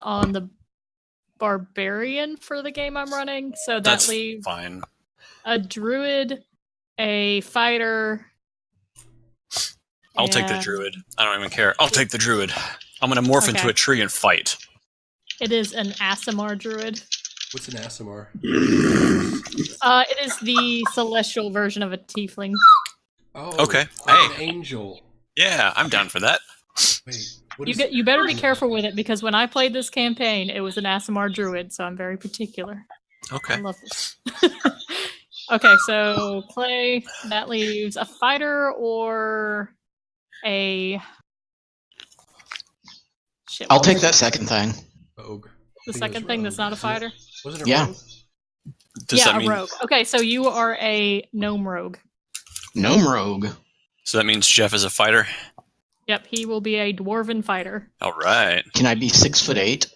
on the barbarian for the game I'm running, so that leaves fine. A druid, a fighter. I'll take the druid. I don't even care. I'll take the druid. I'm going to morph into a tree and fight. It is an Aasimar druid. What's an Aasimar? It is the celestial version of a tiefling. Oh, okay. An angel. Yeah, I'm down for that. Wait, you better be careful with it, because when I played this campaign, it was an Aasimar druid, so I'm very particular. Okay. I love this. Okay, so Clay, that leaves a fighter or a... I'll take that second thing. Rogue. The second thing that's not a fighter? Wasn't it rogue? Does that a mean... rogue. Okay, so you are a gnome rogue. Gnome rogue. So that means Jeff is a fighter? Yep, he will be a dwarven fighter. All right. Can I be 6'8"?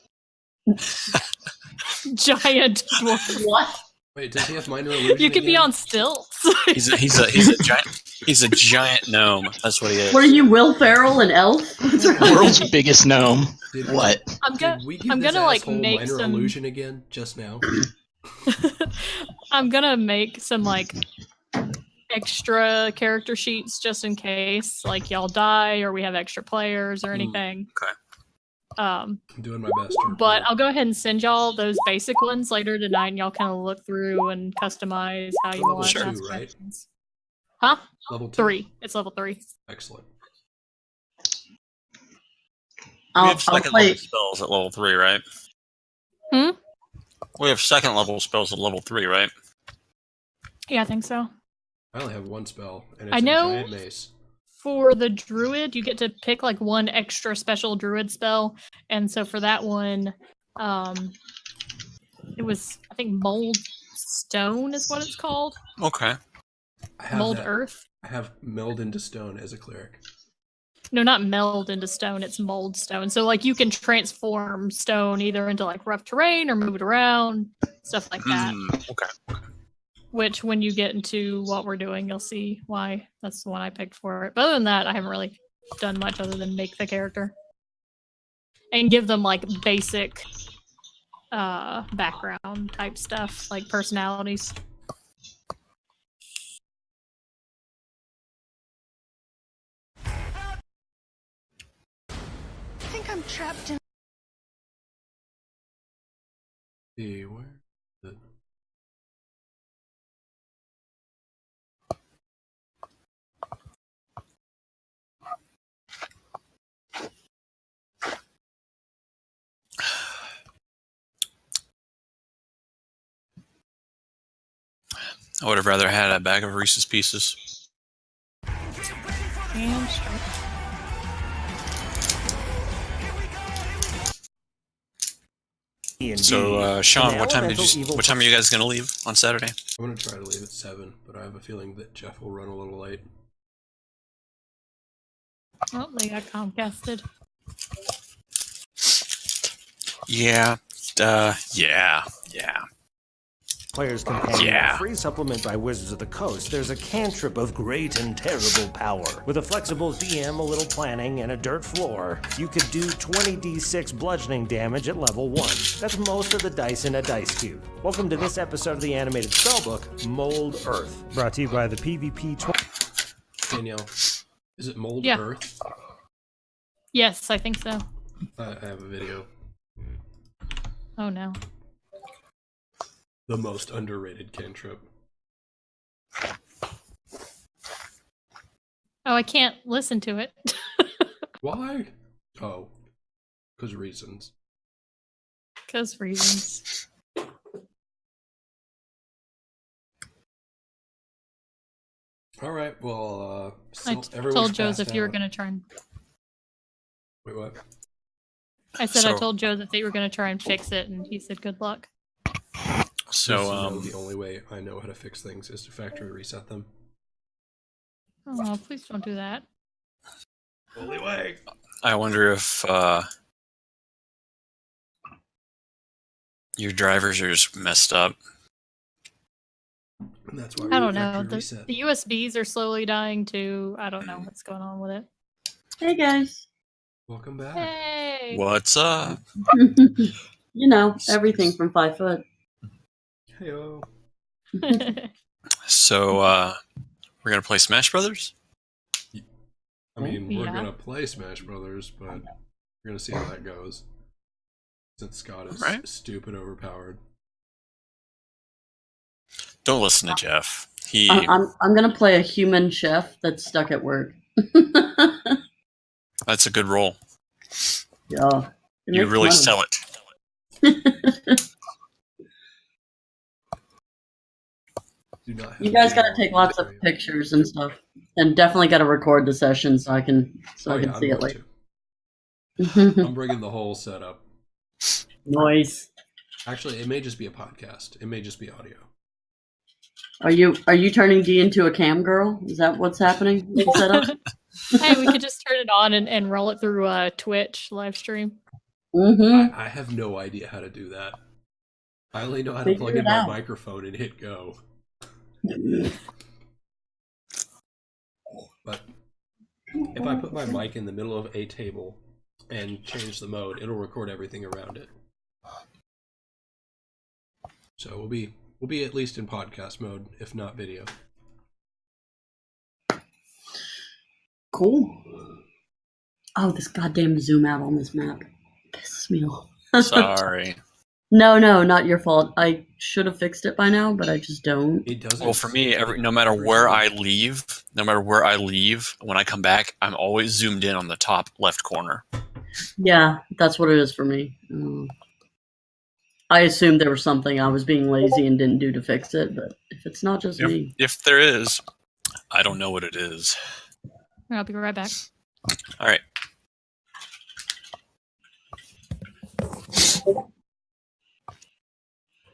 Giant dwarf. What? Wait, does he have minor illusion? You could be on stilts. He's a giant gnome. That's what he is. What are you, Will Ferrell, an elf? World's biggest gnome. What? I'm gonna like make minor some illusion again just now. I'm gonna make some like extra character sheets just in case like y'all die or we have extra players or anything. Okay. I'm doing my best. But I'll go ahead and send y'all those basic ones later tonight, and y'all kind of look through and customize how you want. Sure. Right? Huh? Level 2. 3. It's level 3. Excellent. We have second level spells at level 3, right? We have second level spells at level 3, right? Yeah, I think so. I only have one spell, and it's a giant mace. For the druid, you get to pick like one extra special druid spell, and so for that one, it was, I think, mold stone is what it's called. Okay. Mold earth. I have meld into stone as a cleric. No, not meld into stone. It's mold stone. So like you can transform stone either into like rough terrain or move it around, stuff like that. Okay. Which, when you get into what we're doing, you'll see why that's the one I picked for it. But other than that, I haven't really done much other than make the character. And give them, like, basic background type stuff, like personalities. I think I'm trapped in... See, where? I would have rather had a bag of Reese's Pieces. So, Sean, what time are you guys going to leave on Saturday? I'm going to try to leave at 7, but I have a feeling that Jeff will run a little late. Oh, they got Comcasted. Yeah. Yeah. Player's Companion, a free supplement by Wizards of the Coast. There's a cantrip of great and terrible power. With a flexible DM, a little planning, and a dirt floor, you could do 20d6 bludgeoning damage at level 1. That's most of the dice in a dice cube. Welcome to this episode of the animated spellbook, Mold Earth. Brought to you by the PvP... Danielle, is it Mold Earth? Yes, I think so. I have a video. Oh no. The most underrated cantrip. Oh, I can't listen to it. Why? Oh. Because reasons. Because reasons. Alright, well, I told Joseph you were going to try and... Wait, what? I said I told Joseph that you were going to try and fix it, and he said good luck. So, the only way I know how to fix things is to factory reset them. Oh, please don't do that. Only way. I wonder if your drivers are just messed up. And that's why I don't know. The USBs are slowly dying too. I don't know what's going on with it. Hey guys. Welcome back. Hey. What's up? You know, everything from 5 foot. Heyo. So, we're gonna play Smash Brothers? I mean, we're Yeah. gonna play Smash Brothers, but we're gonna see how that goes. Since Scott is Right. stupid overpowered. Don't listen to Jeff. He I'm gonna play a human chef that's stuck at work. that's a good role. Yeah. It You makes really money. sell it. Do not have You guys video gotta take on lots of Instagram. pictures and stuff, and definitely gotta record the session so I can Oh, yeah, see I'm it going later. to. I'm bringing the whole setup. Noise. Actually, it may just be a podcast. It may just be audio. Are you turning Dee into a cam girl? Is that what's happening? with the setup? Hey, we could just turn it on and roll it through a Twitch live stream. Mm-hmm. I have no idea how to do that. I only know how to Figure plug it in my out. microphone and hit go. But if I put my mic in the middle of a table and change the mode, it'll record everything around it. So we'll be at least in podcast mode, if not video. Cool. Oh, this goddamn zoom out on this map pisses me off. Sorry. No, not your fault. I should have fixed it by now, but I just don't. It doesn't. Well, for me, no matter where I leave, when I come back, I'm always zoomed in on the top left corner. Yeah, that's what it is for me. I assumed there was something I was being lazy and didn't do to fix it, but if it's not just me. If there is, I don't know what it is. I'll be right back. All right.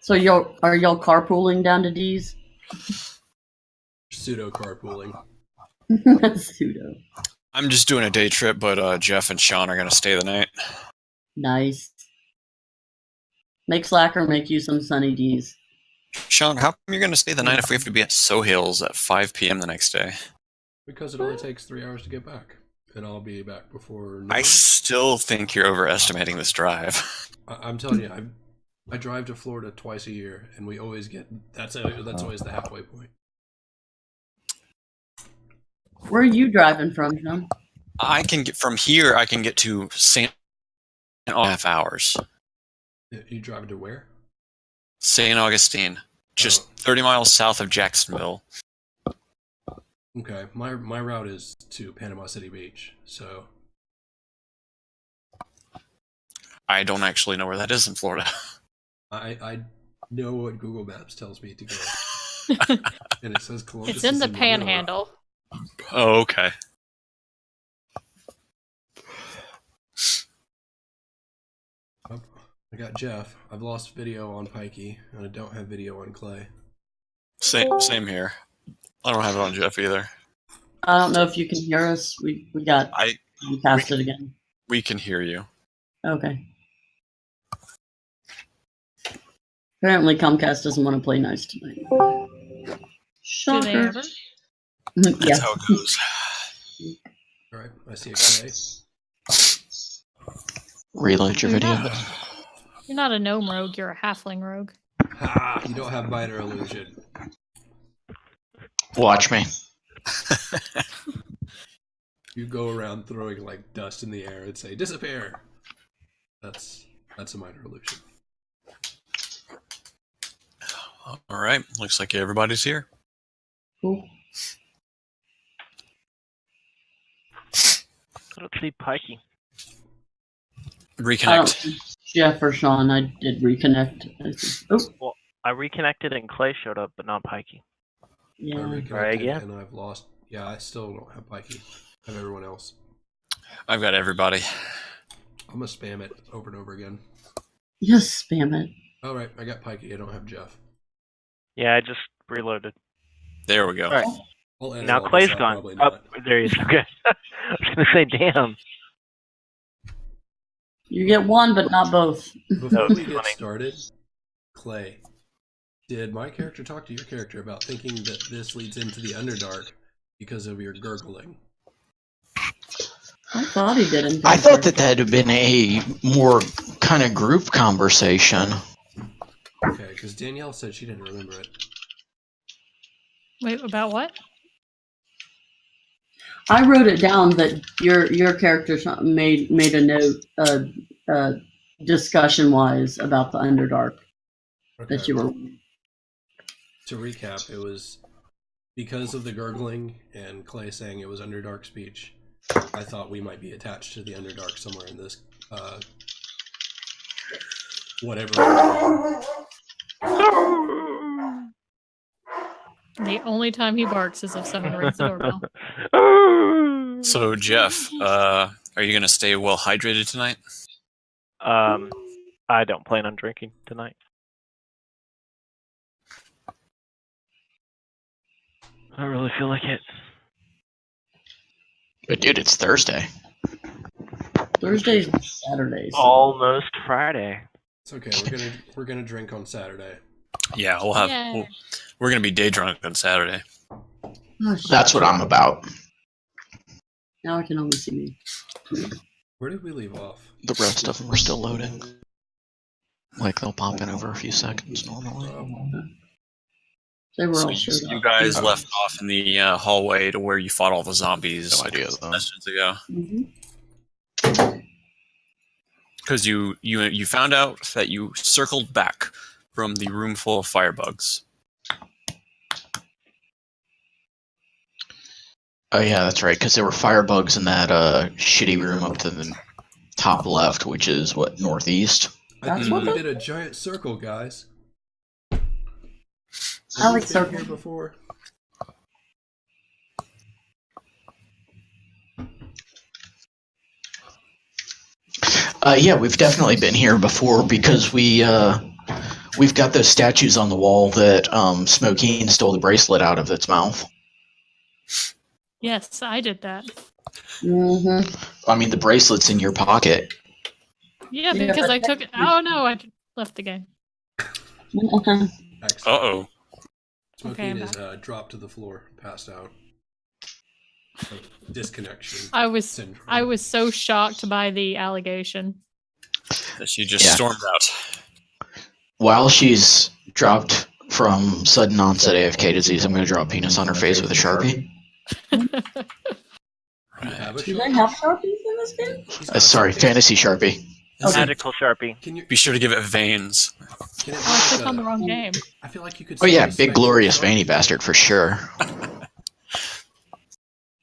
So are y'all carpooling down to D's? Pseudo carpooling. Pseudo. I'm just doing a day trip, but Jeff and Sean are gonna stay the night. Nice. Make Slacker make you some sunny D's. Sean, how come you're gonna stay the night if we have to be at Sohills at 5 p.m. the next day? Because it only takes 3 hours to get back. And I'll be back before noon. I still think you're overestimating this drive. I'm telling you, I drive to Florida twice a year, and we always get that's always the halfway point. Where are you driving from, John? I can get from here. I can get to St. in 1.5 hours. You driving to where? St. Augustine, just 30 miles south of Jacksonville. Okay, my route is to Panama City Beach, so I don't actually know where that is in Florida. I know what Google Maps tells me to go, and it says Columbus. It's in is the middle. Panhandle. Oh, okay. I got Jeff. I've lost video on Pikey, and I don't have video on Clay. Same here. I don't have it on Jeff either. I don't know if you can hear us. We got casted again. We can hear you. Okay. Apparently Comcast doesn't want to play nice tonight. Do they Shocker. ever? That's Yeah. how it goes. All right, I see a Clay. Reload your You're video. not- You're not a gnome rogue, you're a halfling rogue. Ha! You don't have minor illusion. Watch me. You go around throwing like dust in the air and say disappear. That's a minor illusion. All right. Looks like everybody's here. Cool. I don't see Pikey. I Reconnect. don't, Jeff or Sean, I did reconnect. Oh, I reconnected and Clay showed up, but not Pikey. I yeah. reconnected Alright, yeah. and I've lost. Yeah, I still don't have Pikey. I have everyone else. I've got everybody. I'm gonna spam it over and over again. Just spam it. All right, I got Pikey. I don't have Jeff. Yeah, I just reloaded. There we go. Alright. I'll edit Now all this Clay's out, gone. probably Oh, not. there he is. Okay. I was gonna say, damn. You get one, but not both. Before was we get funny. started, Clay, did my character talk to your character about thinking that this leads into the Underdark because of your gurgling? I thought he did. I thought that had been a more kind of group conversation. Okay, because Danielle said she didn't remember it. Wait, about what? I wrote it down that your character made a note, discussion wise about the Underdark Okay. that you were. To recap, it was because of the gurgling and Clay saying it was Underdark speech. I thought we might be attached to the Underdark somewhere in this, whatever. The only time he barks is if someone rings the doorbell. So, Jeff, are you going to stay well hydrated tonight? I don't plan on drinking tonight. I don't really feel like it. But dude, it's Thursday. Thursdays and Saturdays. Almost Friday. It's okay. We're gonna drink on Saturday. Yeah, we're going to be day drunk on Saturday. Oh, shit. That's what I'm about. Now I can only see me. Where did we leave off? The rest of them are still loading. Like they'll pop in over a few seconds normally. They were all So showed you up. guys left off in the hallway to where you fought all the zombies No idea though. sessions ago. Mhm. Because you found out that you circled back from the room full of firebugs. Oh yeah, that's right. Because there were firebugs in that shitty room up to the top left, which is what, northeast. I That's think what we the- did a giant circle, guys. I like Have you been circles. here before? Yeah, we've definitely been here before because we've got those statues on the wall that Smokeen stole the bracelet out of its mouth. Yes, I did that. Mm-hmm. I mean, the bracelet's in your pocket. Yeah, Yeah, because but I took it. Oh no, I left the game. Excellent. Uh-oh. Okay, I'm Smoking is dropped to the floor, passed out. Disconnection. I was syndrome. so shocked by the allegation. She just Yeah. stormed out. While she's dropped from sudden onset AFK disease, I'm going to draw a penis on her face with a Sharpie. You have a Do they Sharpie? have Sharpies in this game? She's got Sorry, something. fantasy Sharpie. Okay. Magical Sharpie. Can you? Be sure to give it veins. Can it Oh, I be clicked on the wrong game. I feel like you could. Oh yeah, sell a big spectral glorious Sharpie. veiny bastard for sure.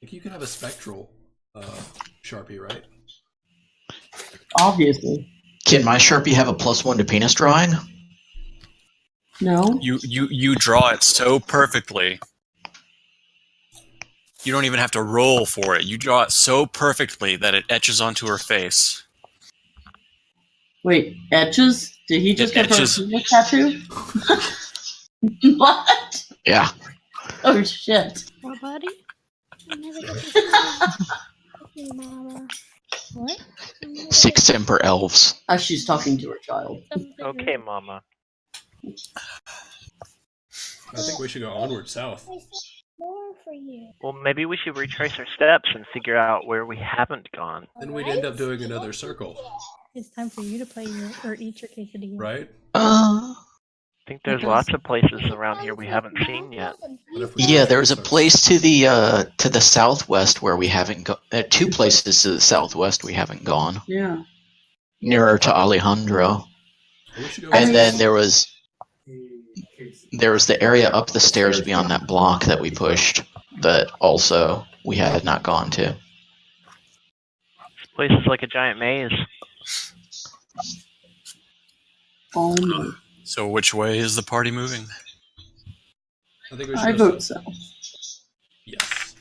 Like you could have a spectral Sharpie, right? Obviously. Can my Sharpie have a +1 to penis drawing? No. You draw it so perfectly. You don't even have to roll for it. You draw it so perfectly that it etches onto her face. Wait, etches? Did he just It get her etches. penis tattoo? What? Yeah. Oh shit. What, buddy? What? Six Semper Elves. As she's talking to her child. Okay, Mama. I think we should go onward south. More for you. Well, maybe we should retrace our steps and figure out where we haven't gone. Then we'd end up doing another circle, It's time for you to play or eat your quesadilla. right? I think there's Because- lots of places around here we haven't seen yet. What if we Yeah, do there's a circles? place to the southwest where we haven't gone. Two places to the southwest we haven't gone. Yeah. Nearer to Alejandro. We should go And east. then there was the area up the stairs beyond that block that we pushed that also we had not gone to. This place is like a giant maze. Oh no. So which way is the party moving? I think we I should go vote so. Yes.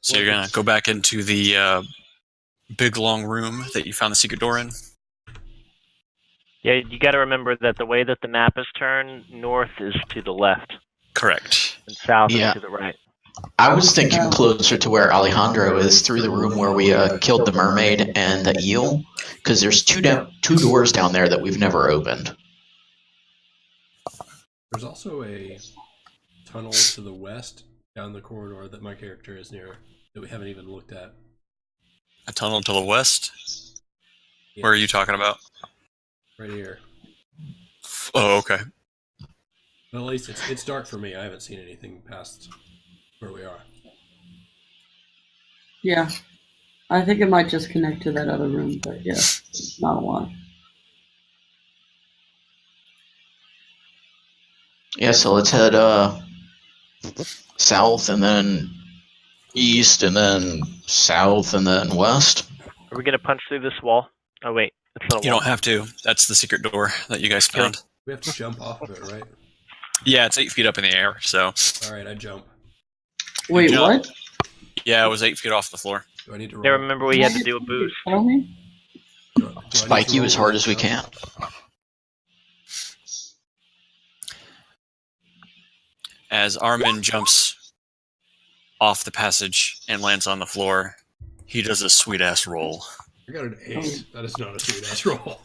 So you're gonna go back into the big long room that you found the secret door in? Yeah, you got to remember that the way that the map is turned, north is to the left Correct. and south Yeah. is to the right. I was thinking closer to where Alejandro is, through the room where we killed the mermaid and the eel, because there's two doors down there that we've never opened. There's also a tunnel to the west down the corridor that my character is near that we haven't even looked at. A tunnel to the west? Yeah, Where are you talking about? right here. Oh, okay. But at least it's dark for me. I haven't seen anything past where we are. Yeah. I think it might just connect to that other room, but yeah, not a lot. Yeah, so let's head south and then east and then south and then west. Are we gonna punch through this wall? Oh wait, it's not a You wall. don't have to. That's the secret door that you guys found. We have to jump off of it, right? Yeah, it's 8 feet up in the air, so... Alright, I jump. Wait, jump. what? Yeah, it was 8 feet off the floor. Do I need to roll? Yeah, remember we had to do a boost. Tell me? Do I need Spike to you roll as for hard that as we jump? can. As Armin jumps off the passage and lands on the floor, he does a sweet-ass roll. I got an 8. That is not a sweet ass roll.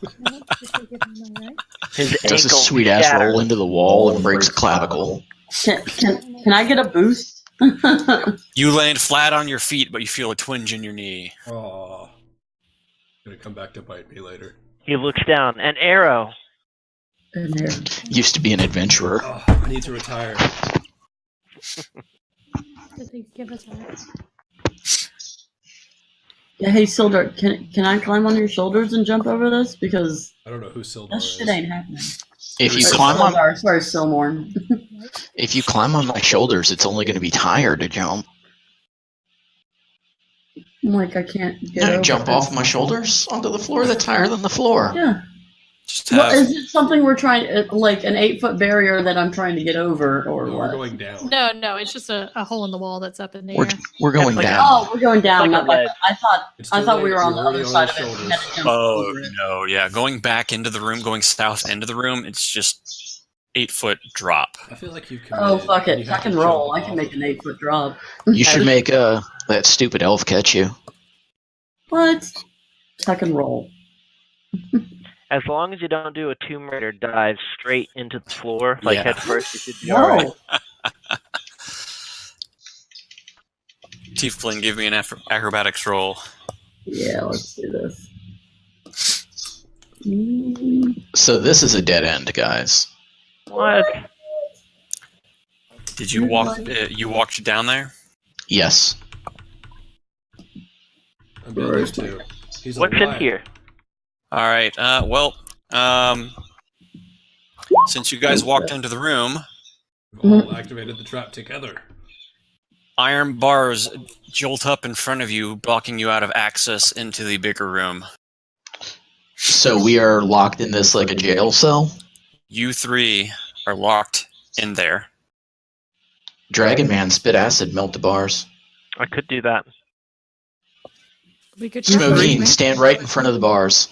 His Does a ankle sweet ass shattered. roll into the wall and breaks a clavicle. Can I get a boost? You land flat on your feet, but you feel a twinge in your knee. Oh, gonna come back to bite me later. He looks down. An arrow. Used to be an adventurer. Oh, I need to retire. Did they give us that? Yeah, hey, Sildar, can I climb on your shoulders and jump over this? Because I don't know who Sildar that is. shit ain't happening. If you Or climb on Sorry, Silmorn. if you climb on my shoulders, it's only going to be tired to jump. I'm like, I can't get No, over jump it. off my shoulders onto the floor. That's higher than the floor. Yeah. Just Well, have... is it something we're trying, like an 8-foot barrier that I'm trying to get over, or No, what? we're going down. No, it's just a hole in the wall that's up in the We're air. we're going It's like- down. Oh, we're going down. Like a not like ledge. I thought we were on the You're already other side of his it. We shoulders. had to jump Oh, over it. no, yeah. Going back into the room, going south into the room, it's just 8-foot drop. I feel like you've Oh, committed. fuck and it. you I have can to roll. jump I can off make of an it. 8-foot drop. You should make that stupid elf catch you. What? I can roll. As long as you don't do a Tomb Raider dive straight into the floor, like Yeah. head first, you should be alright. No. Tiefling, give me an acrobatics roll. Yeah, let's do this. Mm, So this is a dead end, guys. What? Did you walk? You walked down there? Yes. I'm down there too. He's What's in alive. here? All right. Since you guys walked into the room, We've all activated the trap together. iron bars jolt up in front of you, blocking you out of access into the bigger room. So we are locked in this like a jail cell. You three are locked in there. Dragon Man, spit acid, melt the bars. I could do that. We could Smokine, stand right in front of the bars.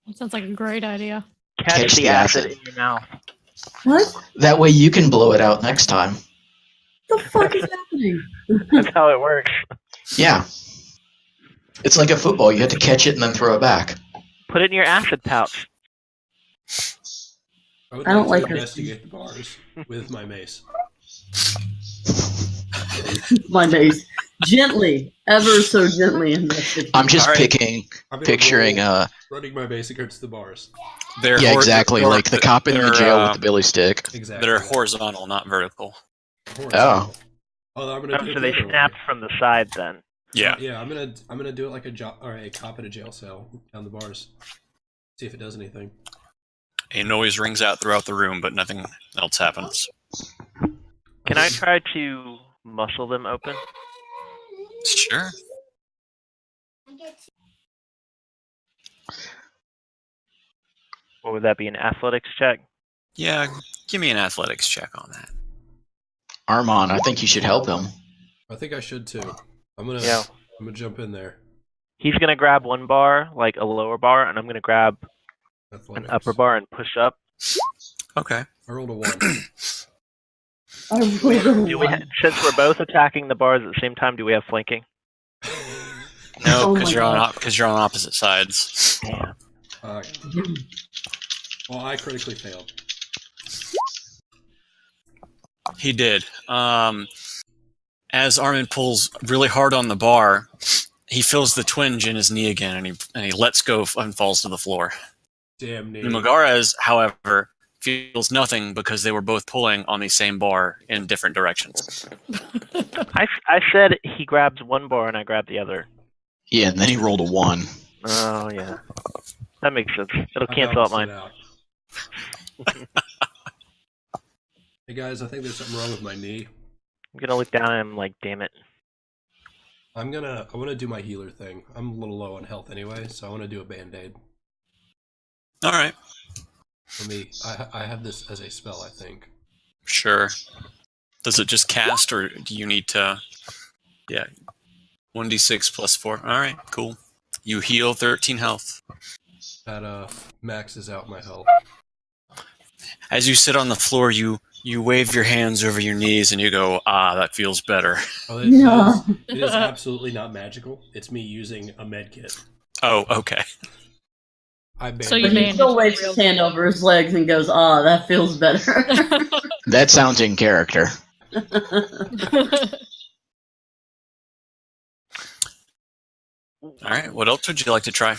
That sounds like a great idea. Catch the acid in your mouth. what That way you can blow it out next time. the fuck is happening? That's how it works. Yeah. It's like a football. You have to catch it and then throw it back. Put it in your acid pouch. I would I don't like like to her. investigate the bars with my mace. My mace. Gently. Ever so gently investigate. I'm just All right. I'm gonna picturing roll running my mace against the bars. They're yeah, hor- exactly, they're- like the cop in the they're, jail with the billy stick. Exactly. They're horizontal, not vertical. Horizontal. Oh, I'm gonna Oh, do it so the they other way. snapped from the side then. Yeah. Yeah, I'm gonna do it like a cop in a jail cell down the bars. See if it does anything. A noise rings out throughout the room, but nothing else happens. Can I try to muscle them open? Sure. What would that be? An athletics check? Yeah, give me an athletics check on that. Armand, I think you should help him. I think I should too. Yeah. I'm gonna jump in there. He's gonna grab one bar, like a lower bar, and I'm gonna grab an Athletics. upper bar and push up. Okay. I rolled a 1. I rolled a Do we, one. since we're both attacking the bars at the same time, do we have flanking? No, Oh because my you're on opposite sides. Damn. Well, I critically failed. He did. As Armin pulls really hard on the bar, he feels the twinge in his knee again, and he lets go and falls to the floor. Damn knee. Numagares, however, feels nothing because they were both pulling on the same bar in different directions. I said he grabs one bar and I grab the other. Yeah, and then he rolled a 1. Oh, yeah. That makes sense. It'll I cancel out balanced mine. it out. Hey guys, I think there's something wrong with my knee. I'm gonna look down and I'm like, damn it. I want to do my healer thing. I'm a little low on health anyway, so I want to do a band-aid. All right. For me, I have this as a spell, I think. Sure. Does it just cast, or do you need to... Yeah. 1d6 plus 4. All right, cool. You heal 13 health. That maxes out my health. As you sit on the floor, you wave your hands over your knees and you go, ah, that feels better. Oh, No. it is absolutely not magical. It's me using a med kit. Oh, okay. So you But he bandage still it waves real his hand over his legs and goes, "Ah, that feels better." That sounds in character. All right, what else would you like to try?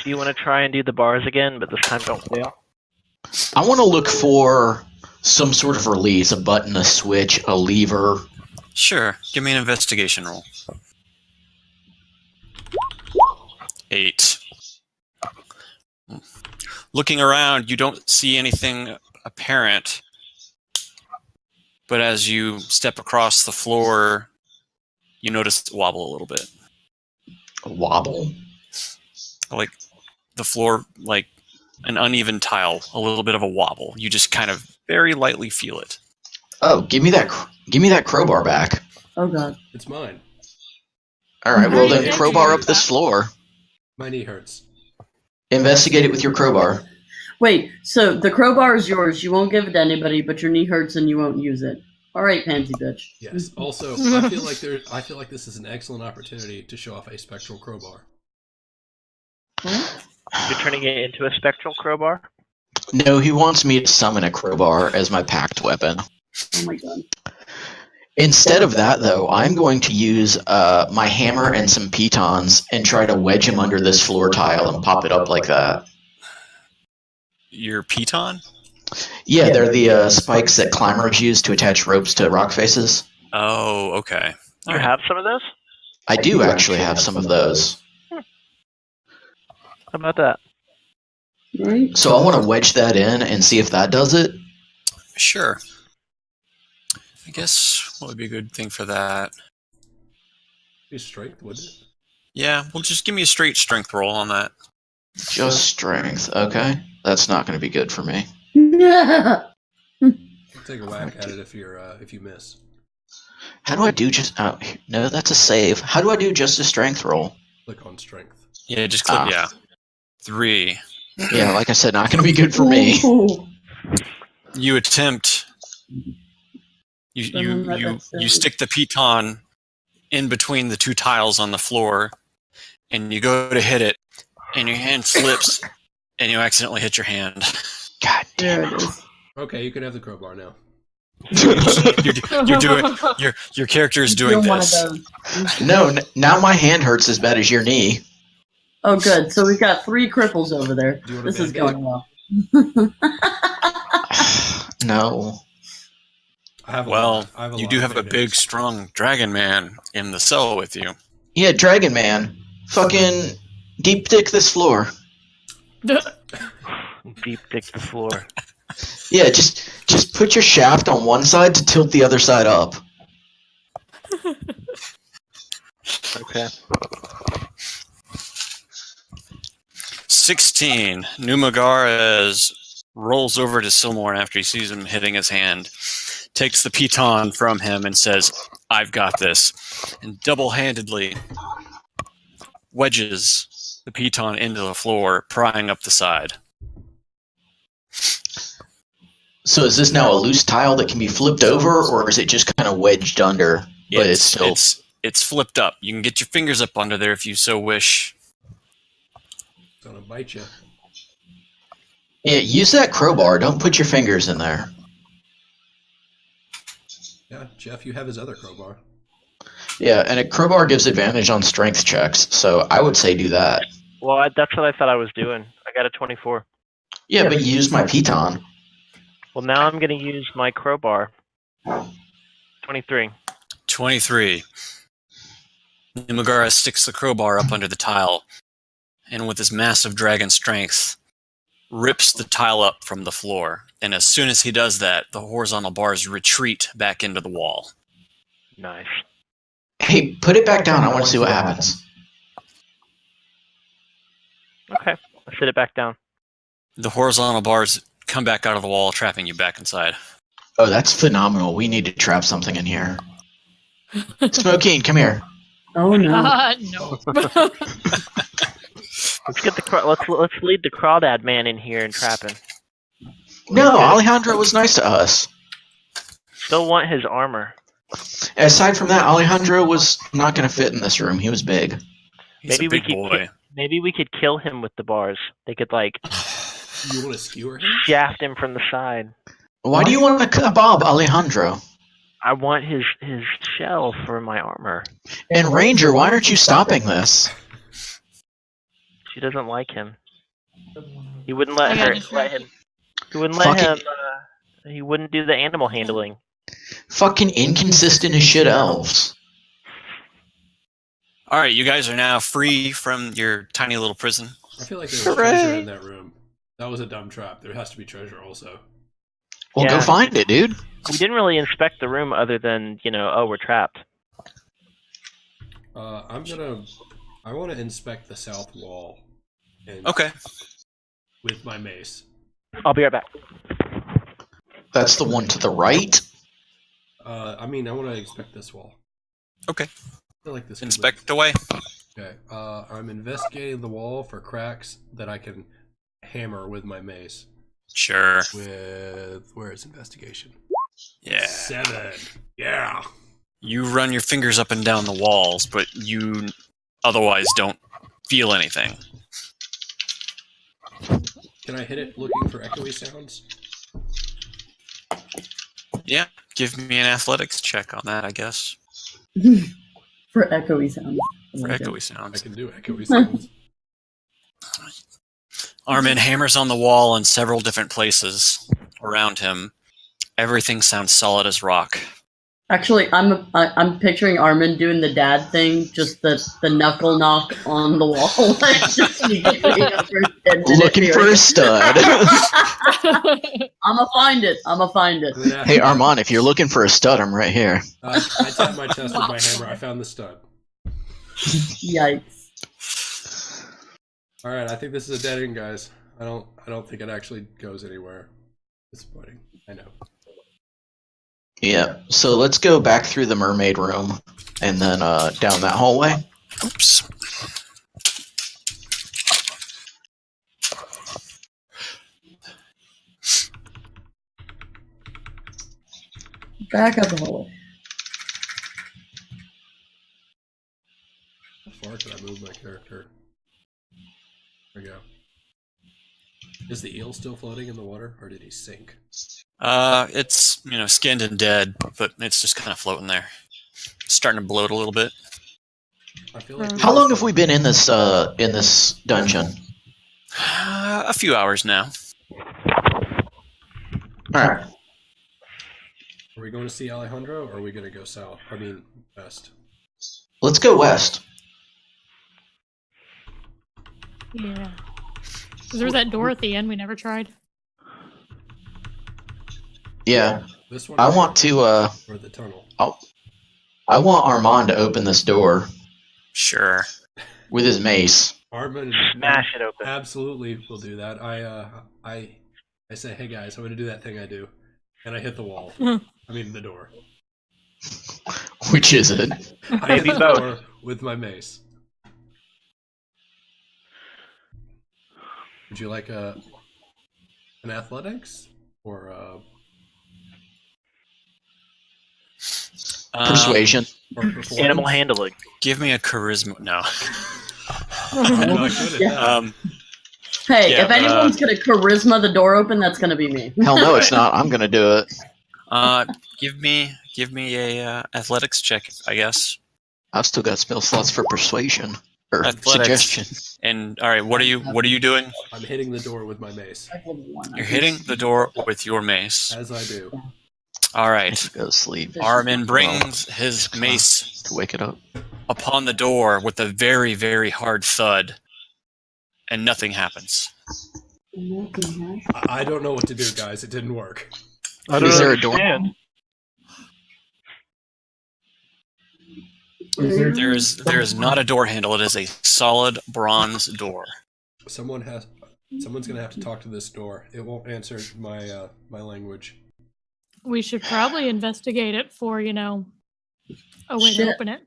Do you want to try and do the bars again, but this time don't fail? I want to look for some sort of release, a button, a switch, a lever. Sure. Give me an investigation roll. 8. Looking around, you don't see anything apparent. But as you step across the floor, you notice it wobble a little bit. A wobble. Like the floor, like an uneven tile, a little bit of a wobble. You just kind of very lightly feel it. Oh, give me that crowbar back. Oh god. It's mine. All right, well Hey, then thank crowbar you. up this floor. My knee hurts. Investigate it with your crowbar. Wait, so the crowbar is yours. You won't give it to anybody, but your knee hurts and you won't use it. All right, pansy bitch. Yes. Also, I feel like this is an excellent opportunity to show off a spectral crowbar. You're turning it into a spectral crowbar? No, he wants me to summon a crowbar as my packed weapon. Oh my god. Instead of that, though, I'm going to use my hammer and some pitons and try to wedge him under this floor tile and pop it up like that. Your piton? Yeah, they're the spikes that climbers use to attach ropes to rock faces. Oh, okay. You have some of those? I do actually have some of those. How about that? Right? So I want to wedge that in and see if that does it. Sure. I guess what would be a good thing for that? Be strength, wouldn't it? Yeah, well, just give me a straight strength roll on that. Just strength. Okay. That's not going to be good for me. Take a whack at it if you miss. How do I do just... Oh, no, that's a save. How do I do just a strength roll? Click on strength. Yeah, just click, yeah. 3. Yeah, like I said, not going to be good for me. Ooh. You attempt... You stick the piton in between the two tiles on the floor, and you go to hit it, and your hand slips, and you accidentally hit your hand. God There damn it it. is. Okay, you can have the crowbar now. You're doing your character is doing Doing one of this. those. No, now my hand hurts as bad as your knee. Oh, good. So we've got 3 cripples over there. Do you want a This is Band-Aid? going well. No. I have Well, I have you lot do of have a Band-Aids. big, strong dragon man in the cell with you. Yeah, Dragon Man. Fucking deep dick this floor. Deep dick the floor. Yeah, just put your shaft on one side to tilt the other side up. Okay. 16. Numagares rolls over to Silmorn after he sees him hitting his hand, takes the piton from him and says, I've got this, and double-handedly wedges the piton into the floor, prying up the side. So is this now a loose tile that can be flipped over, or is it just kind of wedged under? But it's still... It's flipped up. You can get your fingers up under there if you so wish. It's gonna bite you. Yeah, use that crowbar. Don't put your fingers in there. Yeah, Jeff, you have his other crowbar. Yeah, and a crowbar gives advantage on strength checks, so I would say do that. Well, that's what I thought I was doing. I got a 24. Yeah, but you use my piton. Well, now I'm going to use my crowbar. 23. 23. Numagara sticks the crowbar up under the tile, and with his massive dragon strength, rips the tile up from the floor. And as soon as he does that, the horizontal bars retreat back into the wall. Nice. Hey, put it back down. I want to see what happens. Okay, I'll sit it back down. The horizontal bars come back out of the wall, trapping you back inside. Oh, that's phenomenal. We need to trap something in here. Smokine, come here. Oh no. No. Let's get let's lead the crawdad man in here and trap him. No, Alejandro was nice to us. Still want his armor. Aside from that, Alejandro was not going to fit in this room. He was big. He's Maybe a big boy. Maybe we could kill him with the bars. They could like You want to skewer him? shaft him from the side. Why do you want to kebab Alejandro? I want his shell for my armor. And Ranger, why aren't you stopping this? She doesn't like him. He wouldn't let I her got let him. He wouldn't let Fucking- him. He wouldn't do the animal handling. Fucking inconsistent as shit elves. All right, you guys are now free from your tiny little prison. I feel like there was treasure in that room. That was a dumb trap. There has to be treasure also. Well, Yeah. go find it, dude. We didn't really inspect the room other than oh, we're trapped. I want to inspect the south wall. And Okay. With my mace. I'll be right back. That's the one to the right. I want to inspect this wall. Okay. I feel like this. could Inspect away. Okay. I'm investigating the wall for cracks that I can hammer with my mace. Sure. Where is investigation? Yeah. 7. Yeah. You run your fingers up and down the walls, but you otherwise don't feel anything. Can I hit it looking for echoey sounds? Yeah. Give me an athletics check on that, I guess. For echoey sounds. For echoey I sounds. can do echoey sounds. Armin hammers on the wall in several different places around him. Everything sounds solid as rock. Actually, I'm picturing Armin doing the dad thing, just the knuckle knock on the wall, like just sneakily Looking for a stud. I'ma find it. Hey, Armand, if you're looking for a stud, I'm right here. I tapped my chest with my hammer. I found the stud. Yikes. All right, I think this is a dead end, guys. I don't think it actually goes anywhere. Disappointing. I know. Yeah, so let's go back through the mermaid room and then down that hallway. Oops. Back up the hallway. How far can I move my character? There we go. Is the eel still floating in the water, or did he sink? It's skinned and dead, but it's just kind of floating there. Starting to bloat a little bit. I feel like How long have we been in this dungeon? A few hours now. Alright. Are we going to see Alejandro, or are we going to go south? I mean, west. Let's go west. Yeah. Was there that door at the end we never tried? Yeah. This one. I want to or the tunnel. I want Armand to open this door Sure. with his mace. Armin Smash it open. absolutely will do that. I say, hey guys, I'm going to do that thing I do, and I hit the wall. I mean the door. Which is it? I hit Maybe the both. door with my mace. Would you like an athletics or Persuasion. or performance? Animal handling. Give me a charisma. No. I'm not good at that. Hey, Yeah, if anyone's gonna charisma the door open, that's gonna be me. Hell no, it's not. I'm gonna do it. Give me a athletics check, I guess. I've still got spell slots for persuasion or Athletics. suggestion. And all right, what are you doing? I'm hitting the door with my mace, You're hitting the door with your mace. as I do. All I right. should go to sleep Armin brings his mace to wake it up. upon the door with a very, very hard thud, and nothing happens. I don't know what to do, guys. It didn't work. I don't Is there a door? understand. There is not a door handle. It is a solid bronze door. Someone's gonna have to talk to this door. It won't answer my my language. We should probably investigate it for, a way to open it.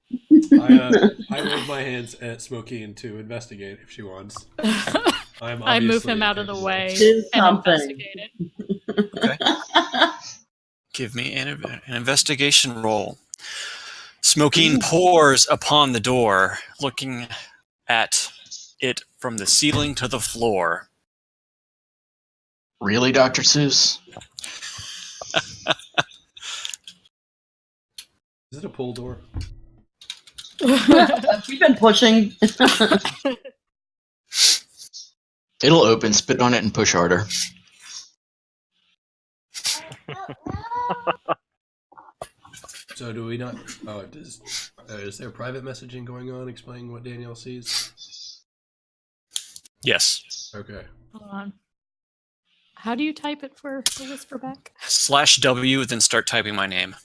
I wave my hands at Smokine to investigate if she wants. I move him out of the way Do and something. investigate it. Okay. Give me an investigation roll. Smokine pours upon the door, looking at it from the ceiling to the floor. Really, Dr. Seuss? Is it a pull door? We've been pushing. It'll open, spit on it, and push harder. So do we not? Oh, is there private messaging going on explaining what Danielle sees? Yes. Okay. Hold on. How do you type it for the whisper back? /W, then start typing my name.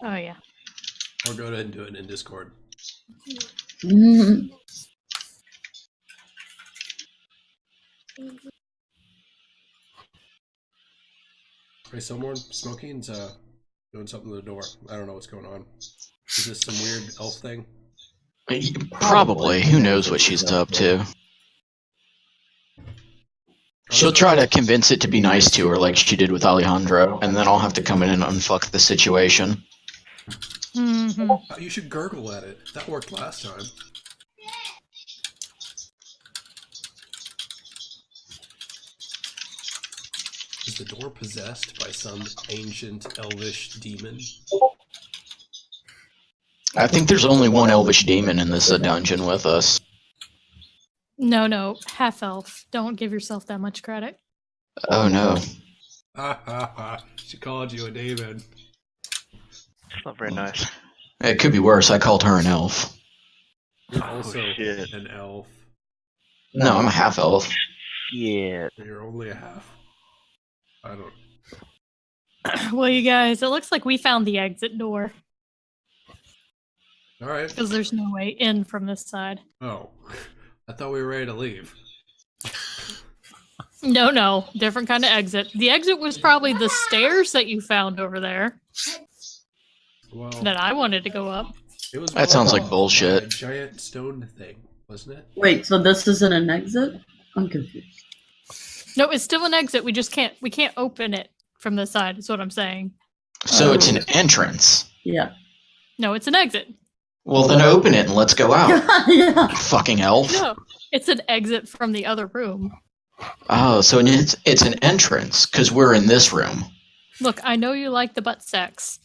Oh, yeah. Or go ahead and do it in Discord. Hey, someone, Smoking's doing something to the door. I don't know what's going on. Is this some weird elf thing? Probably. Who knows what she's up to? She'll try to convince it to be nice to her like she did with Alejandro, and then I'll have to come in and unfuck the situation. Mm-hmm. You should gurgle at it. That worked last time. Is the door possessed by some ancient elvish demon? I think there's only one elvish demon in this dungeon with us. No, half elf. Don't give yourself that much credit. Oh no. Ha ha ha. She called you a demon. It's not very nice. It could be worse. I called her an elf. You're Oh, also shit. an elf. No, I'm a half elf. Yeah. You're only a half. I don't. Well, you guys, it looks like we found the exit door Alright. because there's no way in from this side. Oh. I thought we were ready to leave. No, different kind of exit. The exit was probably the stairs that you found over there Well, that I wanted to go up. it was That sounds like a bullshit. giant stone thing, wasn't it? Wait, so this isn't an exit? I'm confused. No, it's still an exit. We can't open it from this side, is what I'm saying. So it's an entrance. Yeah. No, it's an exit. Well, then open it and let's go out. Yeah. Fucking elf. No, it's an exit from the other room. Oh, so it's an entrance because we're in this room. Look, I know you like the butt sex,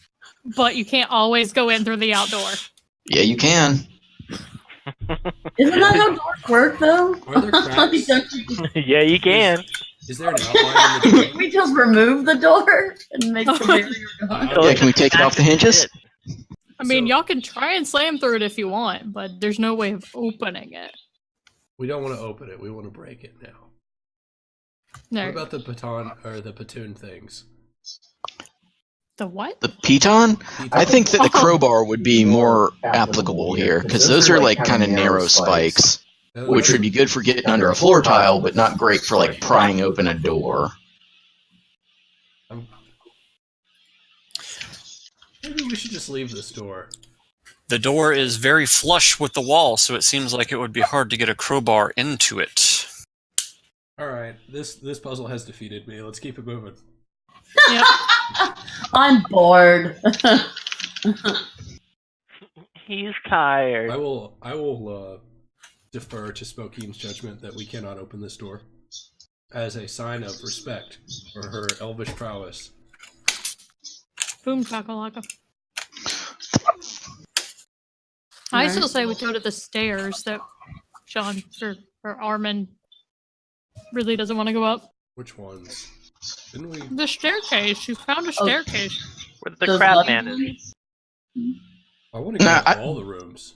but you can't always go in through the outdoor. Yeah, you can. Isn't that how doors work, though? Are there cracks? Yeah, you can. Is there an outline in the door? Can we just remove the door and make the barrier go? Yeah, can we take it off the hinges? I mean, So- y'all can try and slam through it if you want, but there's no way of opening it. We don't want to open it. We want to break it now. No, What about the baton or the platoon things? the what? The piton? I think that the crowbar would be more applicable here because those are like kind of narrow spikes, which would be good for getting under a floor tile, but not great for like prying open a door. Maybe we should just leave this door. The door is very flush with the wall, so it seems like it would be hard to get a crowbar into it. All right, this puzzle has defeated me. Let's keep it moving. Yep. I'm bored. He's tired. I will defer to Spokine's judgment that we cannot open this door as a sign of respect for her elvish prowess. Boom chakalaka. I still say we go to the stairs that John or Armin really doesn't want to go up. Which ones? Didn't we? The staircase. You found a staircase. Where the Does crab Buddy man go? is. I want to go Nah, to all the rooms.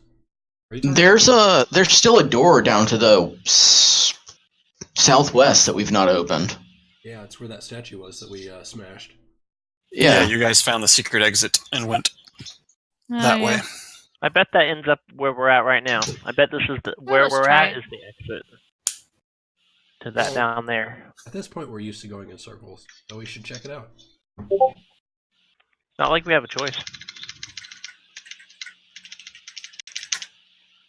Are you talking There's still a door down to the southwest that we've not opened. Yeah, it's where that statue was that we smashed. Yeah. You guys found the secret exit and went that way. I bet that ends up where we're at right now. I bet this is where let's we're try at it. is the exit to that down there. At this point, we're used to going in circles, so we should check it out. Not like we have a choice.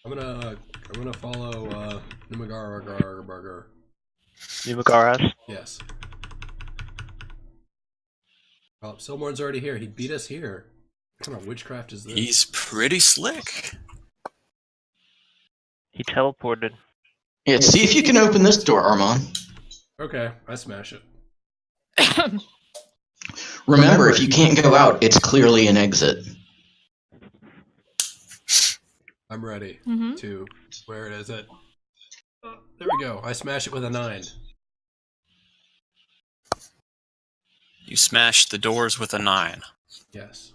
I'm gonna follow Numagara Burger. Numagaras. Yes. Well, Silmorn's already here. He beat us here. What kind of witchcraft is this? He's pretty slick. He teleported. Yeah, see if you can open this door, Armand. Okay, I smash it. Remember, if you can't go out, it's clearly an exit. I'm ready Mhm. to. Where is it? Oh, there we go. I smash it with a 9. You smashed the doors with a 9. Yes.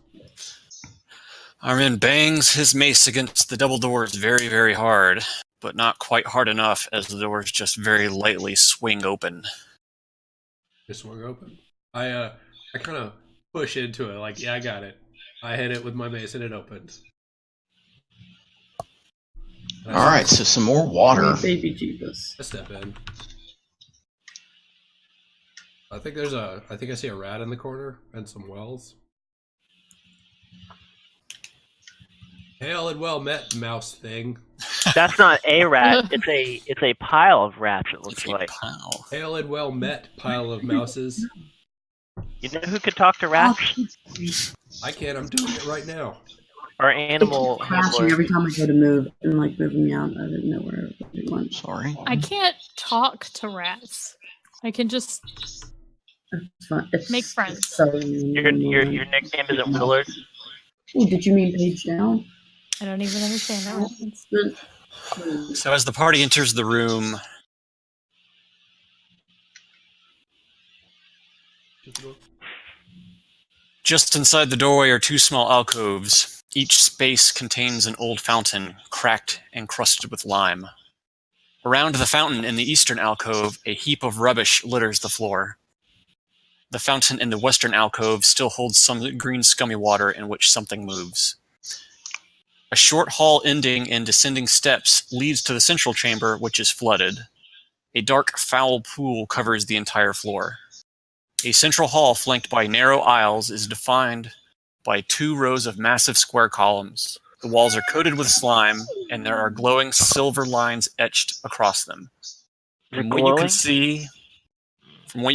Armin bangs his mace against the double doors very, very hard, but not quite hard enough as the doors just very lightly swing open. It swung open. I kind of push into it, like, yeah, I got it. I hit it with my mace and it opened. And Alright, so some more water. Baby Jesus. I step in. I think I see a rat in the corner and some wells. Hail and well met, mouse thing. That's not a rat. It's a pile of rats. It looks It's a like. pile. Hail and well met, pile of mouses. You know who could talk to rats? I can't, I'm doing it right now. Our animal Crashing handler. every time I go to move and like moving me out. I didn't know where it went. Sorry. I can't talk to rats. I can just It's fun. It's, Make friends. it's so Your nickname isn't Willard. Oh, did you mean page down? I don't even understand that reference. So as the party enters the room, just inside the doorway are 2 small alcoves. Each space contains an old fountain, cracked and crusted with lime. Around the fountain in the eastern alcove, a heap of rubbish litters the floor. The fountain in the western alcove still holds some green scummy water in which something moves. A short hall ending in descending steps leads to the central chamber, which is flooded. A dark, foul pool covers the entire floor. A central hall flanked by narrow aisles is defined by 2 rows of massive square columns. The walls are coated with slime, and there are glowing silver lines etched across them. From what you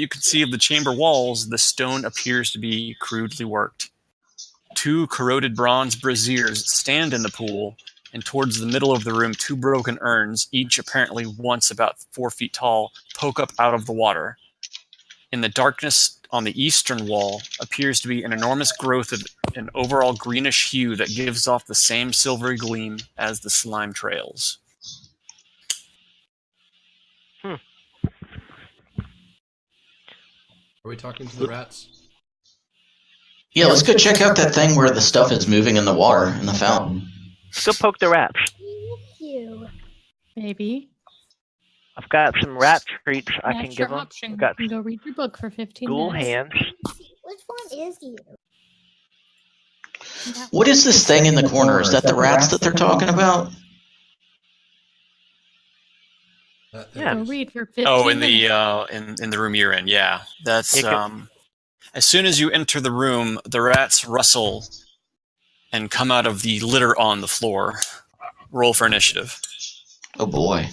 can see of the chamber walls, the stone appears to be crudely worked. 2 corroded bronze braziers stand in the pool, and towards the middle of the room, 2 broken urns, each apparently once about 4 feet tall, poke up out of the water. In the darkness on the eastern wall appears to be an enormous growth of an overall greenish hue that gives off the same silvery gleam as the slime trails. Are we talking to the rats? Yeah, let's go check out that thing where the stuff is moving in the water in the fountain. Let's go poke the rats. Thank you. Maybe. I've got some rat treats I That's can your give them. option. I've got You can go read your book for 15 ghoul minutes. hands. Which one is you? What is this thing in the corner? Is that the rats that they're talking about? That thing Yeah. Go is- read for 15 Oh, in minutes. the room you're in, yeah. That's You can- as soon as you enter the room, the rats rustle and come out of the litter on the floor. Roll for initiative. Oh boy.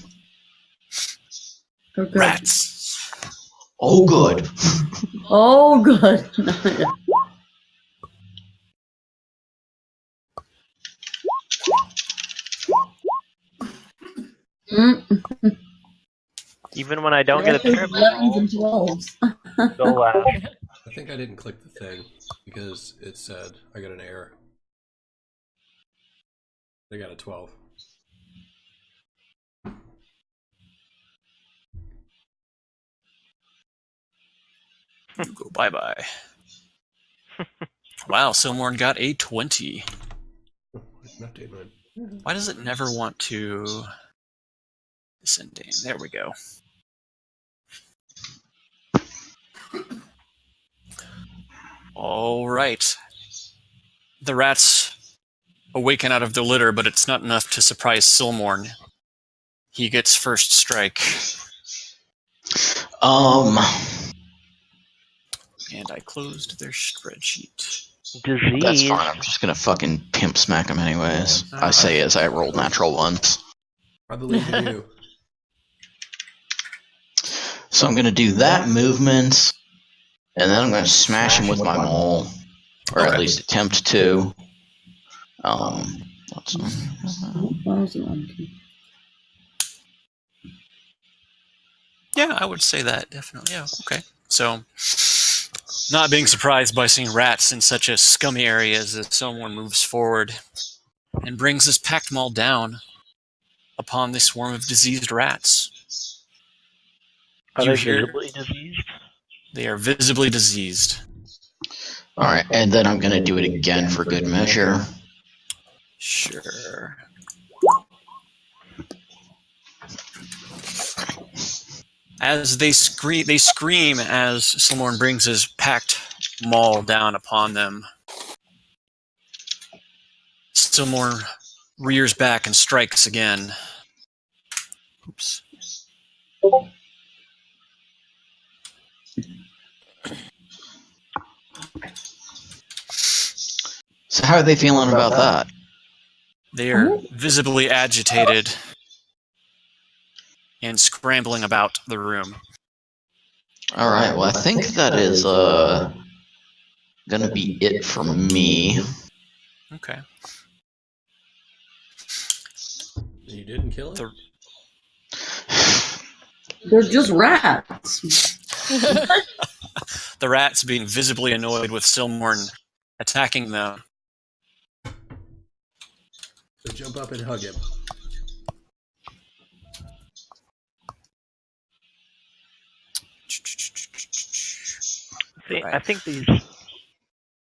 Oh, good. Rats. Oh good. Oh, good. Mm. Even when I don't get a terrible 11s roll, and 12s. they'll laugh. I think I didn't click the thing because it said I got an error. They got a 12. You go bye-bye. Wow, Silmorn got a 20. Update mine. Why does it never want to... Descending. There we go. All right. The rats awaken out of their litter, but it's not enough to surprise Silmorn. He gets first strike. And I closed their spreadsheet. Disease. That's fine. I'm just gonna fucking pimp smack him anyways. I say as I roll natural ones. I believe in you. So I'm gonna do that movement, and then I'm gonna smash him with my maul, or at least attempt to. Let's Yeah, I would say that, definitely. Yeah, okay. So, not being surprised by seeing rats in such a scummy area as someone moves forward and brings his packed maul down upon the swarm of diseased rats. Are You they hear- visibly diseased? They are visibly diseased. Alright, and then I'm gonna do it again for good measure. Sure. As they scream as Silmorn brings his packed maul down upon them. Silmorn rears back and strikes again. Oops. So how are they feeling about that? They are visibly agitated and scrambling about the room. Alright, well I think that is gonna be it for me. Okay. You didn't kill it? They're just rats. The rats being visibly annoyed with Silmorn attacking them. So jump up and hug him. See, I think these.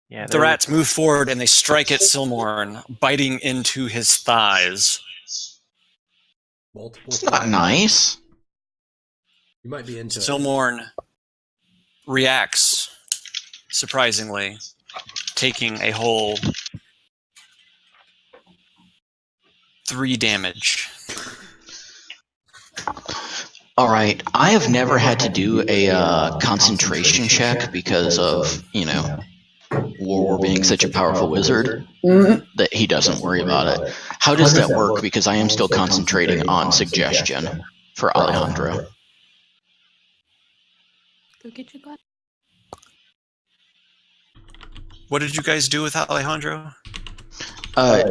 Yeah, The rats move forward and they strike at Silmorn, biting into his thighs. Multiple It's not times. nice. You might be into it. Silmorn reacts, surprisingly, taking a whole 3 damage. Alright, I have never had to do a concentration check because of, you know, War being such a powerful wizard that he doesn't worry about it. How does that work? Because I am still concentrating on suggestion for Alejandro. Go get your butt. What did you guys do with Alejandro?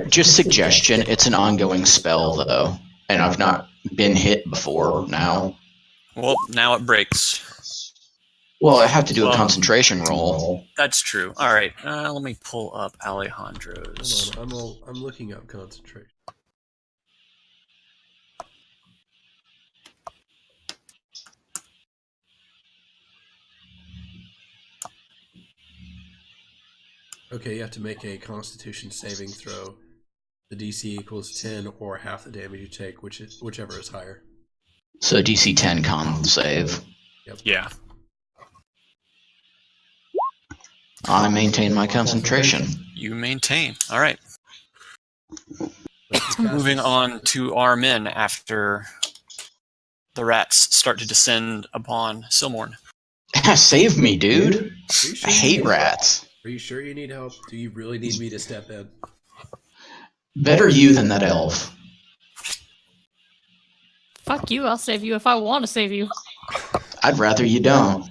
Just suggestion. It's an ongoing spell, though. And I've not been hit before now. Well, now it breaks. Well, I have to do a concentration roll. That's true. All right, let me pull up Alejandro's. Hold on, I'm looking up concentration. Okay, you have to make a Constitution saving throw. The DC equals 10 or half the damage you take, whichever is higher. So DC 10 con save. Yep. Yeah. I maintain my concentration. You maintain. All right. But Moving on to our men after the rats start to descend upon Silmorn. Save me, dude. Are you sure I you hate need- rats. Are you sure you need help? Do you really need me to step in? Better you than that elf. Fuck you, I'll save you if I want to save you. I'd rather you don't.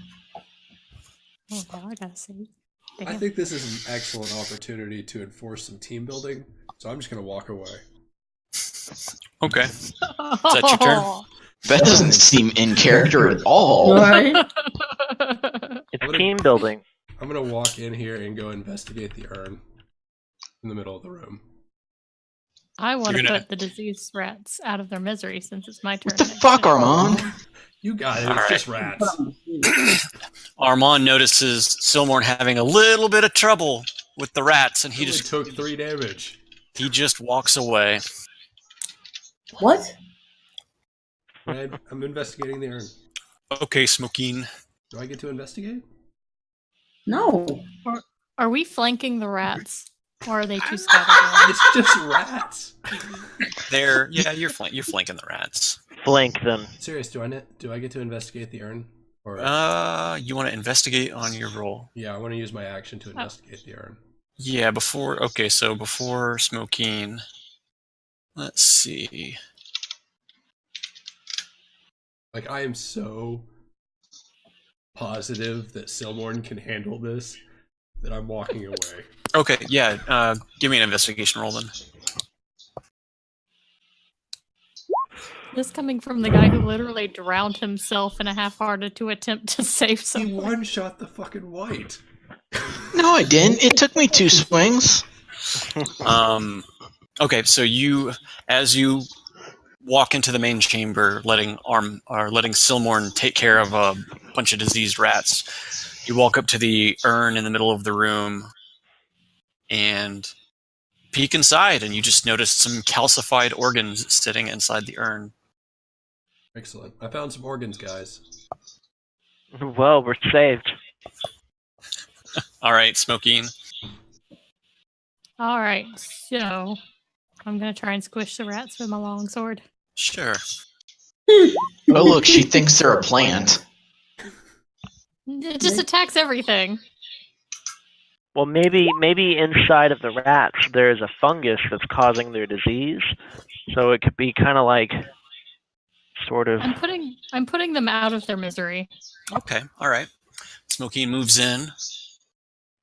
Oh, now I gotta save you. I Damn. think this is an excellent opportunity to enforce some team building, so I'm just going to walk away. Okay. Is that your turn? That doesn't seem in character at all. Right? It's What a- team building. I'm going to walk in here and go investigate the urn in the middle of the room. I want to You're gonna- put the diseased rats out of their misery since it's my turn. What the fuck, Armand? You got it. All It's right. just rats. Armand notices Silmorn having a little bit of trouble with the rats, and he He just took 3 damage. walks away. What? I'm investigating the urn. Okay, Smokeen. Do I get to investigate? No. Are we flanking the rats, or are they too scattered around? It's just rats. You're flanking the rats. Flank them. Serious, do I get to investigate the urn? Or You want to investigate on your roll? yeah, I want to use my action to investigate the urn. Yeah, before Smokeen. Let's see. Like, I am so positive that Silmorn can handle this that I'm walking away. Okay, yeah. Give me an investigation roll then. This coming from the guy who literally drowned himself in a half-hearted to attempt to save He someone. one-shot the fucking white. No, I didn't. It took me 2 swings. Okay, so as you walk into the main chamber, letting Silmorn take care of a bunch of diseased rats, you walk up to the urn in the middle of the room and peek inside, and you just notice some calcified organs sitting inside the urn. Excellent. I found some organs, guys. Well, we're saved. All right, Smokeen. All right, so I'm gonna try and squish the rats with my longsword. Sure. Oh, look, she thinks they're a plant. It just attacks everything. Well, maybe inside of the rats there's a fungus that's causing their disease, so it could be kind of like, sort of. I'm putting them out of their misery. Okay, all right. Smokeen moves in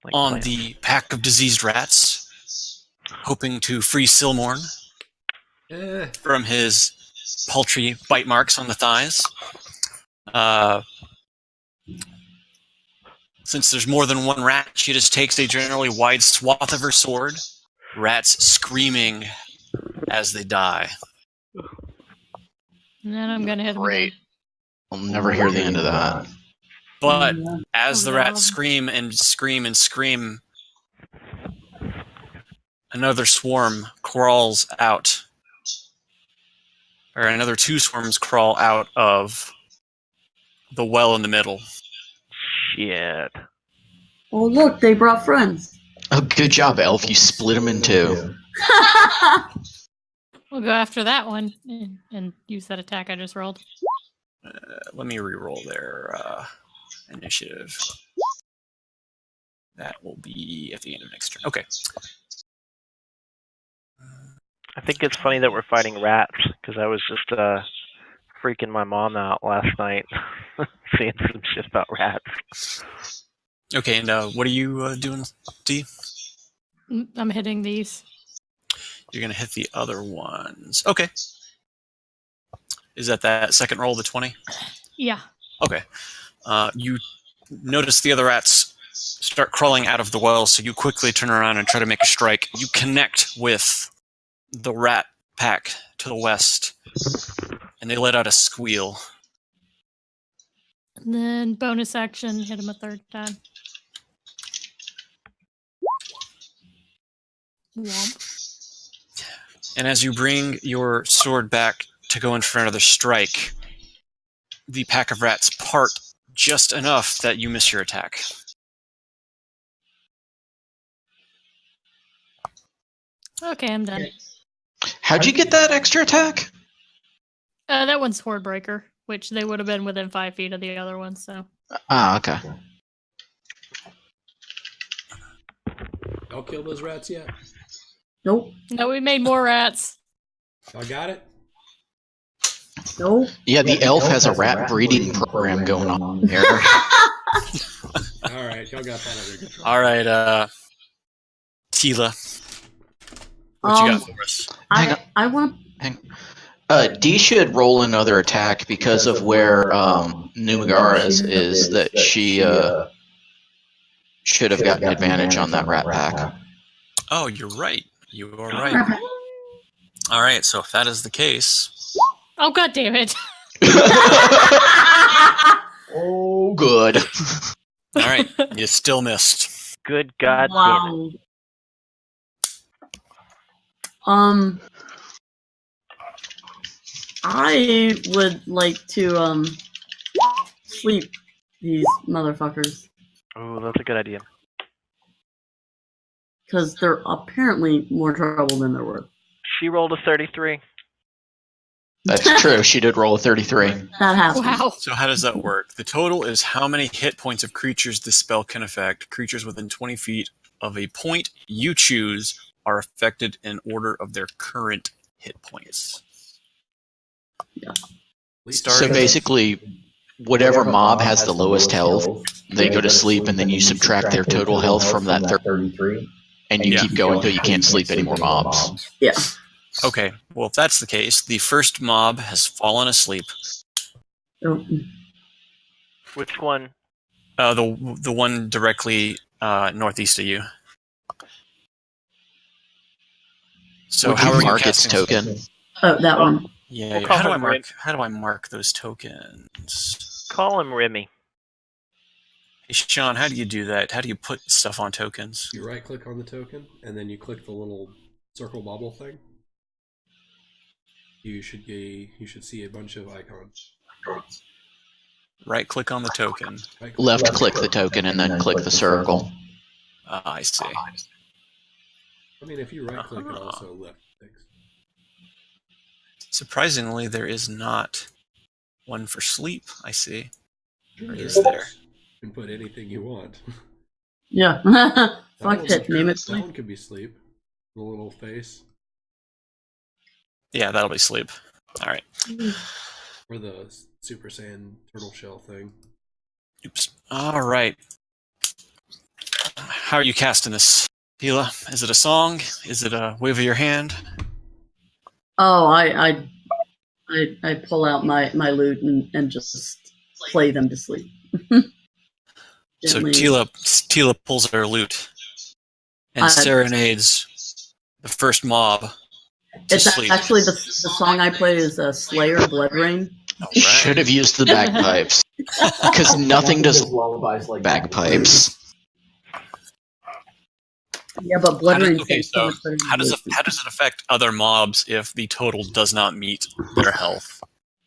Like on plants. the pack of diseased rats, hoping to free Silmorn from his paltry bite marks on the thighs. Since there's more than one rat, she just takes a generally wide swath of her sword, rats screaming as they die. And then I'm gonna hit them Great. again. I'll never hear the end of that. But as Oh, the no. rats scream and scream and scream, another swarm crawls out. Or another 2 swarms crawl out of the well in the middle. Shit. Oh, look, they brought friends. Oh, good job, Elf. You split them in 2. We'll go after that one and use that attack I just rolled. Let me re-roll their initiative. That will be at the end of next turn. Okay. I think it's funny that we're fighting rats, because I was just freaking my mom out last night, seeing some shit about rats. Okay, and what are you doing, D? I'm hitting these. You're going to hit the other ones. Okay. Is that second roll, the 20? Yeah. Okay. You notice the other rats start crawling out of the well, so you quickly turn around and try to make a strike. You connect with the rat pack to the west, and they let out a squeal. And then bonus action, hit him a third time. Womp. And as you bring your sword back to go in for another strike, the pack of rats part just enough that you miss your attack. Okay, I'm done. How'd you get that extra attack? That one's Horde Breaker, which they would have been within 5 feet of the other one, so. Ah, okay. Y'all kill those rats yet? Nope. No, we made more rats. Y'all got it? Nope. Yeah, the elf has a rat breeding program going on here. Alright, y'all got that under control. All right, Tila, what you got for us? Hang on. I want. D should roll another attack because of where Numagara is that she should have gotten advantage on that rat pack. Oh, you're right. You are right. All right, so if that is the case, Oh god damn it! Oh, good. all right, you still missed. Good God damn it. Wow. I would like to sleep these motherfuckers Oh, that's a good idea. because they're apparently more trouble than they're worth. She rolled a 33. That's true. She did roll a 33. That happens. Wow. So how does that work? The total is how many hit points of creatures this spell can affect. Creatures within 20 feet of a point you choose are affected in order of their current hit points. So basically, whatever mob has the lowest health, they go to sleep, and then you subtract their total health from that 33, and you keep going until you can't sleep any more mobs. Yeah. Okay, well if that's the case, the first mob has fallen asleep. Oh, Which one? The one directly northeast of you. So Would how you are mark you its casting? token? that one. Yeah. We'll call him Rim. How do I mark those tokens? Call him Remy. Hey, Sean, how do you do that? How do you put stuff on tokens? You right click on the token, and then you click the little circle bubble thing. You should see a bunch of icons. Right click on the token. Left click the token, and then click the circle. I see. I mean, if you right click, it also left clicks. Surprisingly, there is not one for sleep, I see. Or is Sure, there? You can put anything you want. Yeah. That Fuck one's- it. Name it That sleep. one could be sleep. The little face. Yeah, that'll be sleep. All right. Or the Super Saiyan turtle shell thing. Oops. All right. How are you casting this, Hila? Is it a song? Is it a wave of your hand? Oh, I pull out my lute and just play them to sleep. So Gently. Tila pulls her lute and serenades the first mob to It's sleep. actually the song I play is Slayer Blood Rain. All Should have used the bagpipes. Because nothing does lullabies like bagpipes. Yeah, but Blood Rain. Okay, so how does it affect other mobs if the total does not meet their health?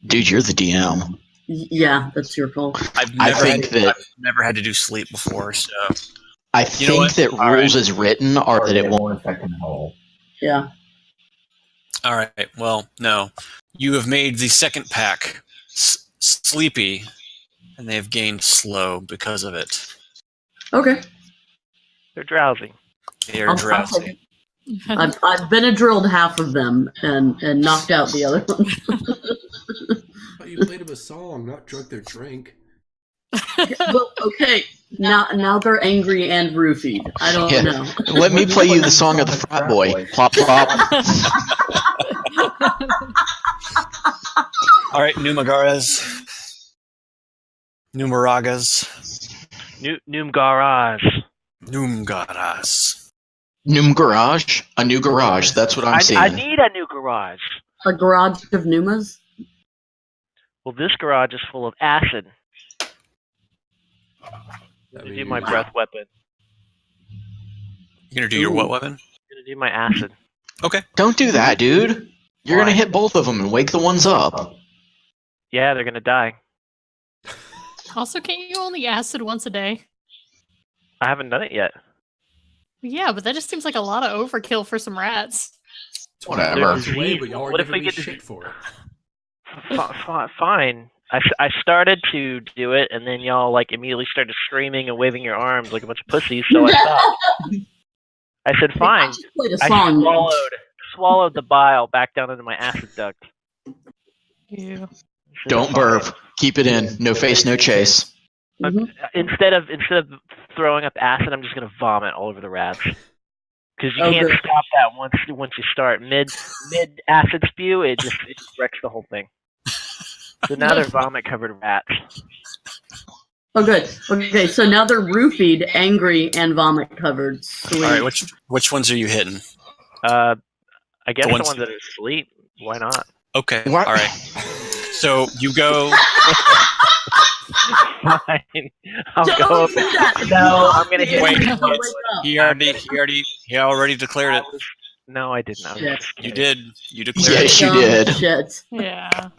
Dude, you're the DM. Yeah, that's your call. I've never had to do sleep before, so I You know think what? that All rules as written are that it won't affect them at all. Yeah. all right. Well, no, you have made the second pack sleepy, and they have gained slow because of it. Okay. They're drowsy. They are I'll drowsy. take it. I've Benadrylled half of them and knocked out the other ones. But you played them a song, not drunk their drink. Well, okay. Now they're angry and roofied. I don't Yeah. know. Let me play you the song of the frat boy. Plop, plop. All right, Numagaras. Numeragas. Noom-garage. Numgaras. Noom garage? A new garage. That's what I'm seeing. I need a new garage. A garage of Numas? Well, this garage is full of acid. That To do means- my breath weapon. You're gonna do your what weapon? I'm gonna do my acid. Okay. Don't do that, dude. You're Why? gonna hit both of them and wake the ones up. Yeah, they're gonna die. Also, can't you only acid once a day? I haven't done it yet. Yeah, but that just seems like a lot of overkill for some rats. Whatever. It's way, but y'all are What if giving we me get to- shit for it. Fine. I started to do it, and then y'all like immediately started screaming and waving your arms like a bunch of pussies. So I stopped. I said, I "Fine." just played a I song. swallowed the bile back down into my acid duct. Ew. Don't burp. Keep it in. No face, no chase. Mhm. Instead of throwing up acid, I'm just gonna vomit all over the rats. Because you Oh, can't good. stop that once you start mid acid spew. It just wrecks the whole thing. So now they're vomit covered rats. Oh, good. Okay, so now they're roofied, angry, and vomit covered. Sweet. All right. Which ones are you hitting? I I guess The the ones- ones that are asleep. Why not? Okay, What? all right. So you go. Fine. I'll Don't go. do that. No, I'm gonna hit. Wait, Wake him. up. He already declared it. No, I didn't. I was Shit. just You kidding. did. You declared Yes, it. you did. Shit. Yeah.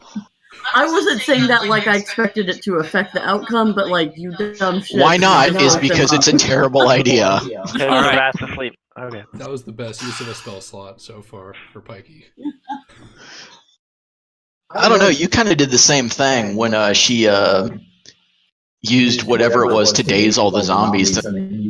I wasn't saying that like I expected it to affect the outcome, but like you dumb shit. Why not? You Is fucked them because up. it's a terrible idea. Because the Alright. rat's asleep. Okay. That was the best use of a spell slot so far for Pikey. I don't know. You kind of did the same thing when she used whatever it was to daze all the zombies to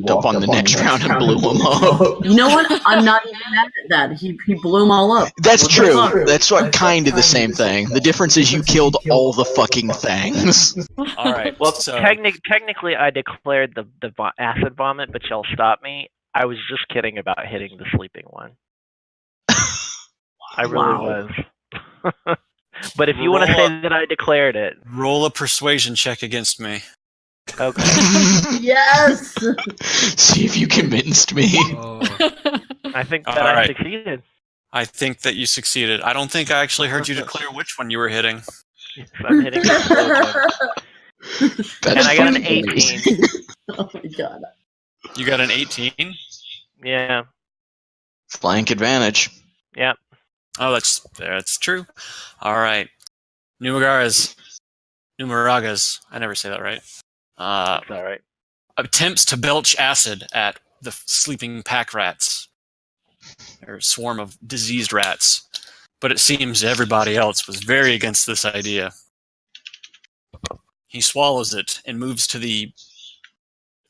up on the next round and blew them up. You know what? I'm not even mad at that. He blew them all up. That's What the true. fuck? That's what kind of the same thing. The difference is you killed all the fucking things. All right. Well, so technically, I declared the acid vomit, but y'all stopped me. I was just kidding about hitting the sleeping one. I really Wow. was. But if you want to Roll say that I declared it, roll a persuasion check against me. okay. Yes. See if you convinced me. Oh, I think that All I right. succeeded. I think that you succeeded. I don't think I actually heard you declare which one you were hitting. So I'm hitting it really good. And I got an 18. Oh my god. You got an 18? Yeah. Flank advantage. Yep. Oh, that's true. All right. Numeragas. I never say that right. That's all right. Attempts to belch acid at the sleeping pack rats, or swarm of diseased rats, but it seems everybody else was very against this idea. He swallows it and moves to the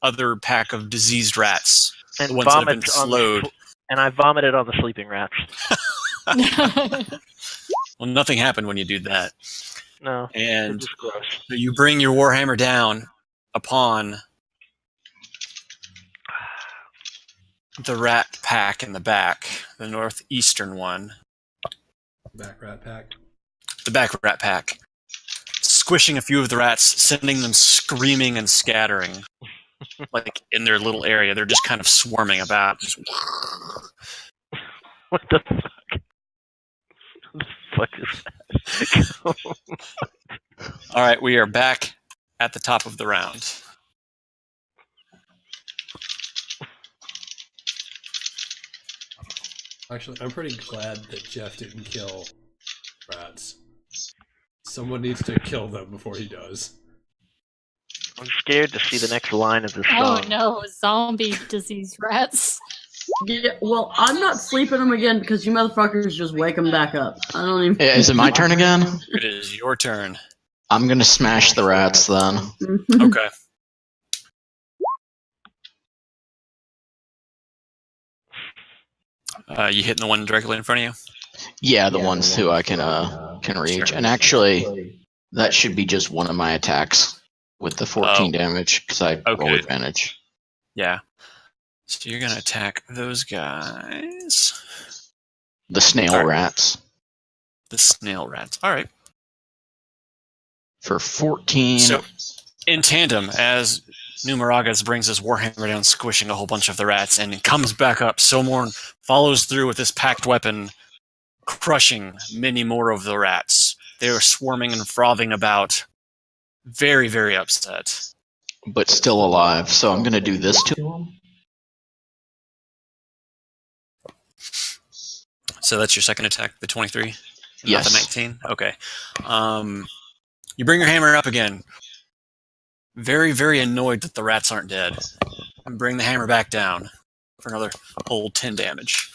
other pack of diseased rats, And the ones that have been vomits on slowed. and I vomited on the sleeping rats. Well, nothing happened when you do that. No. And It's just gross. so you bring your warhammer down upon the rat pack in the back, the northeastern one, back rat pack. the back rat pack, squishing a few of the rats, sending them screaming and scattering, like in their little area. They're just kind of swarming about. Just, What the fuck? What the fuck is that? all right, we are back at the top of the round. Actually, I'm pretty glad that Jeff didn't kill rats. Someone needs to kill them before he does. I'm scared to see the next line of this Oh song. no, zombie disease rats. Yeah, well, I'm not sleeping them again because you motherfuckers just wake them back up. I don't even. Is it my turn again? It is your turn. I'm gonna smash the rats then. Okay. You hitting the one directly in front of you? Yeah, the ones who I can reach. Sure. And actually, that should be just one of my attacks with the 14 damage because I roll Okay. advantage. Yeah. So you're gonna attack those guys. The snail Alright. rats The snail rats. All right. for 14. So, in tandem, as Numeragas brings his warhammer down, squishing a whole bunch of the rats, and comes back up, Silmorn follows through with his packed weapon, crushing many more of the rats. They are swarming and frothing about, very, very upset. But still alive. So I'm gonna do this to him. So that's your second attack, the 23? Yes. Not the 19? Okay. You bring your hammer up again. Very, very annoyed that the rats aren't dead. And bring the hammer back down for another whole 10 damage.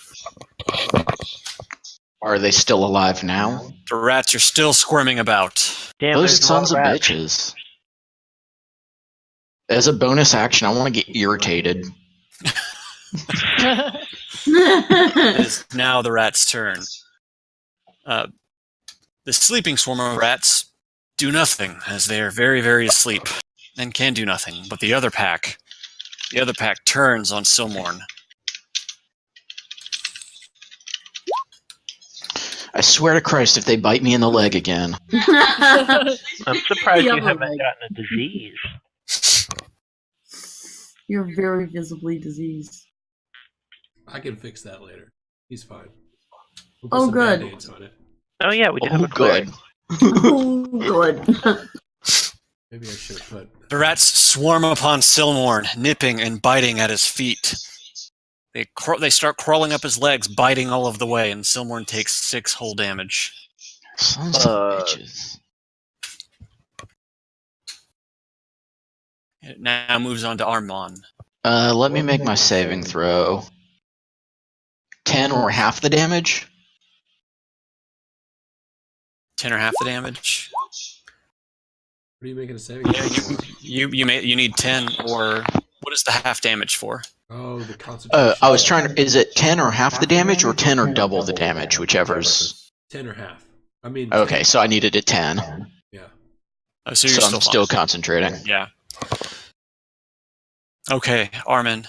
Are they still alive now? The rats are still squirming about. Damn, Those there's a lot sons of rats. bitches. As a bonus action, I want to get irritated. It is now the rat's turn. The sleeping swarm of rats do nothing, as they are very, very asleep, and can do nothing. But the other pack turns on Silmorn. I swear to Christ, if they bite me in the leg again. I'm surprised The you other haven't leg. gotten a disease. You're very visibly diseased. I can fix that later. He's fine. We'll put Oh, some good. Band-Aids on it. Oh yeah, we did have Oh, a cleric. good. Oh, good. Maybe I should put. The rats swarm upon Silmorn, nipping and biting at his feet. They start crawling up his legs, biting all of the way, and Silmorn takes 6 whole damage. Sons of bitches. It now moves on to Armon. Let me make my saving throw. 10 or half the damage? 10 or half the damage. What are you making a saving Yeah, throw for? you need 10 or what is the half damage for? Oh, the concentration. I was trying to. Is it 10 or half the damage, or 10 or double the damage, whichever's. 10 or half. I mean. Okay, 10. so I needed a 10. Yeah. Oh, so So you're I'm still concentrating. Yeah. Okay, Armin.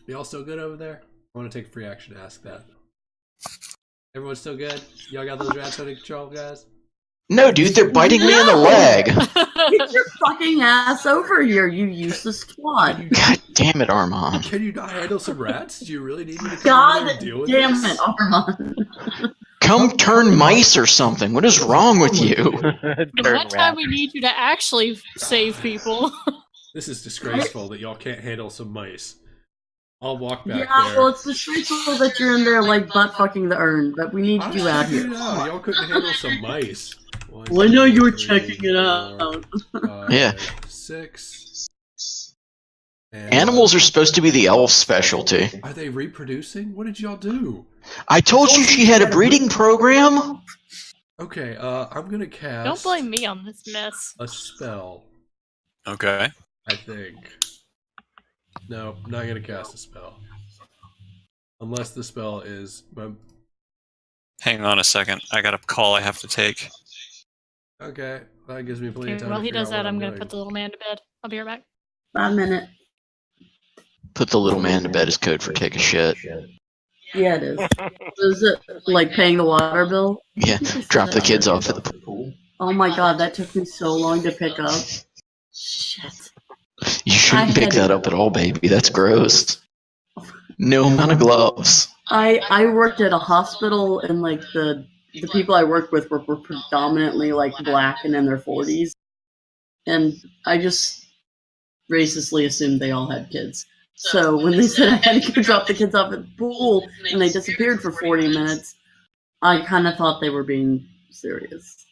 Y'all still good over there? I want to take a free action to ask that. Everyone's still good? Y'all got those rats under control, guys? No, dude, they're biting me in the leg. Get your fucking ass over here, you useless twat. God damn it, Armand. Can you not handle some rats? Do you really need me to come over God there and deal with damn this? it, Armand. Come turn mice or something. What is wrong with you? The Turn one time rat. we need you to actually save people. This is disgraceful that y'all can't handle some mice. I'll walk back Yeah, there. well, it's disgraceful that you're in there, like, butt fucking the urn, but we need I you out figured here. it out. Y'all couldn't handle some mice. One, Well, I know you were two, checking it four, out. 5, Yeah. 6. And, Animals are supposed to be the elf specialty. Are they reproducing? What did y'all do? I told you she had a breeding program. Okay, I'm gonna cast. Don't blame me on this mess. A spell. Okay. I think. No, not gonna cast a spell. Unless the spell is. Hang on a second. I got a call I have to take. Okay, that gives me plenty of Okay, time. while to he figure does out what that, I'm gonna doing. put the little man to bed. I'll be right back. 5 minutes. Put the little man to bed is code for take a shit. Yeah, it is. Is it, like, paying the water bill? Yeah, drop the kids off at the pool. Oh my god, that took me so long to pick up. Shit. You shouldn't pick that up at all, baby. That's gross. No amount of gloves. I worked at a hospital, and, like, the people I worked with were predominantly, like, black and in their 40s. And I just racistly assumed they all had kids. So when they said I had to go drop the kids off at the pool, and they disappeared for 40 minutes, I kind of thought they were being serious.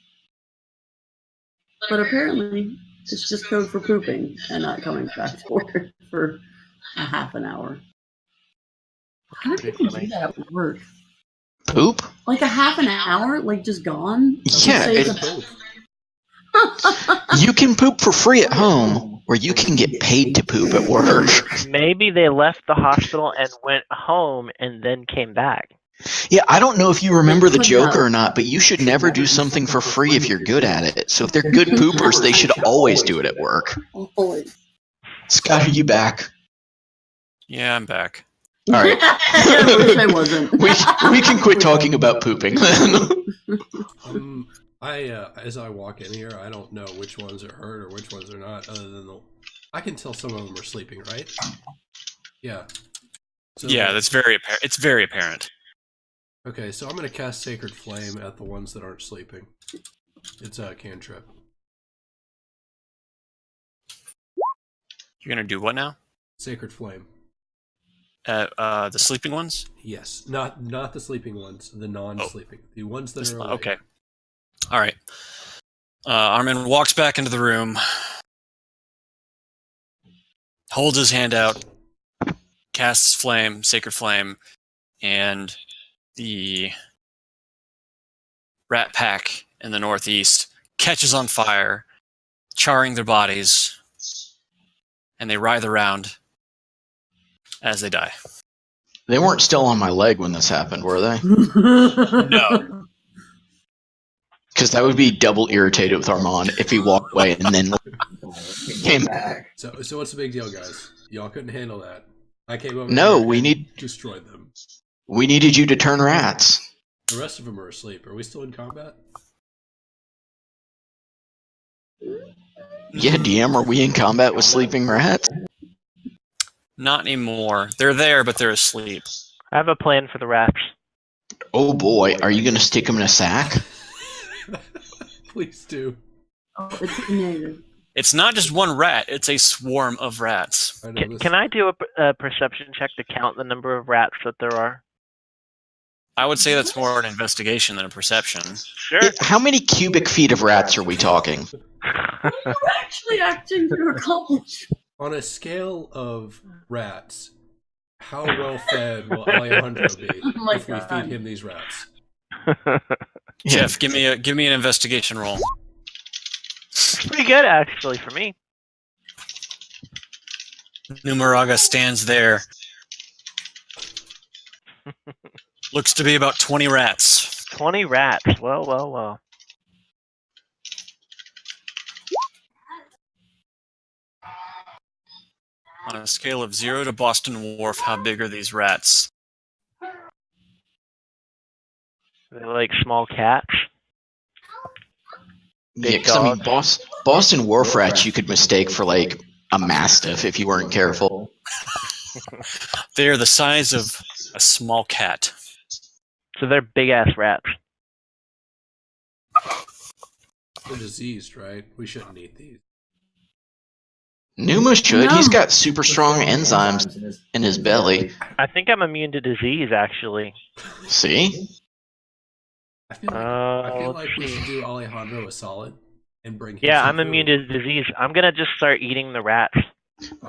But apparently, it's just code for pooping and not coming back to work for a half an hour. How do people do that at work? Poop? Like a half an hour? Like just gone? Yeah, Say it- it's a- You can poop for free at home, or you can get paid to poop at work. Maybe they left the hospital and went home and then came back. Yeah, I don't know if you remember the Could joke have. or not, but you should never do something for free if you're good at it. So if they're good poopers, they should always do it at work. Holy. Scott, are you back? Yeah, I'm back. All right. I wish I wasn't. We can quit talking about pooping then. As I walk in here, I don't know which ones are hurt or which ones are not, other than I can tell some of them are sleeping, right? Yeah. So, Yeah, that's very apparent. It's very apparent. Okay, so I'm gonna cast Sacred Flame at the ones that aren't sleeping. It's a cantrip. You're gonna do what now? Sacred Flame. The sleeping ones? Yes, not the sleeping ones, the non-sleeping, the ones that are awake. Okay. All right. Armin walks back into the room, holds his hand out, casts flame, sacred flame, and the rat pack in the northeast catches on fire, charring their bodies, and they writhe around as they die. They weren't still on my leg when this happened, were they? No. Because that would be double irritated with Armand if he walked away and then came back. So what's the big deal, guys? Y'all couldn't handle that. I came over. No, here we and need- destroyed them. We needed you to turn rats. The rest of them are asleep. Are we still in combat? Yeah, DM, are we in combat with sleeping rats? Not anymore. They're there, but they're asleep. I have a plan for the rats. Oh boy, are you going to stick him in a sack? Please do. Oh, it's negative. It's not just one rat, it's a swarm of rats. I know this. Can I do a perception check to count the number of rats that there are? I would say that's more an investigation than a perception. Sure. How many cubic feet of rats are we talking? What are you actually acting to accomplish? On a scale of rats, how well fed will Alejandro be Oh my if we God. feed him these rats? Jeff, give me an investigation roll. It's pretty good, actually, for me. Numeraga stands there. Looks to be about 20 rats. 20 rats. Well. On a scale of 0 to Boston Wharf, how big are these rats? They're like small cats. Yeah, 'cause I mean, Boston Wharf rats you could mistake for like a mastiff if you weren't careful. They are the size of a small cat. So they're big ass rats. They're diseased, right? We shouldn't eat these. Numa should. No. He's got super strong enzymes in his belly. I think I'm immune to disease, actually. See? I feel let's like we see. should do Alejandro a solid and bring him Yeah, some I'm food. immune to disease. I'm gonna just start eating the rats.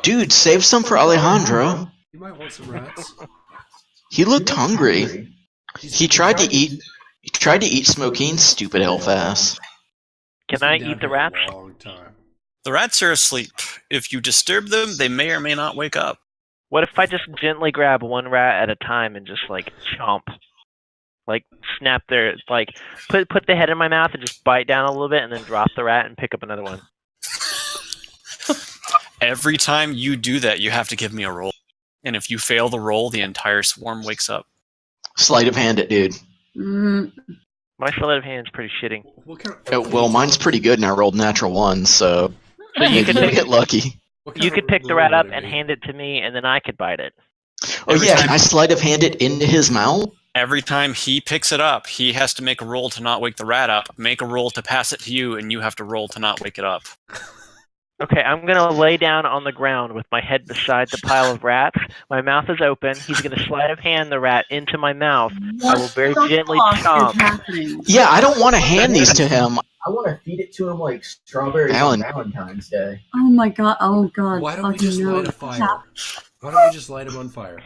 Dude, save some for Alejandro. You might want some rats. He looked hungry. He tried to eat Smokeen's stupid elf ass. He's Can I been down eat the here a rats? long time. The rats are asleep. If you disturb them, they may or may not wake up. What if I just gently grab one rat at a time and just like chomp? Like snap their like put the head in my mouth and just bite down a little bit and then drop the rat and pick up another one. Every time you do that, you have to give me a roll. And if you fail the roll, the entire swarm wakes up. Sleight of hand it, dude. My sleight of hand is pretty shitty. What kind of, Oh, well, mine's pretty good, and I rolled natural ones, so So you maybe could you pick, get lucky. what kind you of could pick the roll rat up would it and be? hand it to me, and then I could bite it. Oh Every yeah, time- can I sleight of hand it into his mouth? Every time he picks it up, he has to make a roll to not wake the rat up, make a roll to pass it to you, and you have to roll to not wake it up. Okay, I'm gonna lay down on the ground with my head beside the pile of rats. My mouth is open. He's gonna sleight of hand the rat into my mouth. I will very gently What the fuck chomp. is happening? Yeah, I don't want to hand these to him. I want to feed it to him like strawberries Alan. on Valentine's Day. Oh my god! Oh god! Why don't we fucking just no. light a What's fire? happening? Why don't we just light him on fire?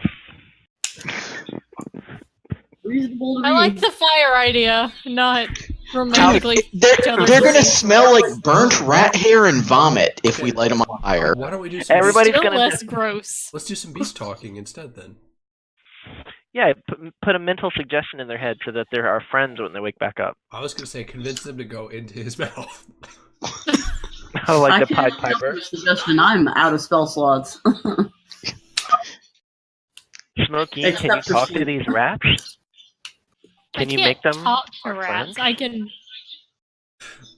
Reasonable to I me. like the fire idea, not romantically. They're other gonna things. smell like burnt rat hair and vomit if we light them on fire. Why don't we do some Everybody's Still gonna less just- gross. Let's do some beast talking instead then. Yeah, put a mental suggestion in their head so that they're our friends when they wake back up. I was gonna say convince them to go into his mouth. Oh, like I the can't Pied Piper. accept the suggestion. I'm out of spell slots. Smokey, can you Except for talk to sleep. these rats? I Can you can't make them talk to our rats? friends? I can.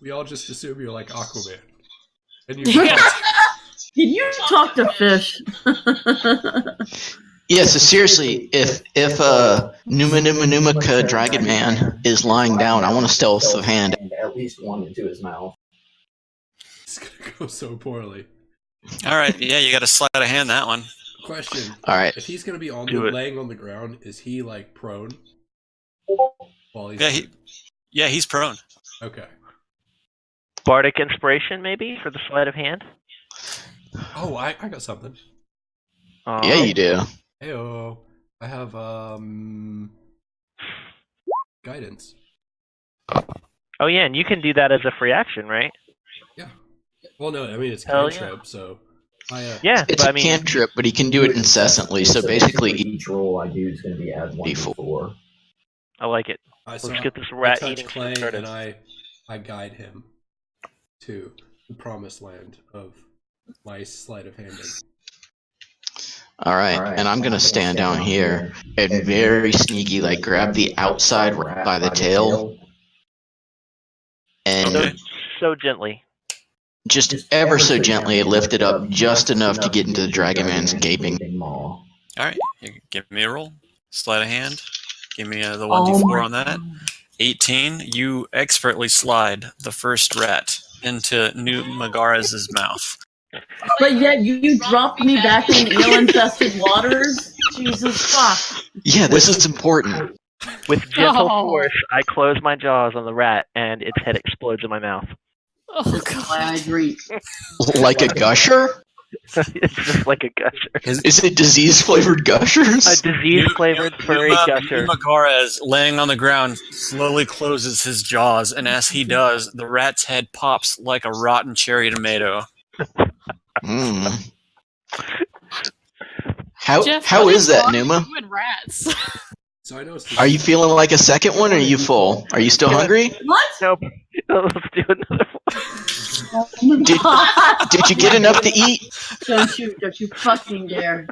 We all just assume you're like Aquaman. And you Yeah. Can you talk to fish? Yeah, so seriously, if Numaka Dragon Man is lying down, I want to stealth of hand. And at least one into his mouth. It's gonna go so poorly. All right, yeah, you got to sleight of hand that one. Question. All right. If he's gonna be Do it. laying on the ground, is he like prone? While he's Yeah, he's prone. okay. Bardic inspiration, maybe, for the sleight of hand? Oh, I got something. Yeah, you do. Heyo. I have guidance. Oh, yeah, and you can do that as a free action, right? Yeah. Well, no, I mean it's Hell yeah. cantrip, so I Yeah, It's but I a mean, cantrip, but he can do it incessantly. So basically, each roll I do is going to be add 1d4. I like it. I Let's saw- get this I rat touch eating Clay started. and I guide him to the promised land of my sleight of handing. all right, and I'm gonna stand down here and very sneaky, like grab the outside rat by the tail and Okay. So gently. just ever so gently lift it up just enough to get into the Dragon Man's gaping. maw. All right, you give me a roll. Sleight of hand. Give me the Oh 1d4 my on that. 18. You expertly slide the first rat into New Megara's mouth. But yet you dropped me back in the eel-infested waters? Jesus fuck. Yeah, this is important. With gentle Oh. force, I close my jaws on the rat, and its head explodes in my mouth. Oh This is why I god. drink. Like a gusher? It's just like a gusher. Is it disease-flavored gushers? A disease-flavored furry gusher. New Megara, laying on the ground, slowly closes his jaws, and as he does, the rat's head pops like a rotten cherry tomato. Mm. Jeff, How what is that, wrong Numa? with you and rats? So I noticed. Are you feeling like a second one, or are you full? Are you still hungry? What? Nope. Let's do another one. Oh my Did- God. Did you get enough to eat? Don't you fucking dare.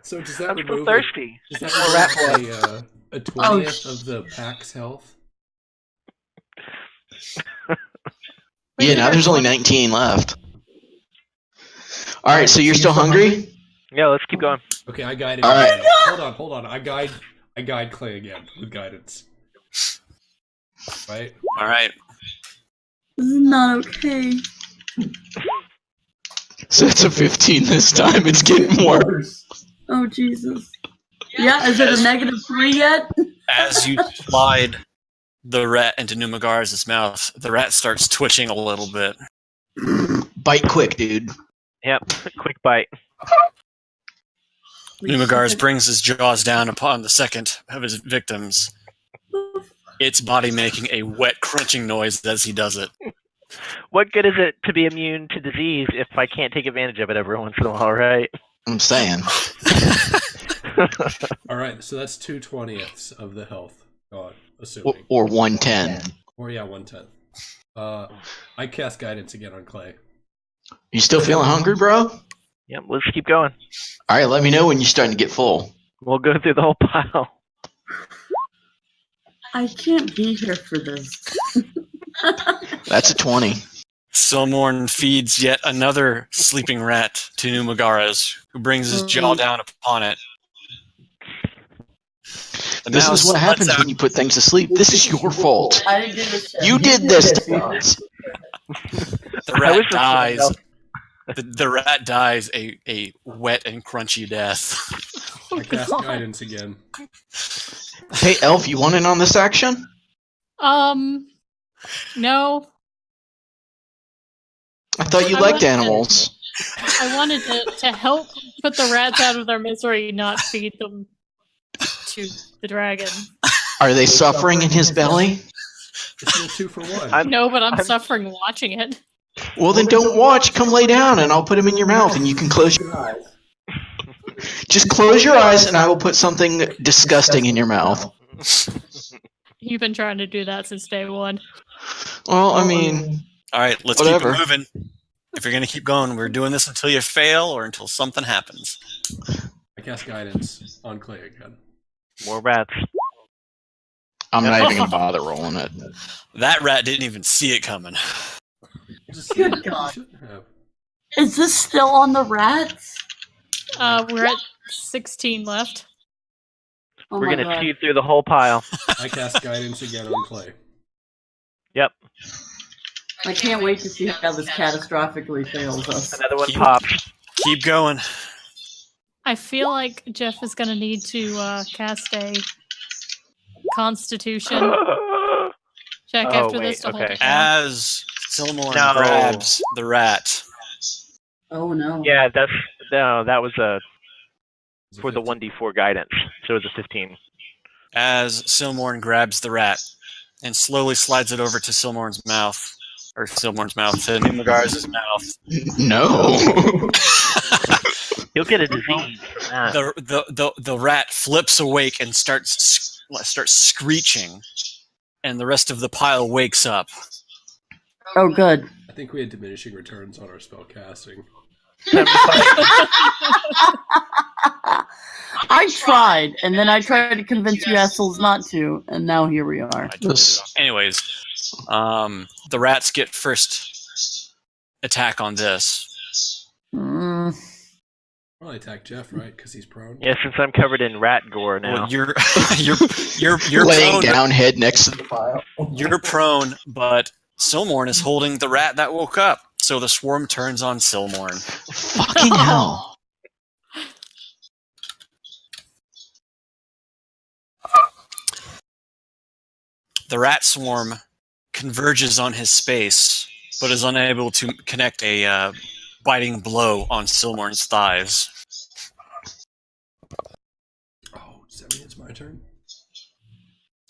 So does that I'm so remove? thirsty. Does that remove a 20th of the pack's health? Yeah, now there's only 19 left. All right, so you're still hungry? Yeah, let's keep going. Okay, I guided. All right. Hold on. I guide Clay again with guidance. Right. All right. This is not okay. So it's a 15 this time. It's getting worse. Oh Jesus. Yeah, is it a -3 yet? As you slide the rat into New Megara's mouth, the rat starts twitching a little bit. Bite quick, dude. Yep, quick bite. New Megara's brings his jaws down upon the second of his victims, its body making a wet, crunching noise as he does it. What good is it to be immune to disease if I can't take advantage of it every once in a while, right? I'm saying. All right. So that's 2/20ths of the health. God, assuming. Or 110. Or yeah, 1/10. I cast guidance again on Clay. You still feeling hungry, bro? Yep, let's keep going. All right, let me know when you're starting to get full. We'll go through the whole pile. I can't be here for this. That's a 20. Silmorn feeds yet another sleeping rat to New Megara's, who brings his jaw down upon it. The This mouse is what lets happens out- when you put things to sleep. This is your fault. I didn't do this shit. You did this to us. The I rat was just dies. saying, The rat dies a wet and crunchy death. I cast guidance again. Hey, Elf, you want in on this action? No. I thought you I liked wanted- animals. I wanted to help put the rats out of their misery, not feed them to the dragon. Are they suffering in his belly? It's still 2 for 1. No, but I'm suffering watching it. Well, then don't watch. Come lay down, and I'll put them in your mouth, and you can close your eyes. Just close your eyes, and I will put something disgusting in your mouth. You've been trying to do that since day one. Well, I mean, All right, let's Whatever. keep it moving. If you're going to keep going, we're doing this until you fail or until something happens. I cast guidance on Clay again. More rats. I'm not even gonna bother rolling it. That rat didn't even see it coming. Just Good you God. shouldn't have. Is this still on the rats? We're at 16 left. Oh We're my going to God. chew through the whole pile. I cast guidance again on Clay. Yep. I can't wait to see how this catastrophically fails us. Another one Keep- pops. Keep going. I feel like Jeff is going to need to cast a Constitution check Oh, after wait, this to hold okay. it down. As Silmorn No. grabs the rat, Oh no. Yeah, that was It's a for the 15. 1d4 guidance. So it was a 15. as Silmorn grabs the rat and slowly slides it over to Silmorn's mouth, or Silmorn's mouth, to New Megara's mouth. No. You'll get a disease from that. The rat flips awake and starts screeching, and the rest of the pile wakes up. Oh good. I think we had diminishing returns on our spell casting. I tried, and then I tried to convince you assholes not to, and now here we are. Anyways, the rats get first attack on this. Mm. Well, I attack Jeff, right? Because he's prone. Yeah, since I'm covered in rat gore now. Well, you're laying prone. down, head next to the pile. You're prone, but Silmorn is holding the rat that woke up, so the swarm turns on Silmorn. Fucking hell. The rat swarm converges on his space, but is unable to connect a biting blow on Silmorn's thighs. Oh, does that mean it's my turn?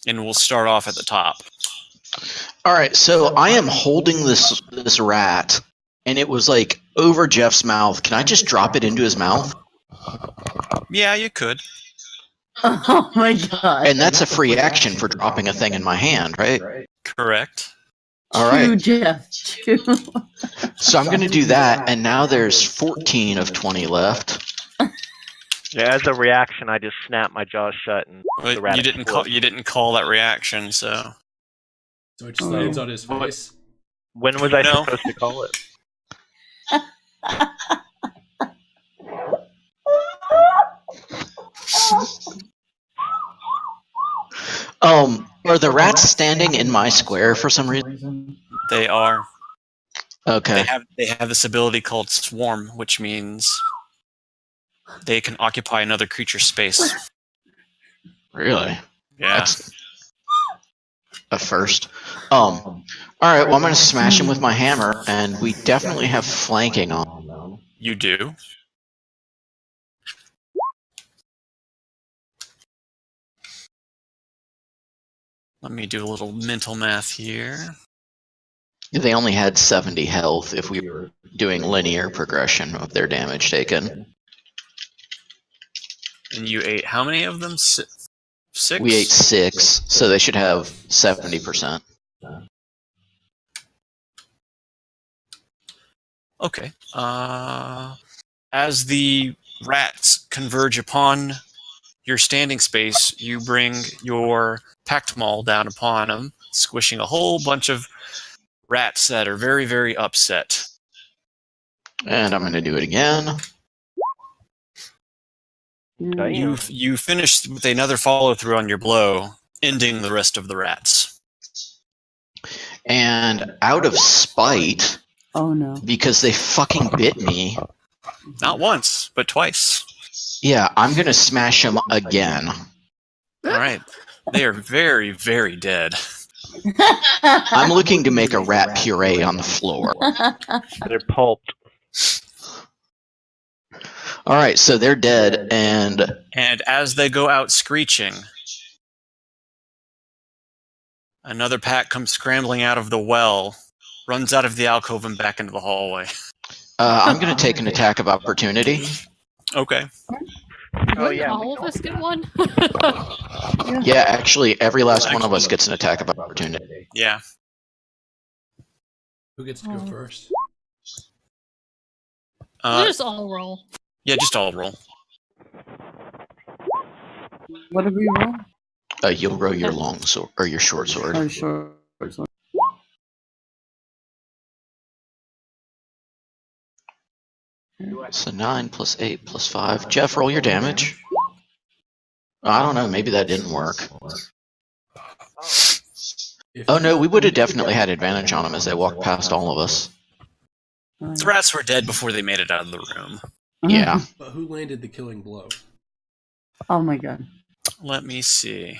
And we'll start off at the top. All right, so I am holding this rat, and it was like over Jeff's mouth. Can I just drop it into his mouth? Yeah, you could. Oh my god. And that's a free action for dropping a thing in my hand, right? Correct. All right. Jeff. Chew. So I'm going to do that, and now there's 14 of 20 left. Yeah, as a reaction, I just snapped my jaw shut and the rat You didn't call that reaction, so. So it just lands on his face. When was I No. supposed to call it? Are the rats standing in my square for some reason? They are. Okay. They have this ability called Swarm, which means they can occupy another creature's space. Really? Yeah. That's a first. All right, well, I'm going to smash him with my hammer, and we definitely have flanking on them. You do. Let me do a little mental math here. They only had 70 health if we were doing linear progression of their damage taken. And you ate how many of them? Six? We ate 6, so they should have 70%. Okay. As the rats converge upon your standing space, you bring your pact maul down upon them, squishing a whole bunch of rats that are very, very upset. And I'm going to do it again. You finished with another follow through on your blow, ending the rest of the rats. And out of spite, Oh no. because they fucking bit me, Not once, but twice. yeah, I'm going to smash them again. All right. They are very, very dead. I'm looking to make a rat puree on the floor. They're pulped. All right, so they're dead, and And as they go out screeching, another pack comes scrambling out of the well, runs out of the alcove and back into the hallway. I'm going to take an attack of opportunity. Okay. Oh, yeah. All of us get one? Yeah, actually, every last one of us gets an attack of opportunity. Yeah. Who gets to go first? We'll just all roll. Yeah, just all roll. What did we roll? You'll roll your long sword or your short sword. Oh, sure. So 9 plus 8 plus 5. Jeff, roll your damage. I don't know. Maybe that didn't work. Oh no, we would have definitely had advantage on them as they walked past all of us. The rats were dead before they made it out of the room. Yeah. But who landed the killing blow? Oh my god. Let me see.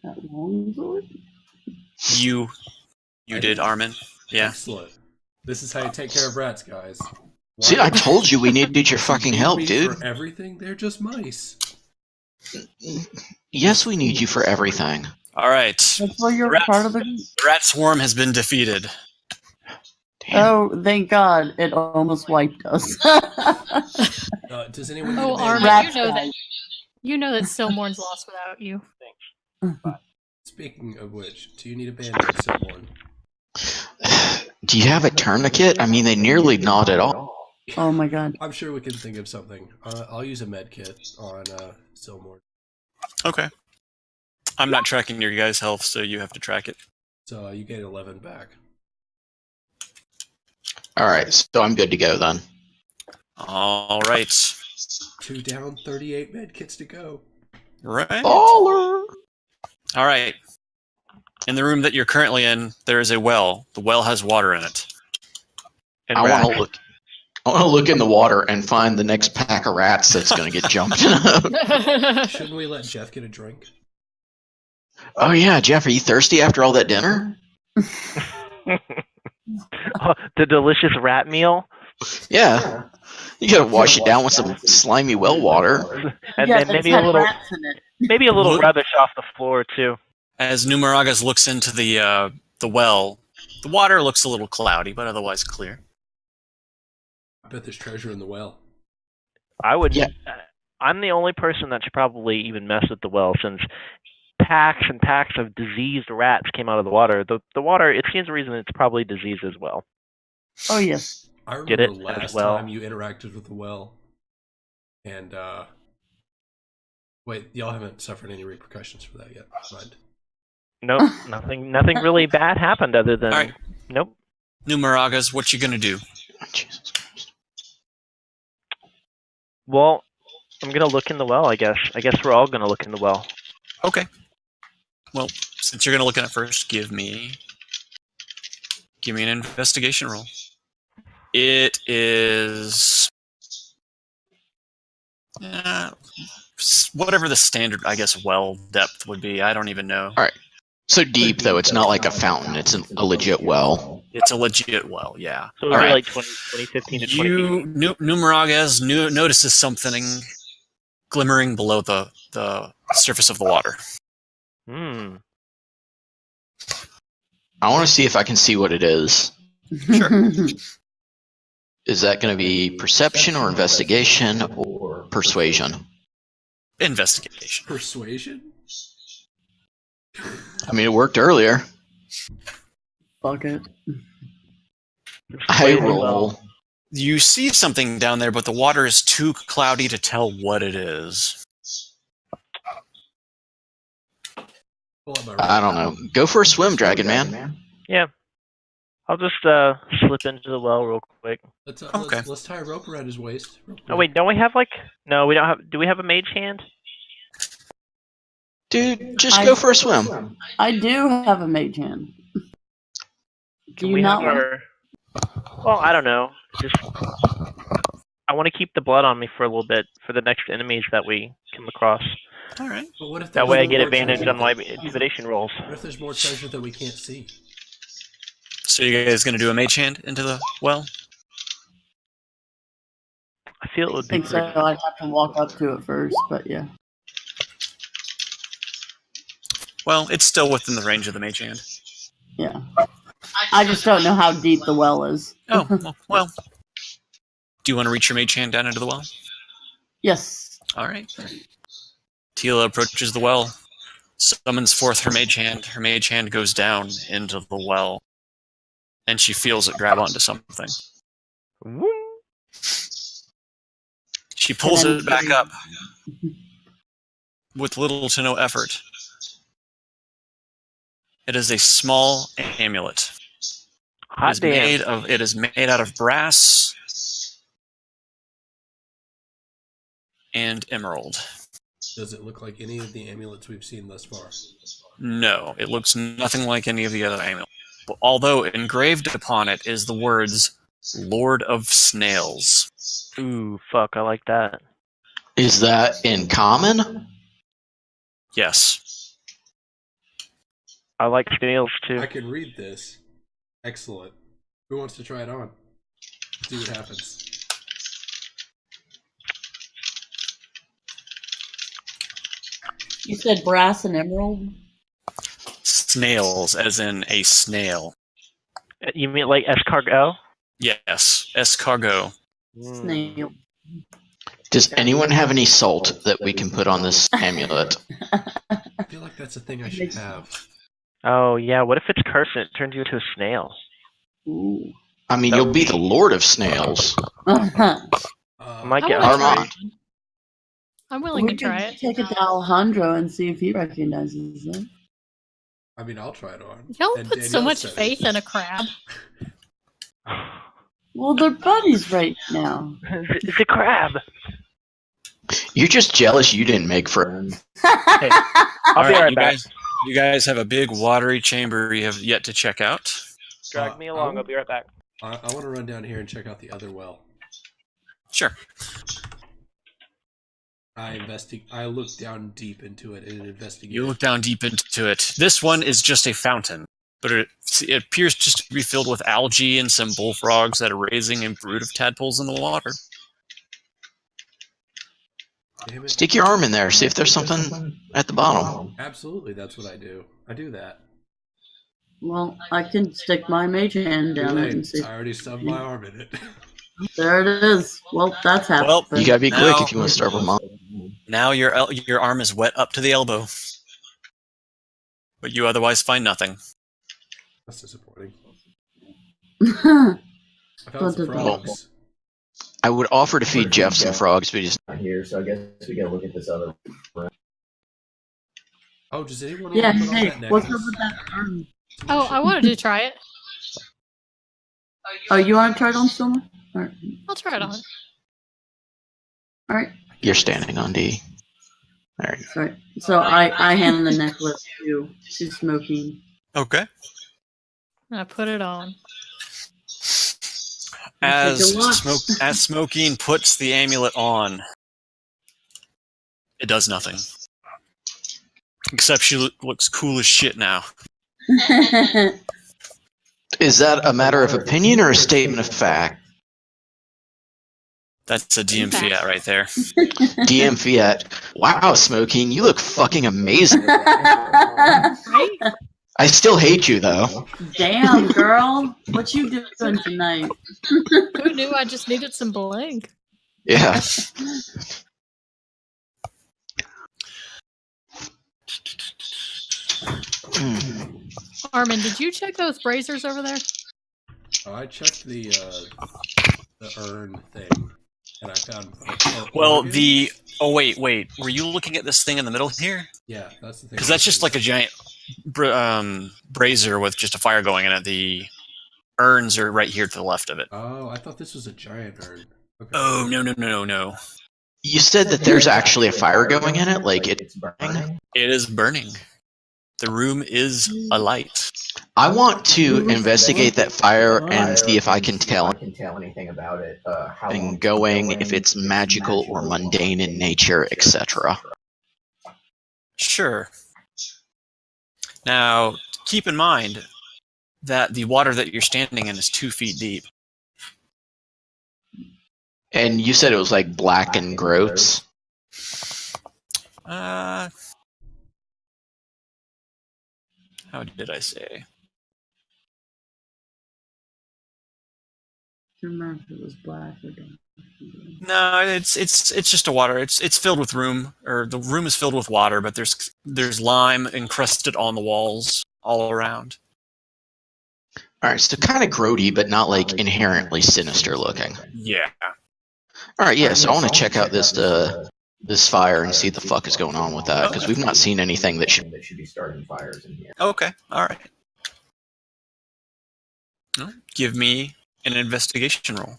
That long sword? You did, Armin. Yeah. Excellent. This is how you take care of rats, guys. Why See, I told you we needed your fucking help, me dude. For everything, they're just mice. Yes, we need you for everything. All right. That's why you're Rats. part of the. The rat swarm has been defeated. Damn. Oh, thank God! It almost wiped us. Does anyone? Oh, need a Armin, bandage? you know that Silmorn's lost without you. Speaking of which, do you need a bandage, someone? Do you have a tourniquet? I mean, they nearly nodded off. Oh my god. I'm sure we can think of something. I'll use a med kit on Silmore. Okay. I'm not tracking your guys' health, so you have to track it. So you get 11 back. All right, so I'm good to go then. All right. 2 down, 38 med kits to go. Right. Baller. All right. In the room that you're currently in, there is a well. The well has water in it. And I want rats. to look. I want to look in the water and find the next pack of rats that's going to get jumped. Shouldn't we let Jeff get a drink? Oh yeah, Jeff, are you thirsty after all that dinner? Oh, the delicious rat meal, Yeah. You got to wash it down with some slimy well water. and yeah, then that's maybe had a little, rats in it. maybe a little Look- rubbish off the floor too. As Numeragas looks into the well, the water looks a little cloudy, but otherwise clear. I bet there's treasure in the well. I would. Yeah. I'm the only person that should probably even mess with the well, since packs and packs of diseased rats came out of the water. The water, it seems the reason it's probably diseased as well. Oh yes. I Get remember it? As last well. time you interacted with the well. And, wait, y'all haven't suffered any repercussions for that yet. Mind. Nope, nothing really bad happened other than All right. nope. Numeragas, what you gonna do? Jesus Christ. Well, I'm gonna look in the well. I guess we're all gonna look in the well. Okay. Well, since you're gonna look at it first, give me an investigation roll. It is whatever the standard, I guess, well depth would be. I don't even know. So deep, though, it's not like a fountain. It's a legit well. It's a legit well, yeah. So it'll All be right. like 2015 to 20 feet. Numeragas notices something glimmering below the surface of the water. Hmm. I want to see if I can see what it is. Sure. Is that going to be perception or investigation or persuasion? Investigation. Persuasion? I mean, it worked earlier. Fuck it. I Persuasion well. roll. You see something down there, but the water is too cloudy to tell what it is. Pull up my I don't know. Go for a swim, Dragon Man. Yeah. I'll just slip into the well real quick. Okay. Let's tie a rope around his waist. Oh wait, don't we have like? No, we don't have. Do we have a mage hand? Dude, just go for a swim. I do have a mage hand. Do Can you we not have want? our? Well, I don't know. Just I want to keep the blood on me for a little bit for the next enemies that we come across. All right. But what if That there's way I more get advantage treasure on my that- intimidation rolls. What if there's more treasure that we can't see? So you guys gonna do a mage hand into the well? I feel it would I be think so. pretty. I'd have to walk up to it first, but yeah. Well, it's still within the range of the mage hand. Yeah. I just don't know how deep the well is. Oh, well. Do you want to reach your mage hand down into the well? Yes. All right. Tila approaches the well, summons forth her mage hand. Her mage hand goes down into the well, and she feels it grab onto something. She pulls it back up with little to no effort. It is a small amulet. Hot damn. It is made out of brass and emerald. Does it look like any of the amulets we've seen thus far? No, it looks nothing like any of the other amulets. But although engraved upon it is the words Lord of Snails. Ooh, fuck! I like that. Is that in common? Yes. I like snails too. I can read this. Excellent. Who wants to try it on? See what happens. You said brass and emerald? Snails, as in a snail. You mean like escargot? Yes, escargot. Snail. Does anyone have any salt that we can put on this amulet? I feel like that's a thing I should have. Oh yeah. What if it's cursed and it turns you into a snail? Ooh. I mean, you'll be the Lord of Snails. I might get I wanna Armand. try it. I'm willing to try it. Take it to Alejandro and see if he recognizes it. I mean, I'll try it on. Y'all And put so Danielle much said it. faith in a crab. Well, they're buddies right now. The crab. You're just jealous you didn't make friends. I'll be right back. You guys have a big watery chamber you have yet to check out. Drag me along. I'll be right back. I want to run down here and check out the other well. Sure. I look down deep into it and investigate. You look down deep into it. This one is just a fountain, but it appears just to be filled with algae and some bullfrogs that are raising a brood of tadpoles in the water. Damn it. Stick your arm in there, see if there's something at the bottom. Absolutely, that's what I do. I do that. Well, I can stick my mage hand down it and see. I already stubbed my arm in it. There it is. Well, that's happened. Well, You gotta be quick if you want to start with mom. Now your arm is wet up to the elbow, but you otherwise find nothing. That's disappointing. I I found some frogs. I would offer to feed Jeff some frogs, but he's Not here, so I guess we gotta look at this other. Oh, does anyone Yeah, want to put on hey, that what's up necklace? with that arm? Oh, I wanted to try it. Oh, you want to try it on Soma? Alright. I'll try it on. Alright. you're standing on D. There you go. Sorry. So I hand the necklace to Smoking. Okay. I put it on. As Smoking puts the amulet on, it does nothing. Except she looks cool as shit now. Is that a matter of opinion or a statement of fact? That's a DM fiat right there. DM Fiat. Wow, Smoking, you look fucking amazing. Right? I still hate you, though. Damn, girl. What you doing tonight? Who knew I just needed some bling? Yeah. Armin, did you check those braziers over there? I checked the urn thing, and I found. Well, oh wait, were you looking at this thing in the middle here? Yeah, that's the thing. Because that's just like a giant brazier with just a fire going in it. The urns are right here to the left of it. Oh, I thought this was a giant urn. Okay. Oh no! You said that there's actually a fire going in it? Like It's burning. It is burning. The room is alight. I want to investigate that fire and see if I can tell anything about it. How long and it's going, if it's magical or mundane in nature, etc. Sure. Now, keep in mind that the water that you're standing in is 2 feet deep. And you said it was like black and gross. How did I say? I don't remember if it was black or dark. No, it's just a water. It's filled with room, or the room is filled with water, but there's lime encrusted on the walls all around. Alright, so kind of grody, but not like inherently sinister looking. Yeah. Alright, yeah, so I want to check out this fire and see what the fuck is going on with that, because we've not seen anything that should... should be starting fires in here. Okay. All right. Well, give me an investigation roll.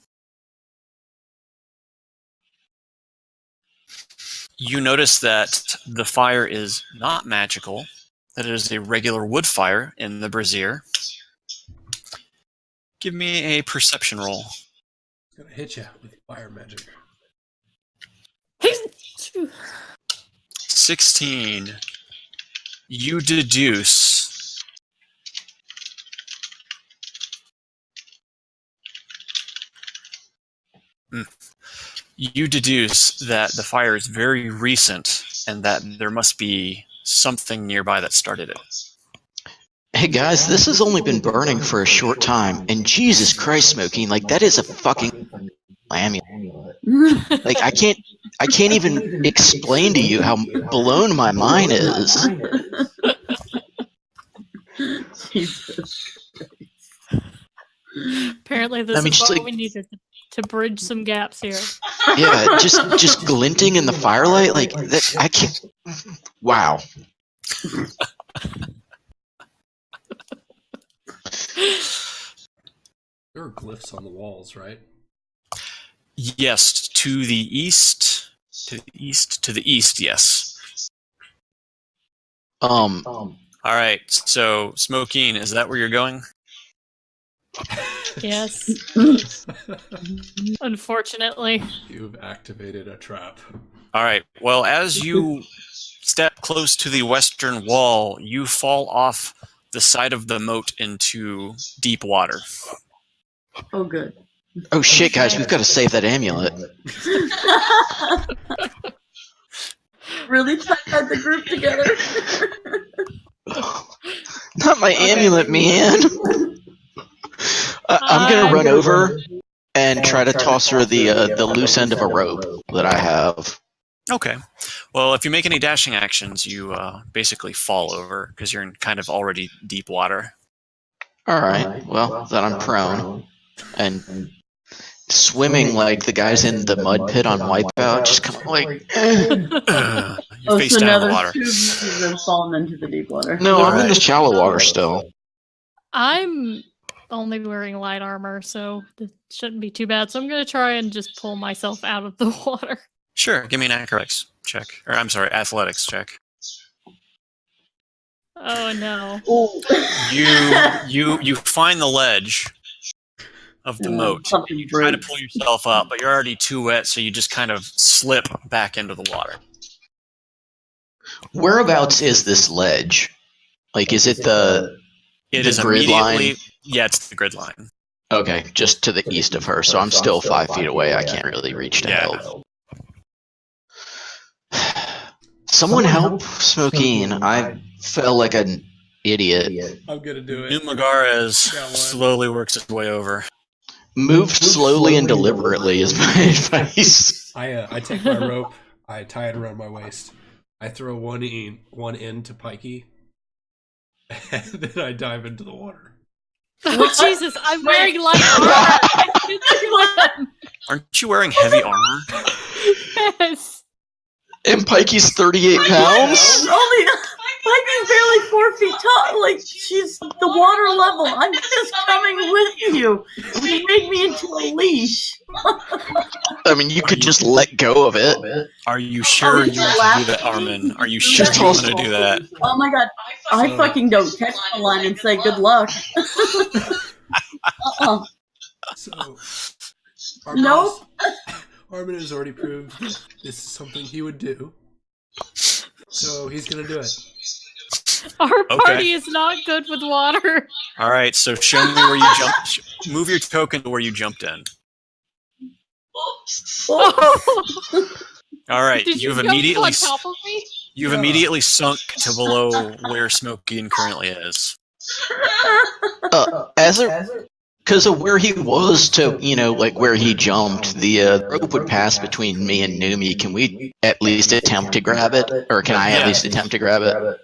You notice that the fire is not magical, that it is a regular wood fire in the brazier. Give me a perception roll. It's gonna hit you with fire magic. 16. You deduce that the fire is very recent and that there must be something nearby that started it. Hey guys, this has only been burning for a short time, and Jesus Christ, Smoking, like that is a fucking amulet. Like I can't even explain to you how blown my mind is. Jesus. Apparently, this I mean, is just what like- we needed to bridge some gaps here. Yeah, just glinting in the firelight, like that. I can't. Wow. There are glyphs on the walls, right? Yes, to the east. To the east. To the east. Yes. All right. So, Smokeen, is that where you're going? Yes. Unfortunately. You've activated a trap. All right. Well, as you step close to the western wall, you fall off the side of the moat into deep water. Oh, good. Oh shit, guys, we've got to save that amulet. Really tied the group together. Not my amulet, man. I'm gonna run over and try to toss her the loose end of a rope that I have. Okay. Well, if you make any dashing actions, you basically fall over because you're in kind of already deep water. All right. Well, then I'm prone and swimming like the guys in the mud pit on Wipeout, just kind of like. You're face down in the water. Two of you have fallen into the deep water. No, I'm in the shallow water still. I'm only wearing light armor, so it shouldn't be too bad. So I'm going to try and just pull myself out of the water. Sure. Give me an acrobatics check. Or, I'm sorry, athletics check. Oh, no. You find the ledge of the moat. And you try to pull yourself up, but you're already too wet, so you just kind of slip back into the water. Whereabouts is this ledge? Like, is it the grid line? Yeah, it's the grid line. Okay, just to the east of her, so I'm still 5 feet away. I can't really reach to help. Someone help Smokeen. I felt like an idiot. I'm gonna do it. Numagares slowly works his way over. Move slowly and deliberately is my advice. I take my rope, I tie it around my waist, I throw one end to Pikey, and then I dive into the water. Oh, Jesus, I'm wearing light armor. Aren't you wearing heavy armor? Yes. And Pikey's 38 pounds? Pikey's barely 4 feet tall. Like, she's the water level. I'm just coming with you. You made me into a leash. I mean, you could just let go of it. Are you sure you want to do that, Armin? Are you sure you want to do that? Oh my god. I fucking don't catch the line and say good luck. So, nope. Armin has already proved that this is something he would do. So he's gonna do it. Our party is not good with water. All right, so show me where you jumped. Move your token to where you jumped in. Oh. All right, you've immediately you've immediately sunk to below where Smokeen currently is. Because of where he was to, like where he jumped, the rope would pass between me and Numi. Can we at least attempt to grab it? Or can I at least attempt to grab it?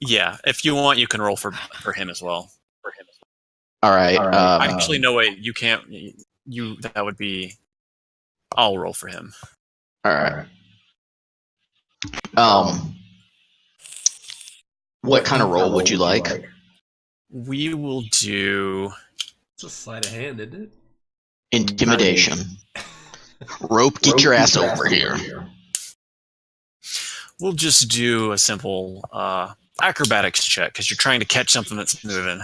Yeah, if you want, you can roll for him as well. All right. Actually, no, wait, you can't. That would be... I'll roll for him. All right. What kind of roll would you like? We will do... It's a sleight of hand, isn't it? Intimidation. Rope, get your ass over here. We'll just do a simple acrobatics check, because you're trying to catch something that's moving.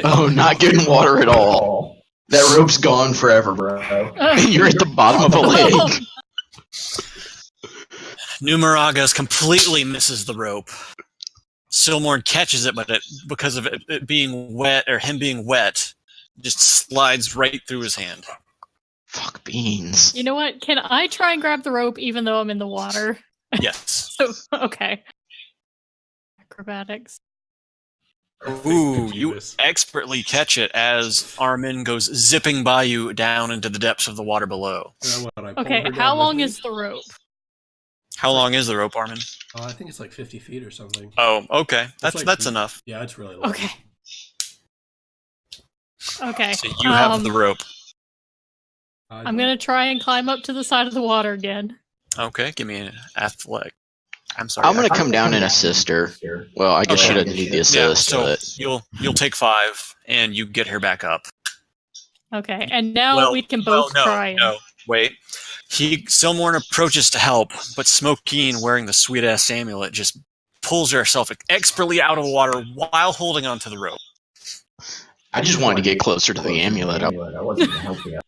Oh, not getting water at all. That rope's gone forever, bro. And you're at the bottom of a lake. Numaragas completely misses the rope. Silmorn catches it, but because of it being wet, or him being wet, just slides right through his hand. Fuck beans. You know what? Can I try and grab the rope even though I'm in the water? Yes. Okay. Acrobatics. Ooh, you expertly catch it as Armin goes zipping by you down into the depths of the water below. Okay, how long is the rope? How long is the rope, Armin? I think it's like 50 feet or something. Oh, okay. That's enough. Yeah, it's really long. Okay. Okay. So you have the rope. I'm gonna try and climb up to the side of the water again. Okay, give me an athletic. I'm sorry. I'm gonna come down and assist her. Well, I guess she Okay. doesn't need the Yeah, assist, so but you'll take 5, and you get her back up. Okay, and now we can both try. No, wait. Silmorn approaches to help, but Smokeen, wearing the sweet-ass amulet, just pulls herself expertly out of the water while holding onto the rope. I just wanted to get closer to the amulet. I wasn't helping out.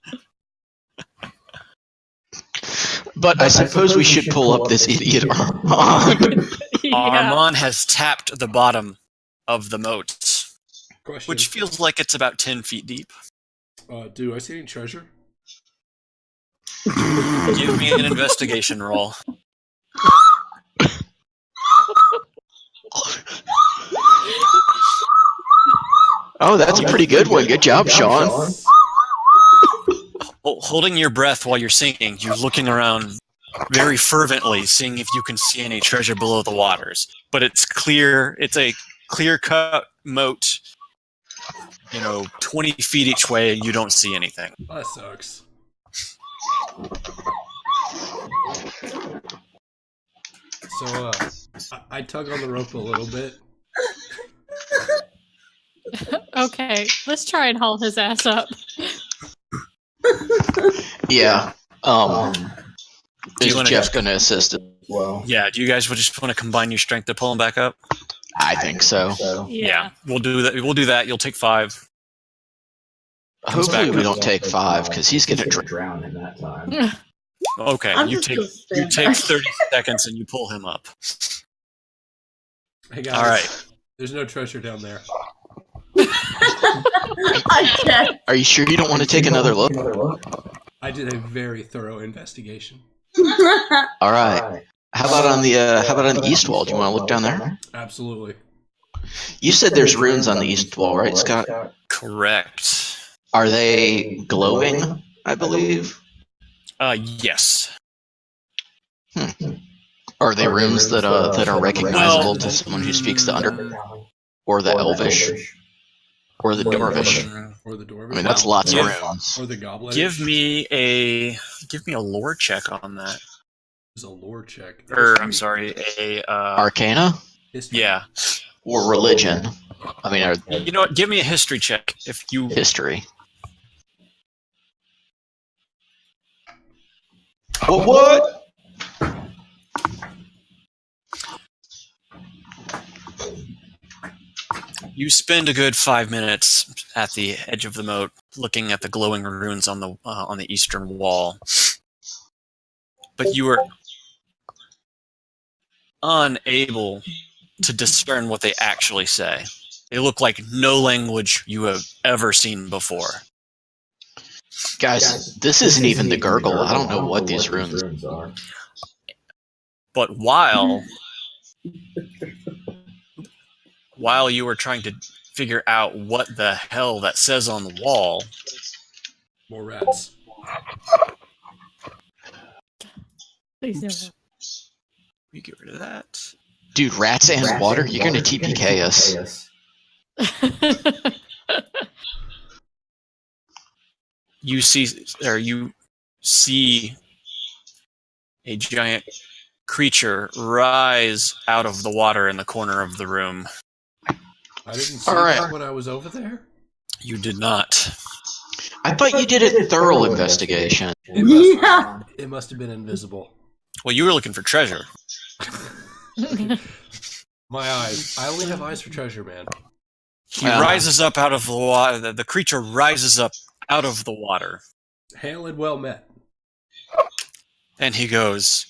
But I suppose we should pull up this idiot Armand. Yeah. Armand has tapped the bottom of the moat, Question. which feels like it's about 10 feet deep. Do I see any treasure? Give me an investigation roll. Oh, that's a pretty good one. Good job, Sean. Holding your breath while you're sinking, you're looking around very fervently, seeing if you can see any treasure below the waters. But it's clear. It's a clear-cut moat, 20 feet each way, and you don't see anything. That sucks. So, I tug on the rope a little bit. Okay, let's try and haul his ass up. Yeah. Is wanna Jeff going to assist it? Well, Yeah, do you guys just want to combine your strength to pull him back up? I think so. Yeah. We'll do that. We'll do that. You'll take 5. Hopefully back we up. don't take 5, because he's going to drown in that time. Okay, I'm you just take gonna stand back. 30 seconds and you pull him up. Hey guys, All right. there's no treasure down there. I can't. Are you sure you don't want to take another look? I did a very thorough investigation. All right. How about on the east wall? Do you want to look down there? Absolutely. You said there's runes on the east wall, right, Scott? Correct. Are they glowing, I believe? Yes. Are they runes that are recognizable to someone who speaks the Under or the Elvish or the Dwarvish? Or the Dwarvish. I mean, that's lots of Yeah. runes. Or the Goblin. Give me a lore check on that. There's a lore check. I'm sorry, Arcana History. yeah. or religion? I mean, You know what? Give me a history check if you. history. What? You spend a good 5 minutes at the edge of the moat, looking at the glowing runes on the eastern wall. But you are unable to discern what they actually say. They look like no language you have ever seen before. Guys, this isn't even the gurgle. I don't know what these runes are. But while you were trying to figure out what the hell that says on the wall, More rats. Please no. oops, we get rid of that. Dude, rats and water? You're going to TPK us. You see a giant creature rise out of the water in the corner of the room. I didn't see All right. that when I was over there. You did not. I thought you did a thorough investigation. It must have been invisible. Well, you were looking for treasure. My eyes. I only have eyes for treasure, man. He rises up out of the water. The creature rises up out of the water. Hail and well met. And he goes,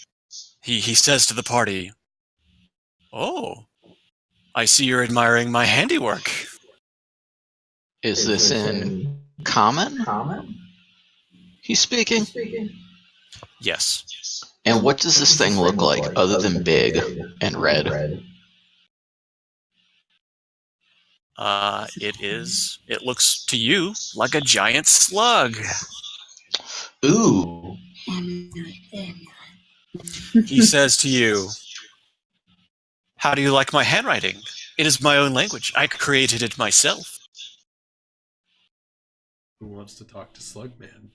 he says to the party, "Oh, I see you're admiring my handiwork." Is this in common? He's speaking? Yes. And what does this thing look like other than big and red? It looks to you like a giant slug. Ooh. He says to you, "How do you like my handwriting? It is my own language. I created it myself." Who wants to talk to Slugman?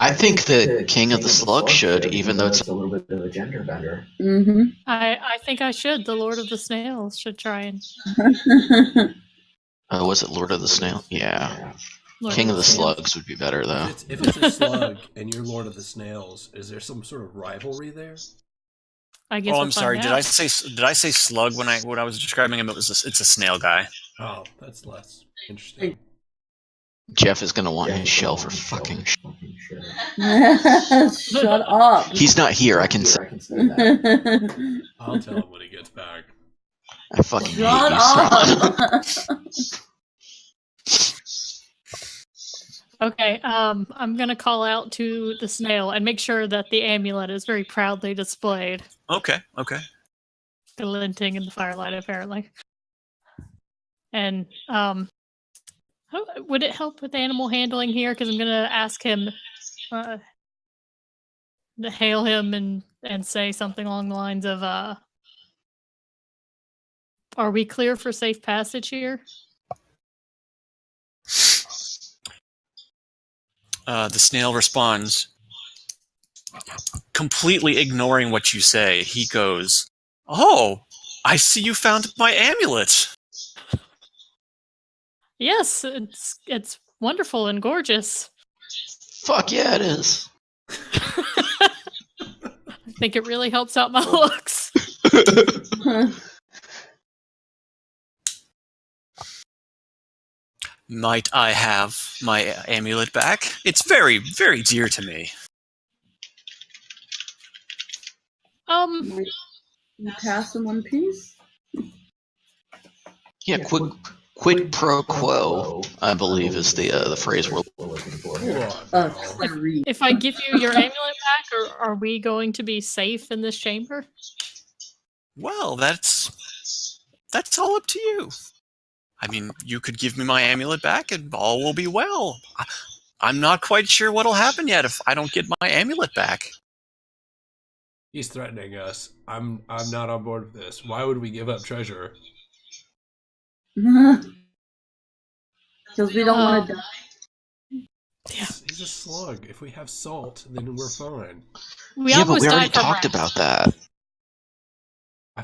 I think the King of the Slugs should, even though it's a little bit of a gender bender. Mm-hmm. I think I should. The Lord of the Snails should try and. was it Lord of the Snail? Yeah. Lord King of the Snails. Slugs would be better though. If it's a slug and you're Lord of the Snails, is there some sort of rivalry there? I guess. Oh, I'm sorry. Did I say slug when I was describing him? It's a snail guy. Oh, that's less interesting. Jeff is gonna want his shell for fucking. Shut up. He's not here. I can say. I'll tell him when he gets back. I fucking Shut hate up. you. Okay, I'm gonna call out to the snail and make sure that the amulet is very proudly displayed, Okay. glinting in the firelight, apparently. And would it help with animal handling here? Because I'm gonna ask him to hail him and say something along the lines of, "Are we clear for safe passage here?" The snail responds, completely ignoring what you say. He goes, "Oh, I see you found my amulet." Yes, it's wonderful and gorgeous. Fuck yeah, it is. I think it really helps out my looks. Might I have my amulet back? It's very, very dear to me. You pass in one piece? Yeah, quid pro quo, I believe, is the phrase we're looking for. If I give you your amulet back, are we going to be safe in this chamber? Well, that's all up to you. I mean, you could give me my amulet back and all will be well. I'm not quite sure what'll happen yet if I don't get my amulet back. He's threatening us. I'm not on board with this. Why would we give up treasure? Because we don't want to die. Yeah. He's a slug. If we have salt, then we're fine. Yeah, but we already talked about that.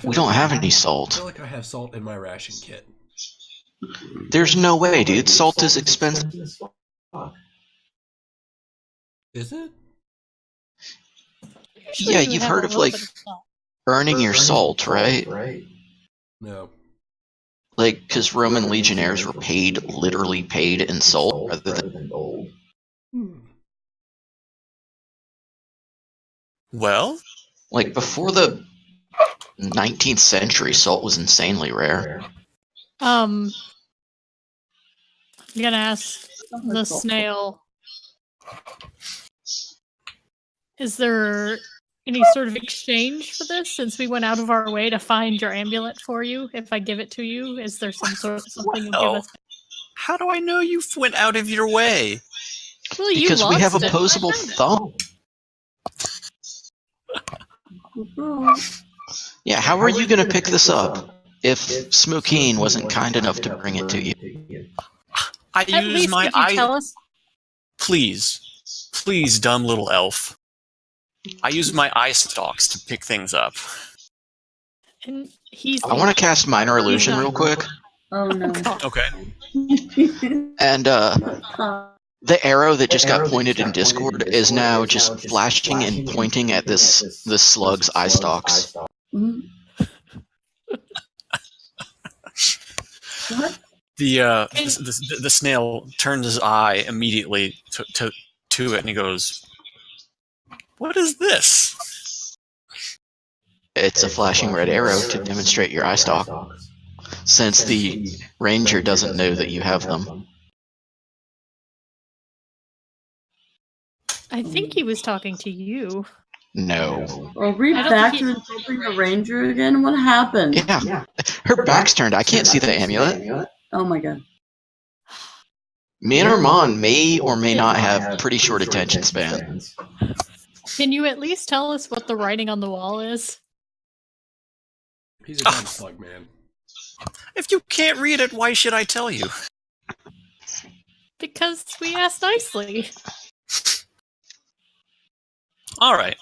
We don't have any I salt. feel like I have salt in my ration kit. There's no way, dude. Salt is expensive. Is it? Usually Yeah, you you've have heard a of little like bit of salt. earning your salt, right? No. Like, because Roman legionnaires were literally paid in salt rather than gold. Well, like before the 19th century, salt was insanely rare. I'm gonna ask the snail. Is there any sort of exchange for this? Since we went out of our way to find your amulet for you, if I give it to you, is there some sort of something you give us? How do I know you went out of your way? Well, you Because we have lost it. opposable thumb. Yeah, how are you going to pick this up if Smokeen wasn't kind enough to bring it to you? I At use least my could you eye. tell us? Please, dumb little elf. I use my eye stalks to pick things up. And he's. I want to cast Minor Illusion real quick. Oh no. Okay. And the arrow that just got pointed in Discord is now just flashing and pointing at the slug's eye stalks. What? The snail turns his eye immediately to it, and he goes, "What is this?" It's a flashing red arrow to demonstrate your eye stalk, since the ranger doesn't know that you have them. I think he was talking to you. No. Are we I don't back think to insulting the ranger again? What happened? Yeah. Her back's turned. I can't see the amulet. Oh my god. Me and Armand may or may not have pretty short attention spans. Can you at least tell us what the writing on the wall is? He's a dumb slug, man. If you can't read it, why should I tell you? Because we asked nicely. All right.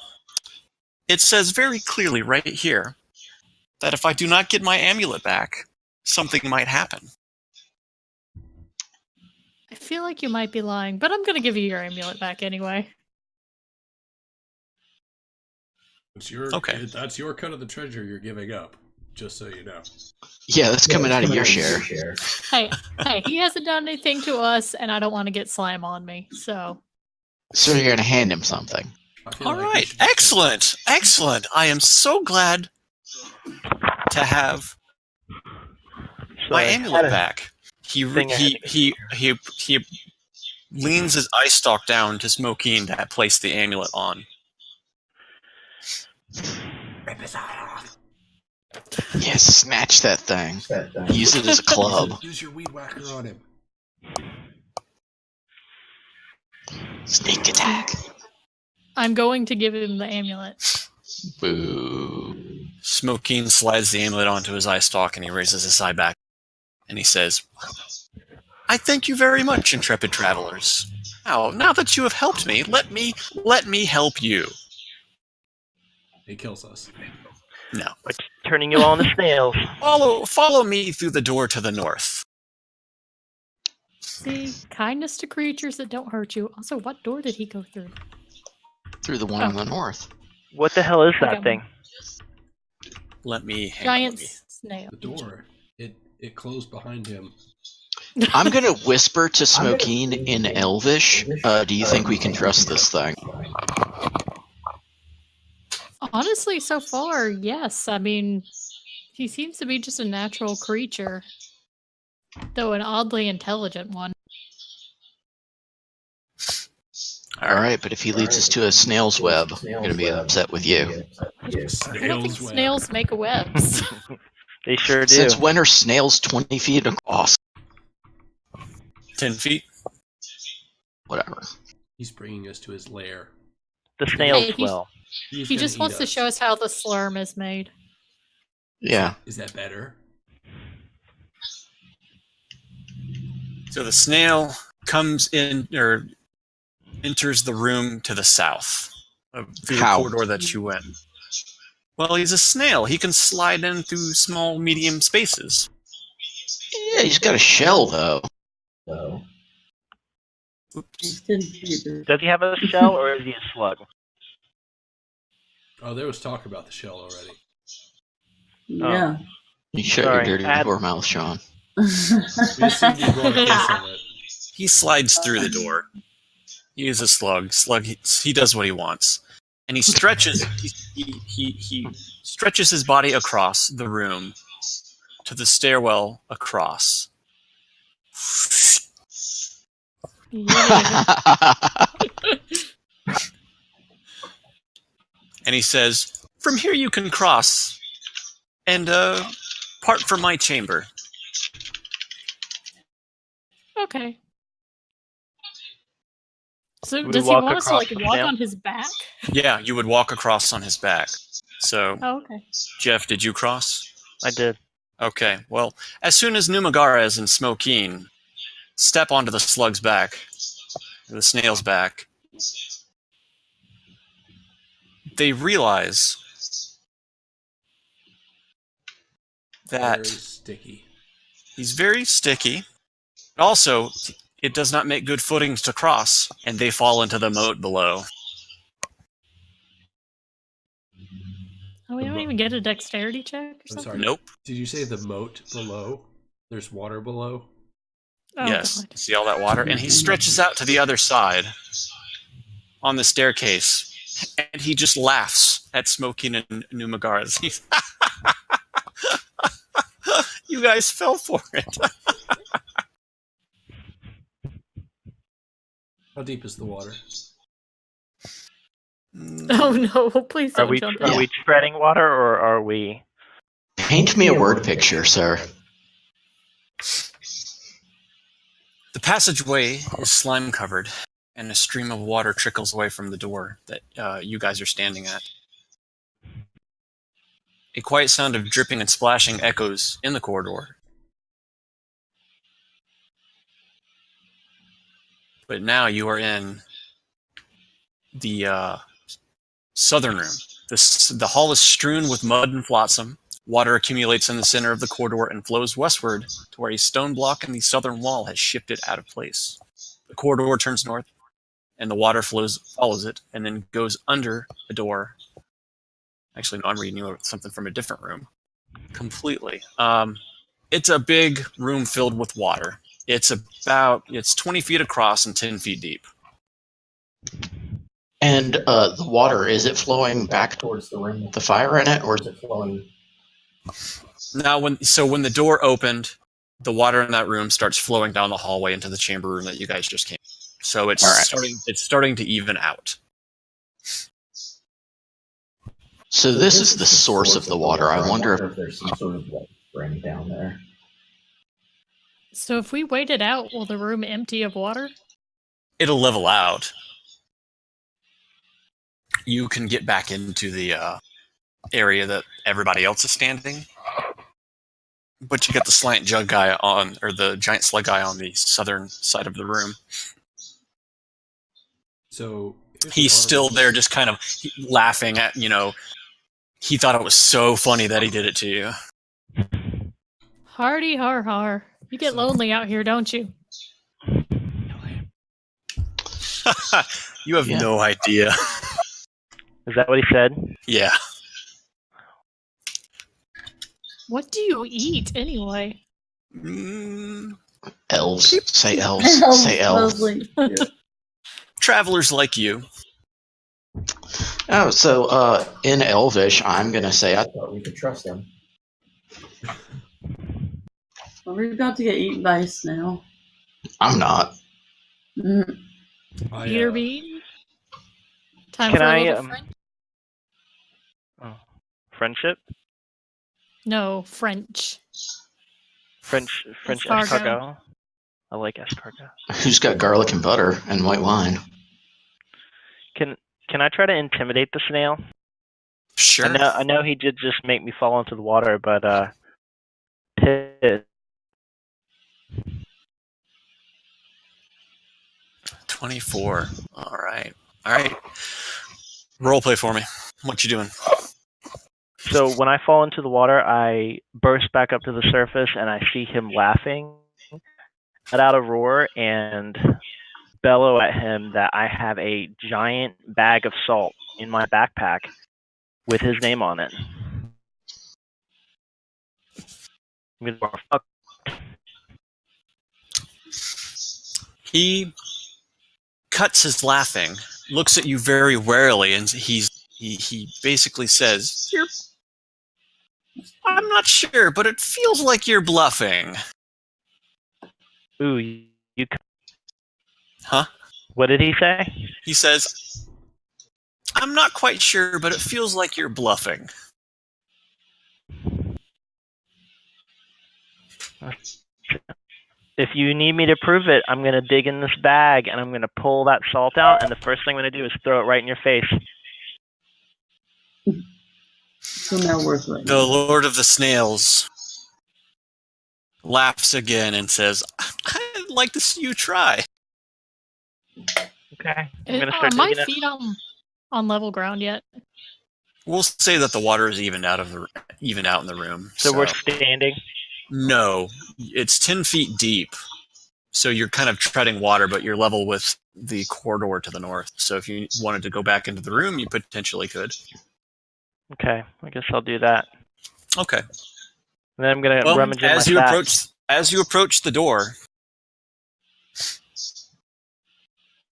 It says very clearly right here that if I do not get my amulet back, something might happen. I feel like you might be lying, but I'm gonna give you your amulet back anyway. It's your, Okay. That's your cut of the treasure you're giving up, just so you know. Yeah, that's coming out of your share. Hey, he hasn't done anything to us, and I don't want to get slime on me, so. So you're gonna hand him something. All right. Excellent. Excellent. I am so glad to have my amulet back. He leans his eye stalk down to Smokeen to place the amulet on. Rip his eye off. Yeah, snatch that thing. Use it as a club. Use your weed whacker on him. Sneak attack. I'm going to give him the amulet. Boo. Smokeen slides the amulet onto his eye stalk and he raises his eye back and he says, I thank you very much, intrepid travelers. Now that you have helped me, let me help you. He kills us. No. It's turning you all into snails. Follow me through the door to the north. See, kindness to creatures that don't hurt you. Also, what door did he go through? Through the one on the north. What the hell is that thing? Let me Giant snail. The door. It closed behind him. I'm gonna whisper to Smokeen in Elvish. Do you think we can trust this thing? Honestly, so far, yes. I mean, he seems to be just a natural creature, though an oddly intelligent one. Alright, but if he leads us to a snail's web, I'm gonna be upset with you. I don't think snails make webs. They sure do. Since when are snails 20 feet across? 10 feet? Whatever. He's bringing us to his lair. The snail's Hey, well. He just wants to show us how the slurm is made. Yeah. Is that better? So the snail comes in, or enters the room to the south. Through the corridor that you went. Well, he's a snail. He can slide in through small, medium spaces. Yeah, he's got a shell, though. Oops. Does he have a shell or is he a slug? Oh, there was talk about the shell already. Yeah. You shut your dirty door mouth, Sean. We assumed you'd want a kiss of it. He slides through the door. He is a slug. He does what he wants, and he stretches. He stretches his body across the room to the stairwell across. And he says, "From here you can cross, and part from my chamber." Okay. So does he want us to like walk on his back? Yeah, you would walk across on his back. So, Oh, okay. Jeff, did you cross? I did. Okay, well, as soon as Numagaras and Smokeen step onto the slug's back, the snail's back, they realize that Very sticky. he's very sticky. Also, it does not make good footings to cross, and they fall into the moat below. Oh, we don't even get a dexterity check or I'm something? sorry. Nope. Did you say the moat below? There's water below? Oh, Yes. God. See all that water? And he stretches out to the other side on the staircase, and he just laughs at Smoking and Numagaras. He's you guys fell for it. How deep is the water? Oh no, please don't jump in. Are we treading water or are we... Paint me a word picture, sir. The passageway is slime covered, and a stream of water trickles away from the door that you guys are standing at. A quiet sound of dripping and splashing echoes in the corridor. But now you are in the southern room. The hall is strewn with mud and flotsam. Water accumulates in the center of the corridor and flows westward to where a stone block in the southern wall has shifted out of place. The corridor turns north, and the water follows it, and then goes under a door. Actually, no, I'm reading you something from a different room. Completely. It's a big room filled with water. It's 20 feet across and 10 feet deep. And the water, is it flowing back towards the room with the fire in it, or is it flowing? Now, when the door opened, the water in that room starts flowing down the hallway into the chamber room that you guys just came. So it's starting to even out. So this is the source of the water. I wonder if there's some sort of spring down there. So if we wait it out, will the room empty of water? It'll level out. You can get back into the area that everybody else is standing, but you got the giant slug guy on the southern side of the room. So he's still there, just kind of laughing at, he thought it was so funny that he did it to you. Hardy har har. You get lonely out here, don't you? You have no idea. Is that what he said? Yeah. What do you eat anyway? Elves. Say elves. Say elves. Yeah. Travelers like you. Oh, so in Elvish, I'm gonna say I thought we could trust them. Are we about to get eaten by a snail? I'm not. Peter bean? Time Can for a I, little French? Friendship? No, French. French Escargot. escargot. I like escargot. Who's got garlic and butter and white wine? Can I try to intimidate the snail? Sure. I know he did just make me fall into the water, but piss. 24. All right. Roleplay for me. What you doing? So when I fall into the water, I burst back up to the surface, and I see him laughing, let out a roar, and bellow at him that I have a giant bag of salt in my backpack with his name on it. He cuts his laughing, looks at you very warily, and he basically says, I'm not sure, but it feels like you're bluffing. Ooh, you. Huh? What did he say? He says, I'm not quite sure, but it feels like you're bluffing. If you need me to prove it, I'm going to dig in this bag, and I'm going to pull that salt out, and the first thing I'm going to do is throw it right in your face. So now worth it. The Lord of the Snails laughs again and says, I'd like to see you try. Okay. I'm going to start Are my digging it. feet on level ground yet? We'll say that the water is even out in the room. So we're standing? No, it's 10 feet deep. So you're kind of treading water, but you're level with the corridor to the north. So if you wanted to go back into the room, you potentially could. Okay, I guess I'll do that. Okay. And then I'm going to rummage in my stats. As you approach the door,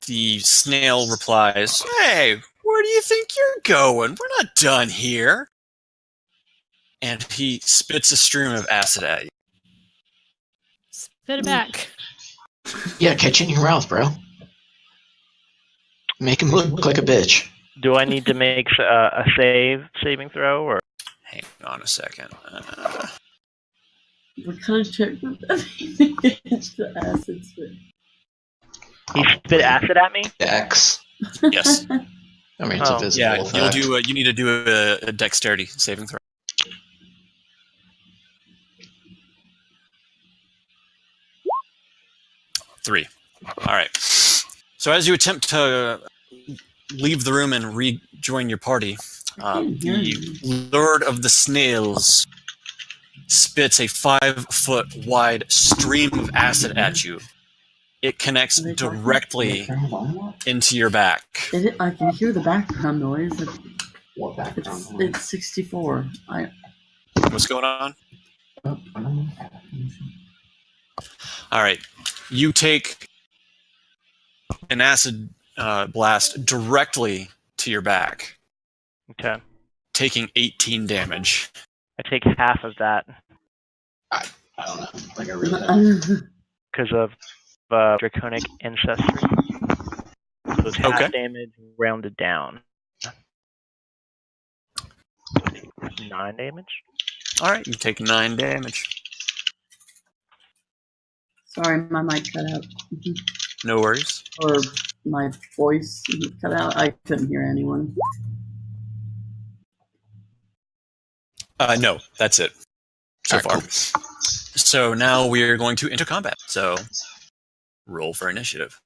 the snail replies, Hey, where do you think you're going? We're not done here. And he spits a stream of acid at you. Spit it back. Yeah, catch it in your mouth, bro. Make him look like a bitch. Do I need to make a saving throw, or? Hang on a second. What kind of check would that be? It's the acid spit. He spit acid at me? X. Yes. I mean, it's a visible effect. You need to do a dexterity saving throw. Three. All right. So as you attempt to leave the room and rejoin your party, can't hear the you. Lord of the Snails spits a 5-foot wide stream of acid at you. It connects Are they talking? directly Turn the volume up? into your back. I can hear the background noise. What background noise? It's 64. What's going on? Oh, I don't know. All right. You take an acid blast directly to your back, Okay. taking 18 damage. I take half of that I don't know. Like I really don't. because of draconic ancestry. So it's half Okay. damage rounded down. 9 damage. All right. You take 9 damage. Sorry, my mic cut out. No worries. Or my voice cut out. I couldn't hear anyone. No, that's it so All right, far. So now we're going to enter combat. So roll for initiative.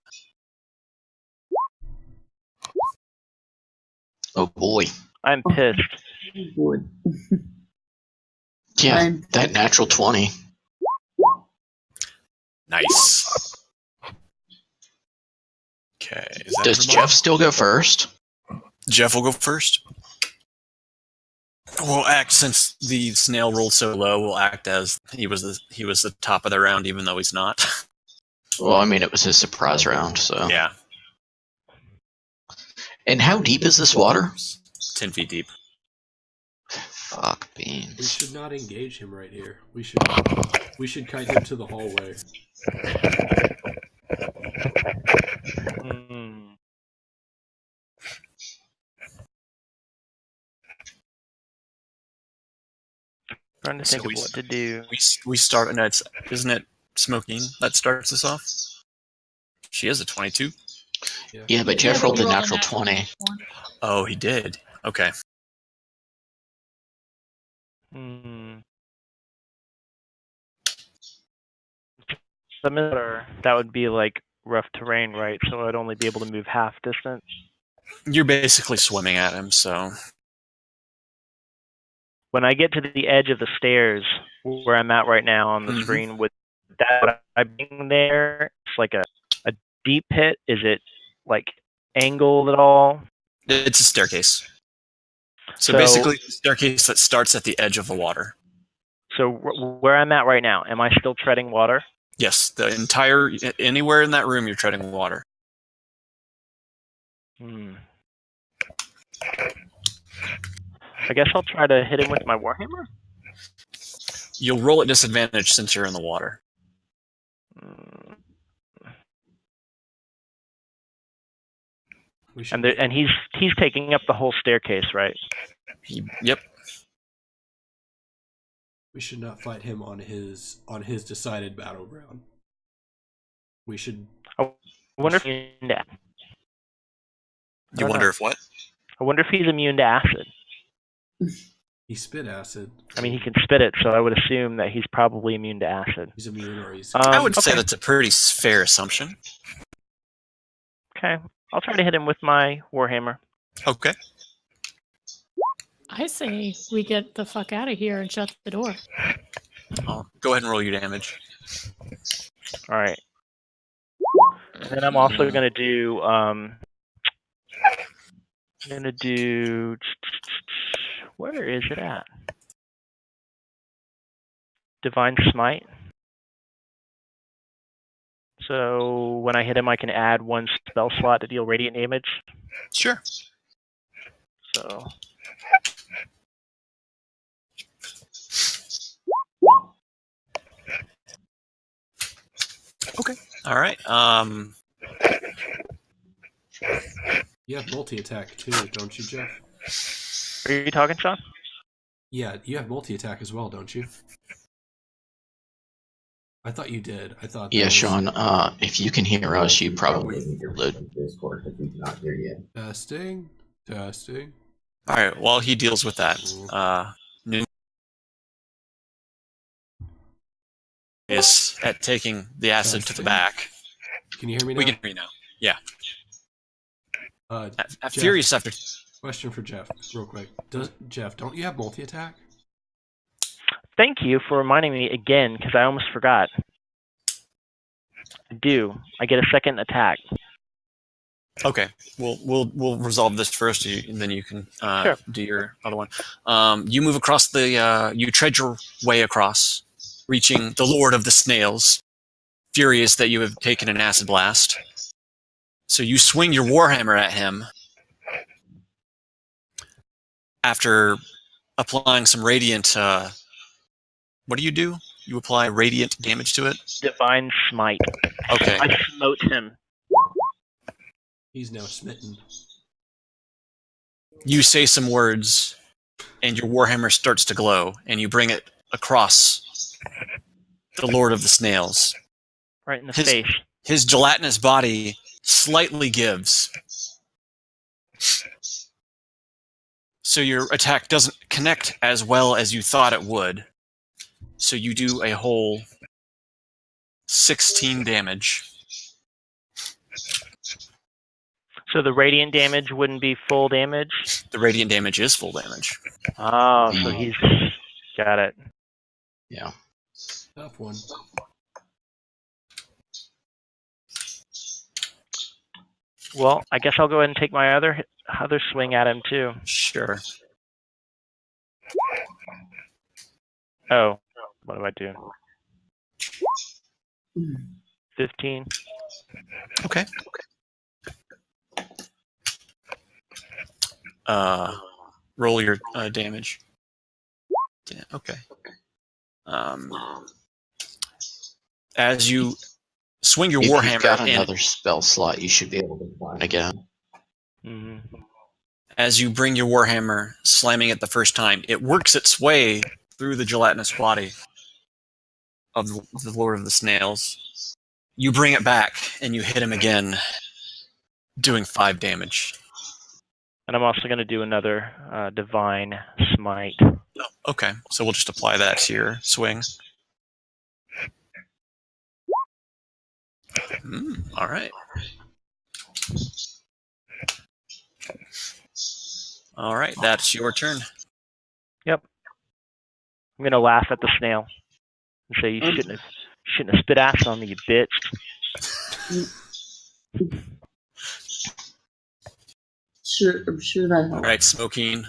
Oh boy. I'm pissed. Would. Yeah, I'm- that natural 20. Nice. Okay. Is that Does everybody? Jeff still go first? Jeff will go first. We'll act, since the snail rolled so low, we'll act as he was the top of the round, even though he's not. Well, I mean, it was his surprise round, so. Yeah. And how deep is this water? 10 feet deep. Fuck We beans. should not engage him right here. We should kite him to the hallway. Hmm. Trying to So think of we- what to do. We start. No, isn't it smoking that starts us off? She has a 22. Yeah, but Jeff rolled a natural 20. Oh, he did. Okay. Hmm. That would be like rough terrain, right? So I'd only be able to move half distance. You're basically swimming at him, so When I get to the edge of the stairs where I'm at right now on the Mhm. screen, with that I being there, it's like a deep pit. Is it like angled at all? it's a staircase. So So- basically, a staircase that starts at the edge of the water. So where I'm at right now, am I still treading water? Yes, anywhere in that room, you're treading water. Hmm. I guess I'll try to hit him with my warhammer. You'll roll at disadvantage since you're in the water. Hmm. We should, And he's taking up the whole staircase, right? Yep. we should not fight him on his decided battleground. We should. I wonder if he's immune to, You wonder if what? I wonder if he's immune to acid. He spit acid. I mean, he can spit it, so I would assume that he's probably immune to acid. He's immune, or he's. I would say okay. that's a pretty fair assumption. Okay, I'll try to hit him with my warhammer. Okay. I say we get the fuck out of here and shut the door. Go ahead and roll your damage. All right. And then I'm also gonna do where is it at? Divine Smite. So when I hit him, I can add 1 spell slot to deal radiant damage. Sure. So All right. You have multi attack too, don't you, Jeff? are you talking, Sean? Yeah, you have multi attack as well, don't you? I thought you did. I thought. Yeah, that was- Sean, if you can hear us, you probably Probably need your load. Discord because we cannot hear you. Testing. Testing. All right. While he deals with that, is at taking the acid to the back. Can you hear me now? We can hear you now. Yeah. Jeff, Furious after. question for Jeff, real quick. Jeff, don't you have multi-attack? Thank you for reminding me again, because I almost forgot. I do. I get a second attack. Okay, we'll resolve this first, and then you can Sure. do your other one. You move across you tread your way across, reaching the Lord of the Snails, furious that you have taken an acid blast. So you swing your warhammer at him. After applying some radiant, what do? You apply radiant damage to it? Divine Smite. Okay. I smote him. He's now smitten. You say some words, and your warhammer starts to glow, and you bring it across the Lord of the Snails. Right in the face. His gelatinous body slightly gives. So your attack doesn't connect as well as you thought it would. So you do a whole 16 damage. So the radiant damage wouldn't be full damage? The radiant damage is full damage. Oh, so he's got it. Yeah. Tough one. Well, I guess I'll go ahead and take my other swing at him too. Sure. Oh, what do I do? 15. Okay. Roll your damage. Yeah, okay. As you swing your If warhammer, you've got another spell slot, you should be able to run again. Mm-hmm. As you bring your warhammer, slamming it the first time, it works its way through the gelatinous body of the Lord of the Snails. You bring it back, and you hit him again, doing 5 damage. And I'm also going to do another Divine Smite. Oh, okay, so we'll just apply that to your swing. All right. All right, that's your turn. Yep. I'm going to laugh at the snail and say, you shouldn't have spit acid on me, you bitch. Sure, I'm sure that All helps. right, Smoking.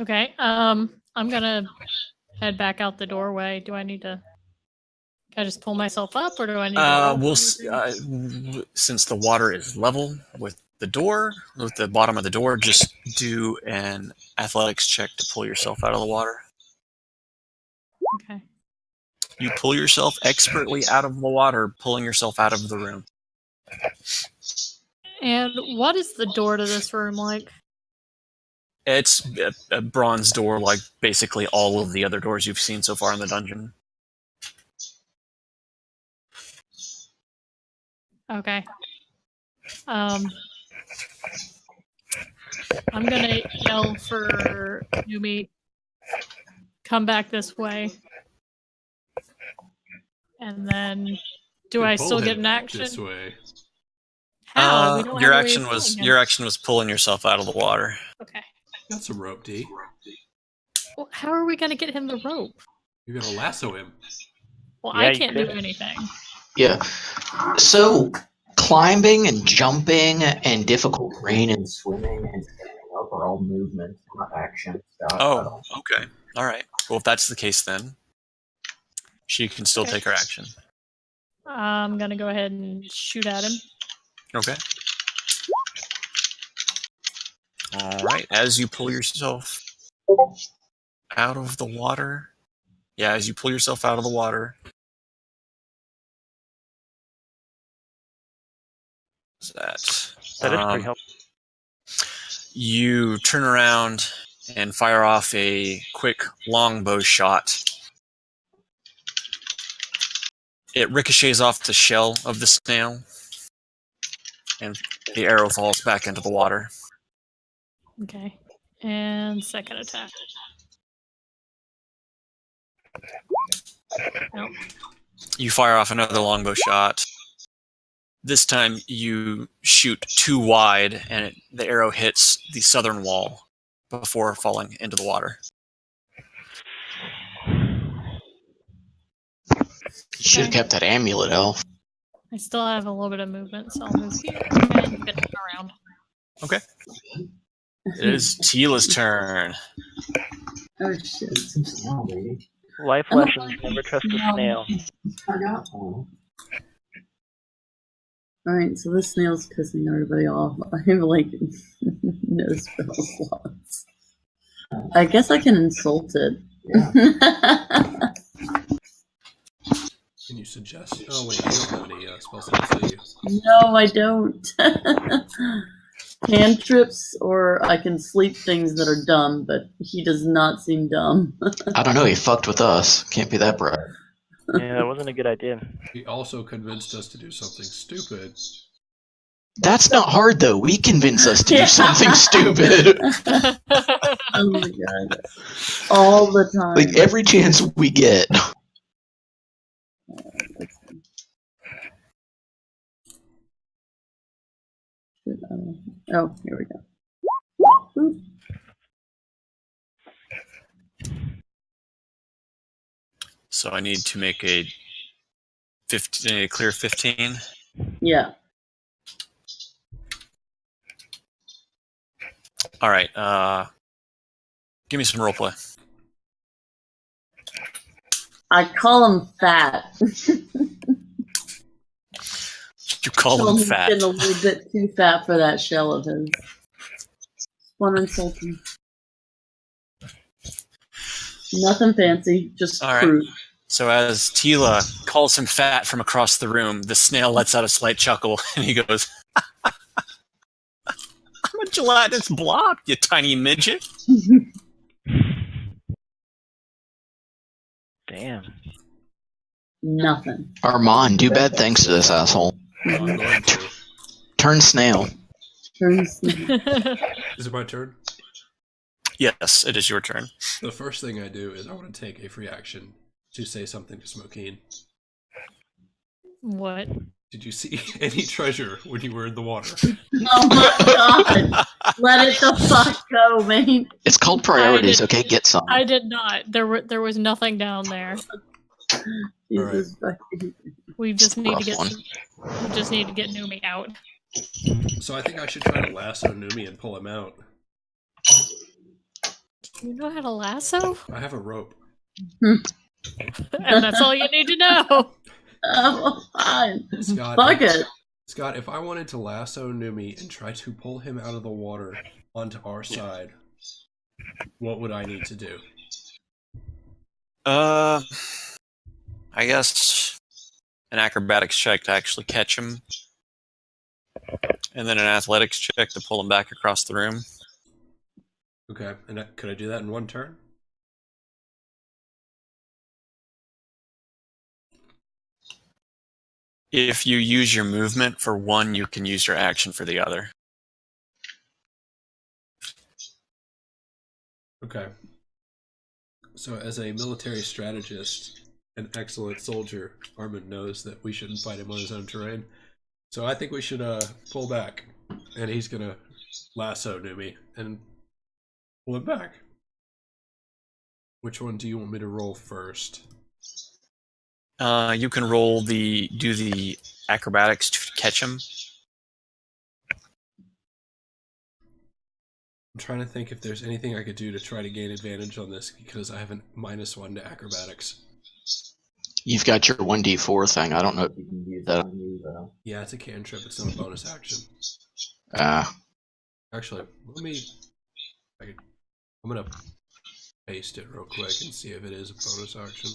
Okay. I'm gonna head back out the doorway. Do I need to? Can I just pull myself up, or do I need to? Since the water is level with the door, with the bottom of the door, just do an athletics check to pull yourself out of the water. Okay. You pull yourself expertly out of the water, pulling yourself out of the room. And what is the door to this room like? It's a bronze door, like basically all of the other doors you've seen so far in the dungeon. Okay. I'm gonna yell for Yumi. Come back this way. And then, do I still get an action? This way. How? We don't Your have a way action of was pulling him. your action was pulling yourself out of the water. Okay. Got some rope, D. Well, how are we gonna get him the rope? You're gonna lasso him. Well, Yeah, I you can't do could. anything. Yeah. So climbing and jumping and difficult terrain and swimming and standing up are all movement, not action. Oh, okay. All right. Well, if that's the case, then she can still Okay. take her action. I'm gonna go ahead and shoot at him. Okay. All right. As you pull yourself out of the water, as you pull yourself out of the water, what's that? That is pretty helpful. You turn around and fire off a quick longbow shot. It ricochets off the shell of the snail, and the arrow falls back into the water. Okay. And second attack. Nope. You fire off another longbow shot. This time you shoot too wide, and the arrow hits the southern wall before falling into the water. You should have kept that amulet, Elf. I still have a little bit of movement, so I'll move here and spin around. Okay. It is Tila's turn. Oh shit. Some snail, baby. Life lessons: never trust a snail. I got one. Alright, so this snail's pissing everybody off. I have like no spell slots. I guess I can insult it. Can you suggest? Oh wait, you don't have any spell slots, do you? No, I don't. Cantrips, or I can sleep things that are dumb, but he does not seem dumb. I don't know, he fucked with us. Can't be that bright. Yeah, that wasn't a good idea. He also convinced us to do something stupid. That's not hard, though. We convince us to do something stupid. Oh my god. All the time. Like, every chance we get. Oh, here we go. Oop. So I need to make a clear 15. Yeah. All right. Give me some roleplay. I call him fat. You call him He's fat. getting a little bit too fat for that shell of his. Want to insult him. Nothing fancy, just All right. fruit. So as Tila calls him fat from across the room, the snail lets out a slight chuckle, and he goes, "I'm a gelatinous blob, you tiny midget." Damn. Nothing. Armand, do bad things to this asshole. I'm going to. Turn snail. Is it my turn? Yes, it is your turn. The first thing I do is I want to take a free action to say something to Smokeen. What? Did you see any treasure when you were in the water? Oh my god. Let it the fuck go, man. It's called priorities, okay? Get some. I did not. There was nothing down there. Jesus fucking. We just need to rough get one. we just need to get Numi out. So I think I should try to lasso Numi and pull him out. You know how to lasso? I have a rope. And that's all you need to know. Oh, fine. Scott, Fuck it. Scott, if I wanted to lasso Numi and try to pull him out of the water onto our side, what would I need to do? I guess an acrobatics check to actually catch him, and then an athletics check to pull him back across the room. Okay, and could I do that in one turn? If you use your movement for one, you can use your action for the other. Okay. So as a military strategist, an excellent soldier, Armand knows that we shouldn't fight him on his own terrain. So I think we should pull back, and he's gonna lasso Numi and pull him back. Which one do you want me to roll first? You can do the acrobatics to catch him. I'm trying to think if there's anything I could do to try to gain advantage on this, because I have a -1 to acrobatics. You've got your 1d4 thing. I don't know if you can use that on you, though. Yeah, it's a cantrip. It's not a bonus action. Actually, I'm gonna paste it real quick and see if it is a bonus action.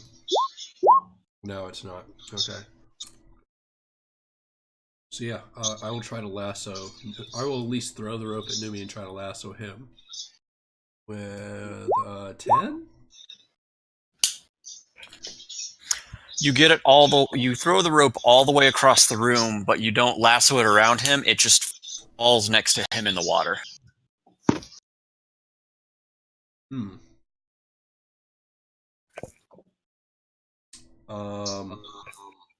No, it's not. Okay. So yeah, I will try to lasso. I will at least throw the rope at Numi and try to lasso him. With 10? You get it you throw the rope all the way across the room, but you don't lasso it around him. It just falls next to him in the water.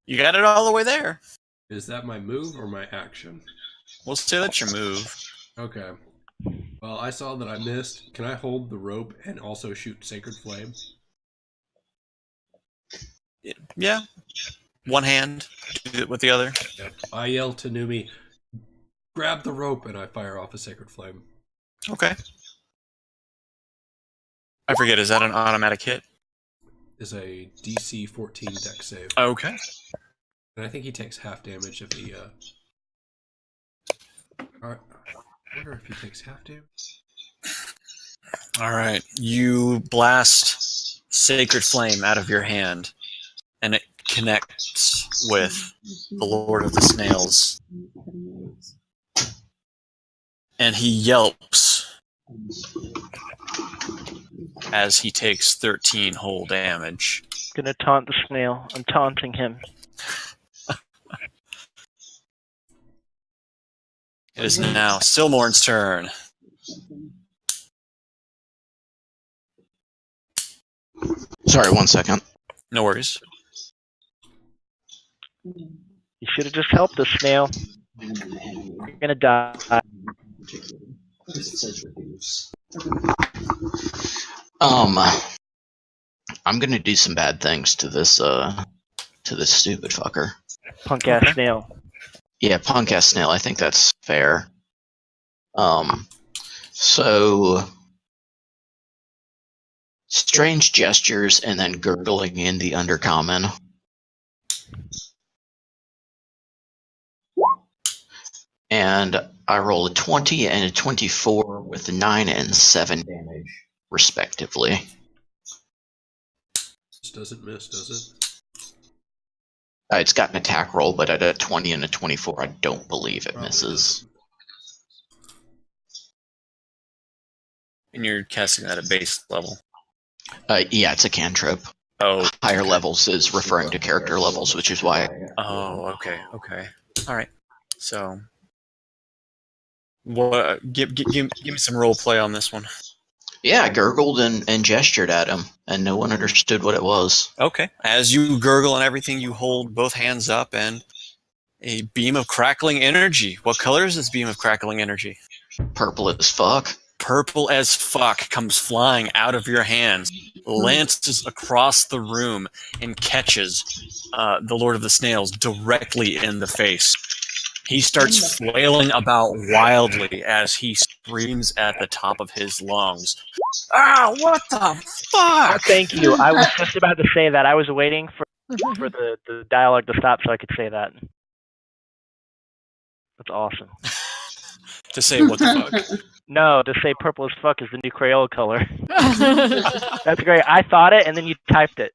You got it all the way there. Is that my move or my action? We'll say that's your move. Okay. Well, I saw that I missed. Can I hold the rope and also shoot Sacred Flame? Yeah. One hand. Do it with the other. Yep. I yell to Numi, grab the rope, and I fire off a Sacred Flame. Okay. I forget, is that an automatic hit? Is a DC 14 dex save. Okay. And I think he takes half damage if he, Alright. I wonder if he takes half damage. Alright. You blast Sacred Flame out of your hand, and it connects with the Lord of the Snails. And he yelps as he takes 13 whole damage. Gonna taunt the snail. I'm taunting him. It is now Silmorn's turn. Sorry, 1 second. No worries. You should have just helped the snail. You're gonna die. I'm gonna do some bad things to this stupid fucker. Punk ass snail. Yeah, punk ass snail. I think that's fair. So strange gestures and then gurgling in the undercommon. And I roll a 20 and a 24 with 9 and 7 damage, respectively. This doesn't miss, does it? It's got an attack roll, but at a 20 and a 24, I don't believe it misses. And you're casting at a base level. Yeah, it's a cantrip. Oh. Higher levels is referring to character levels, which is why. Oh, okay. All right. So, what? Give me some role play on this one. Yeah, I gurgled and gestured at him, and no one understood what it was. Okay. As you gurgle and everything, you hold both hands up, and a beam of crackling energy. What color is this beam of crackling energy? Purple as fuck. Purple as fuck comes flying out of your hands, lances across the room, and catches the Lord of the Snails directly in the face. He starts flailing about wildly as he screams at the top of his lungs. Ah, what the fuck? Thank you. I was just about to say that. I was waiting for the dialogue to stop so I could say that. That's awesome. To say what the fuck? No, to say purple as fuck is the new Crayola color. That's great. I thought it, and then you typed it.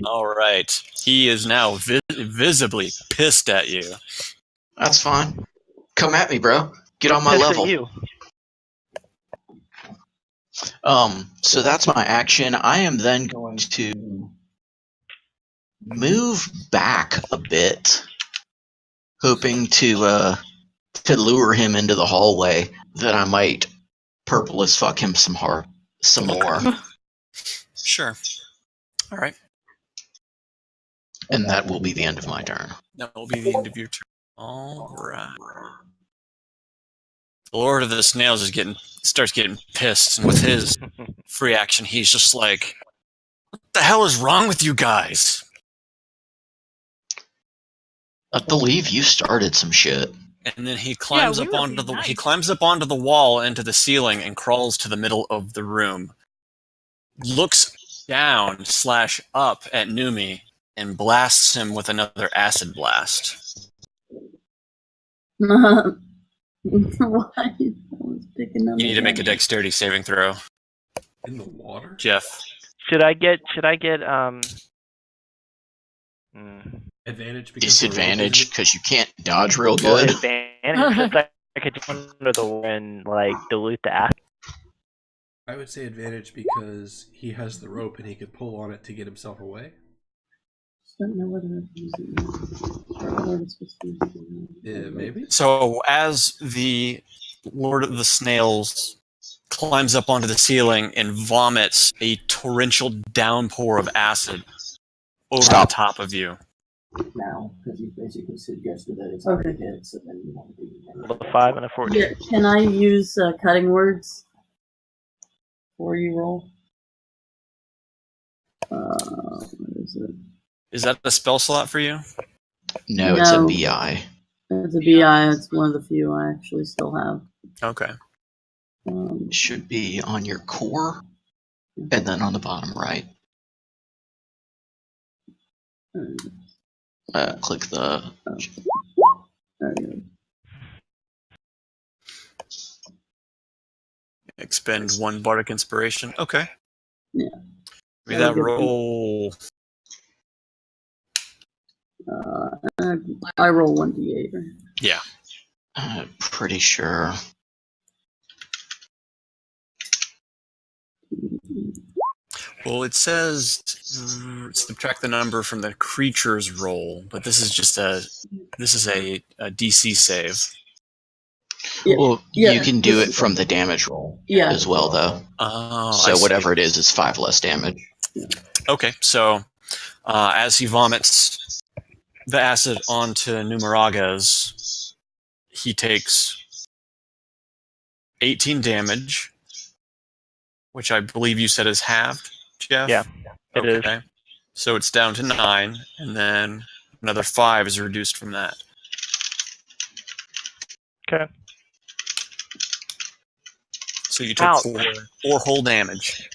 All right. He is now visibly pissed at you. That's fine. Come at me, bro. Get on my Pissed level. at you. So that's my action. I am then going to move back a bit, hoping to lure him into the hallway. That I might purple as fuck him some more. Sure. All right. And that will be the end of my turn. That will be the end of your turn. All right. The Lord of the Snails starts getting pissed, and with his free action, he's just like, "What the hell is wrong with you guys?" I believe you started some shit. And then he climbs up onto the wall into the ceiling and crawls to the middle of the room. Looks down / up at Numi and blasts him with another acid blast. Why? I was picking up. You need to make a dexterity saving throw. In the water? Jeff. Should I get Advantage because disadvantage because you can't dodge real good. Advantage since I could jump under the water and like dilute the acid. I would say advantage because he has the rope and he could pull on it to get himself away. Yeah, maybe. So as the Lord of the Snails climbs up onto the ceiling and vomits a torrential downpour of acid over Stop. the top of you. Now, because you basically suggested that it's Okay. already hit, so then you want to be. A 5 and a 14. Yeah, can I use cutting words before you roll? What is it? Is that a spell slot for you? No, it's a No. BI. It's a BI. It's one of the few I actually still have. Okay. It should be on your core, and then on the bottom right. Click the. There you go. Expend 1 bardic inspiration. Okay. Yeah. Give me that roll. I roll 1d8. Right? Yeah. Pretty sure. Well, it says subtract the number from the creature's roll, but this is just a DC save. Yeah. Well, Yeah. you can do it from the damage roll Yeah. as well, though. Oh, So I see. whatever it is 5 less damage. Okay, so as he vomits the acid onto Numeraga's, he takes 18 damage, which I believe you said is halved, Jeff? Yeah, it is. Okay. So it's down to 9, and then another 5 is reduced from that. Okay. So you took 4 whole damage.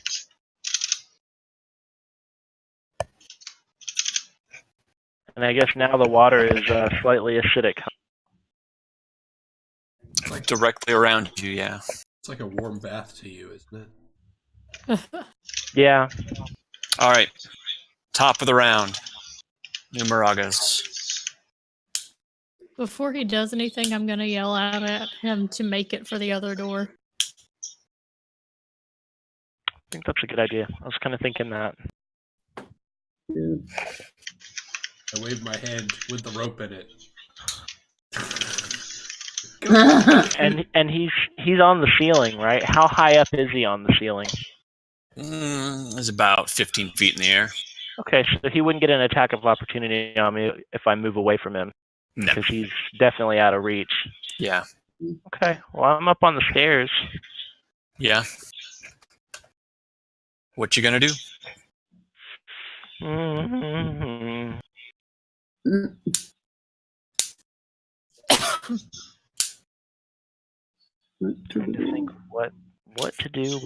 And I guess now the water is slightly acidic. It's like, Directly around you, yeah. it's like a warm bath to you, isn't it? Yeah. All right. Top of the round. Numeragas. Before he does anything, I'm gonna yell out at him to make it for the other door. I think that's a good idea. I was kind of thinking that. I wave my hand with the rope in it. And he's on the ceiling, right? How high up is he on the ceiling? It's about 15 feet in the air. Okay, so he wouldn't get an attack of opportunity on me if I move away from him. No. Because he's definitely out of reach. Yeah. Okay, well, I'm up on the stairs. Yeah. What you gonna do? Mm-hmm. Trying to think what to do.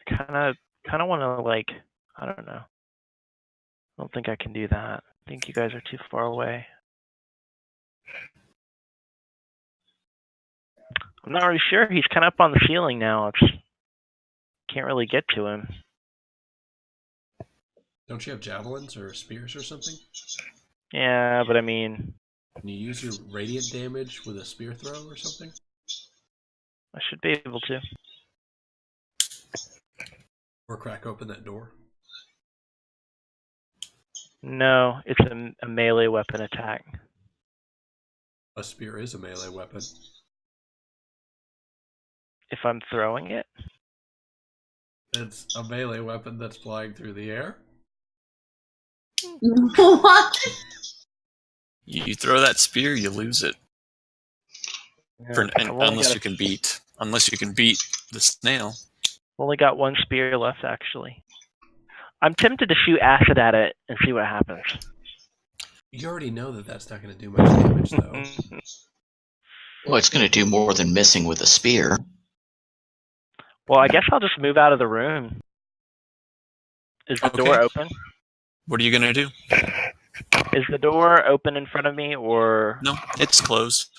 Kind of want to, like, I don't know. I don't think I can do that. I think you guys are too far away. I'm not really sure. He's kind of up on the ceiling now. Can't really get to him. Don't you have javelins or spears or something? Yeah, but I mean, Can you use your radiant damage with a spear throw or something? I should be able to. Or crack open that door? No, it's a melee weapon attack. A spear is a melee weapon. If I'm throwing it? It's a melee weapon that's flying through the air? What? You throw that spear, you lose it. Unless you can beat the snail. Only got 1 spear left, actually. I'm tempted to shoot acid at it and see what happens. You already know that that's not going to do much damage, though. Well, it's going to do more than missing with a spear. Well, I guess I'll just move out of the room. Is the door open? What are you gonna do? Is the door open in front of me, or...? No, it's closed.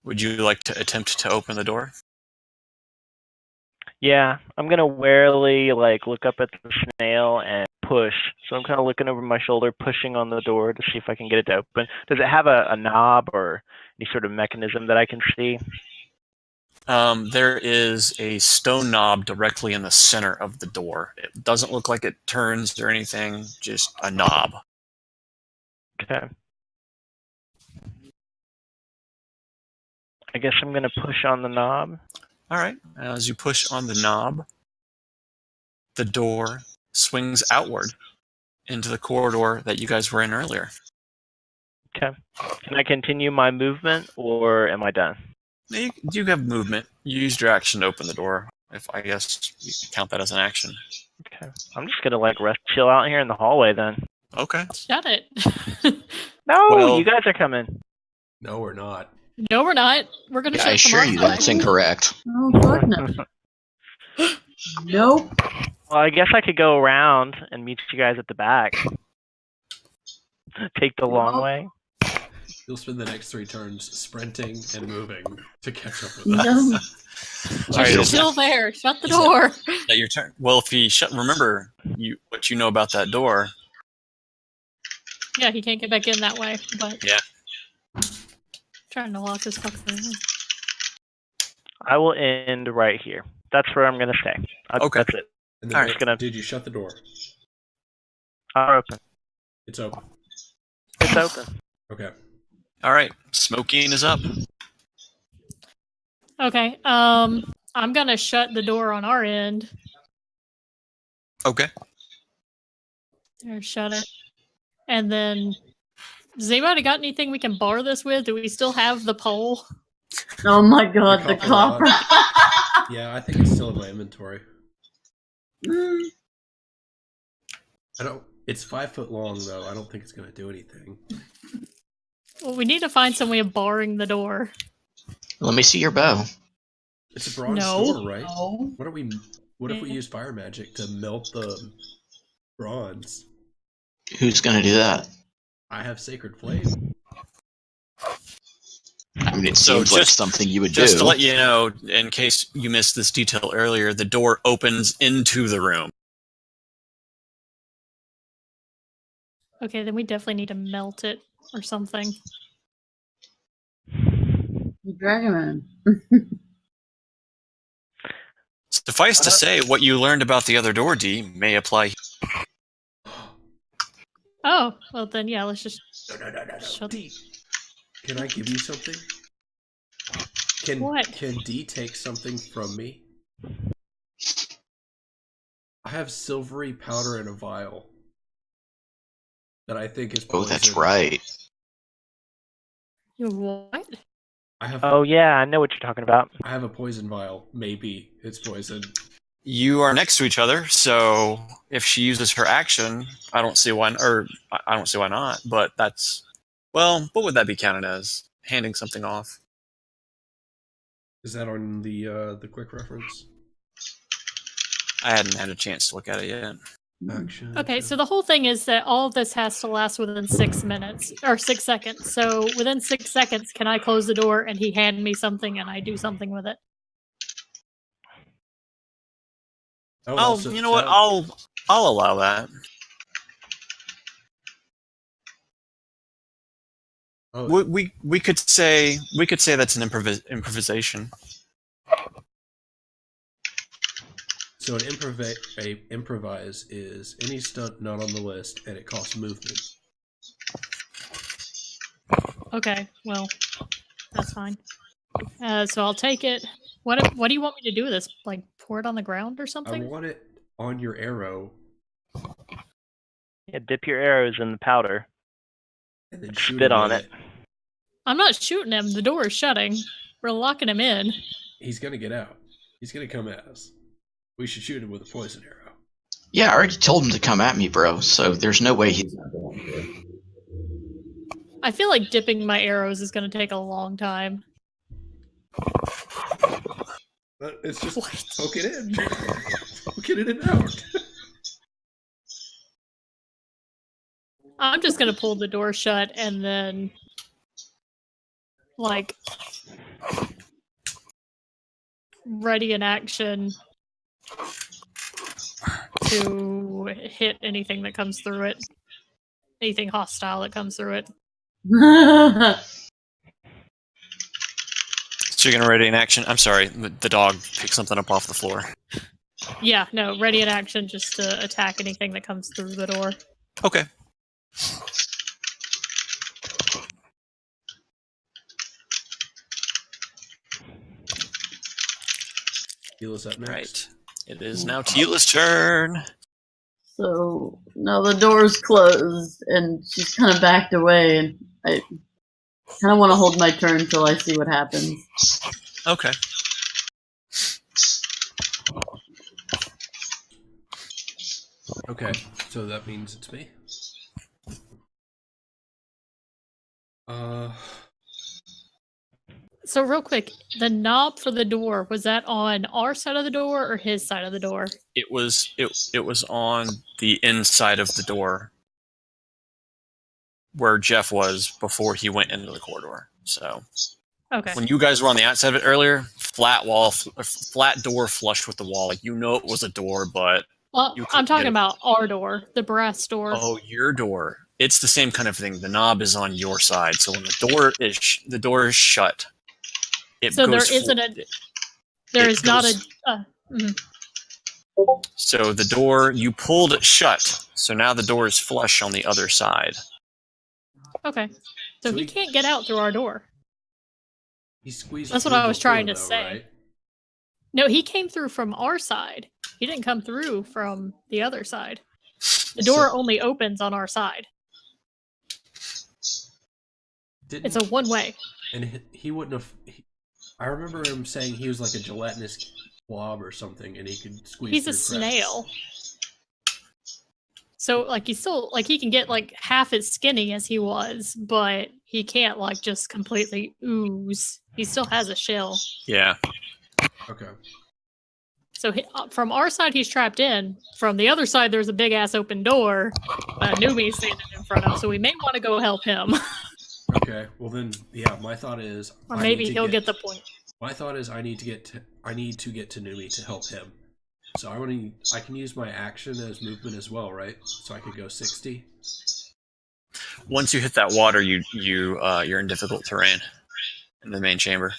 Would you like to attempt to open the door? Yeah, I'm gonna warily look up at the snail and push. So I'm kind of looking over my shoulder, pushing on the door to see if I can get it to open. Does it have a knob or any sort of mechanism that I can see? There is a stone knob directly in the center of the door. It doesn't look like it turns or anything, just a knob. Okay. I guess I'm gonna push on the knob. All right. As you push on the knob, the door swings outward into the corridor that you guys were in earlier. Okay. Can I continue my movement, or am I done? You have movement. You used your action to open the door. If I guess you can count that as an action. Okay. I'm just gonna like rest, chill out here in the hallway then. Okay. Shut it. No, Well- you guys are coming. No, we're not. No, we're not. We're gonna Yeah, shut I assure you that's incorrect. Oh, fuck no. Nope. Well, I guess I could go around and meet you guys at the back. Take the long Well- way. You'll spend the next 3 turns sprinting and moving to catch up with No. us. All right, You're is still there. Shut the door. that your turn? Well, if he remember what you know about that door. Yeah, he can't get back in that way. But Yeah. trying to lock his fuck thing. I will end right here. That's where I'm gonna stay. Okay. That's it. And then All right. did you shut the door? I'll open. It's open. It's open. Okay. All right. Smoking is up. Okay. I'm gonna shut the door on our end. Okay. Or shut it. And then, does anybody got anything we can bar this with? Do we still have the pole? Oh my god, the copper copper. Yeah, I think it's still in my inventory. Mm. I don't. It's 5 foot long though. I don't think it's gonna do anything. Well, we need to find some way of barring the door. Let me see your bow. It's a bronze No. door, right? No. What if we use fire magic to melt the bronze? Who's going to do that? I have sacred flame. I mean, it So seems like just- something you would Just do. to let you know, in case you missed this detail earlier, the door opens into the room. Okay, then we definitely need to melt it or something. Dragon Suffice to say, what you learned about the other door, D, may apply. Oh, well then, yeah, let's just No. shut D, can I give you something? Can What? Can D take something from me? I have silvery powder in a vial that I think is Oh, poison. that's right. You what? I have Oh yeah, I know what you're talking about. I have a poison vial. Maybe it's poison. You are next to each other, so if she uses her action, I don't see why not. But that's, well, what would that be counted as? Handing something off. Is that on the quick reference? I hadn't had a chance to look at it yet. Action. Okay, so the whole thing is that all of this has to last within 6 minutes or 6 seconds. So within 6 seconds, can I close the door and he hand me something and I do something with it? Oh, Oh, also- you know what? I'll allow that. Oh, We could say that's an improvisation. so an improvise is any stunt not on the list, and it costs movement. Okay, well, that's fine. So I'll take it. What do you want me to do with this? Like pour it on the ground or I something? want it on your arrow, Yeah, dip your arrows in the powder. and then shoot Spit him on with it. I'm not shooting him. The door is shutting. We're locking him in. He's gonna get out. He's gonna come at us. We should shoot him with a poison arrow. Yeah, I already told him to come at me, bro, so there's no way he's not going to. I feel like dipping my arrows is going to take a long time. But it's just What? poke it in. Poke it in and out. I'm just going to pull the door shut and then, like, ready in action to hit anything that comes through it. Anything hostile that comes through it. So you're gonna ready in action. I'm sorry, the dog picked something up off the floor. Yeah, no, ready in action just to attack anything that comes through the door. Okay. Tila's up next. Right. It is now Tila's turn. So now the door's closed, and she's kind of backed away, and I kind of want to hold my turn till I see what happens. Okay. Okay, so that means it's me. So real quick, the knob for the door, was that on our side of the door or his side of the door? It was on the inside of the door where Jeff was before he went into the corridor. So Okay. when you guys were on the outside of it earlier, flat door flush with the wall. Like, you know it was a door, but Well, you I'm couldn't talking get it. about our door, the brass door. Oh, your door. It's the same kind of thing. The knob is on your side, so when the door is shut, it So there goes. isn't a. There is not a. Mhm. So the door, you pulled it shut, so now the door is flush on the other side. Okay. So So he he- can't get out through our door. He squeezed. That's what through I was before, trying to though, say. Right? No, he came through from our side. He didn't come through from the other side. The door only opens on our side. It's a one way. And he wouldn't have. I remember him saying he was like a gelatinous blob or something, and he could squeeze. He's a through cracks. snail. So like he's still like he can get like half as skinny as he was, but he can't like just completely ooze. He still has a shell. Yeah. Okay. So from our side, he's trapped in. From the other side, there's a big ass open door that Numi's standing in front of. So we may want to go help him, Okay. Well then, yeah. My thought is, or maybe he'll get the point. My thought is, I need to get to Numi to help him. So I can use my action as movement as well, right? So I could go 60. Once you hit that water, you're in difficult terrain in the main chamber.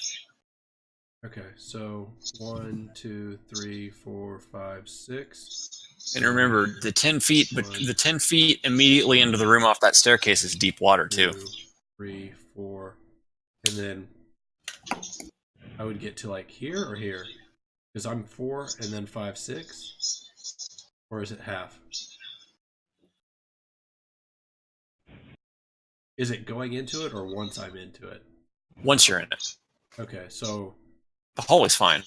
Okay, so 1, 2, 3, 4, 5, 6. And remember, the 10 feet, but the 10 feet immediately into the room off that staircase is deep water too. 2, 3, 4, and then I would get to like here or here, because I'm 4 and then 5, 6, or is it half? Is it going into it or once I'm into it? Once you're in it, Okay, so the hole is fine.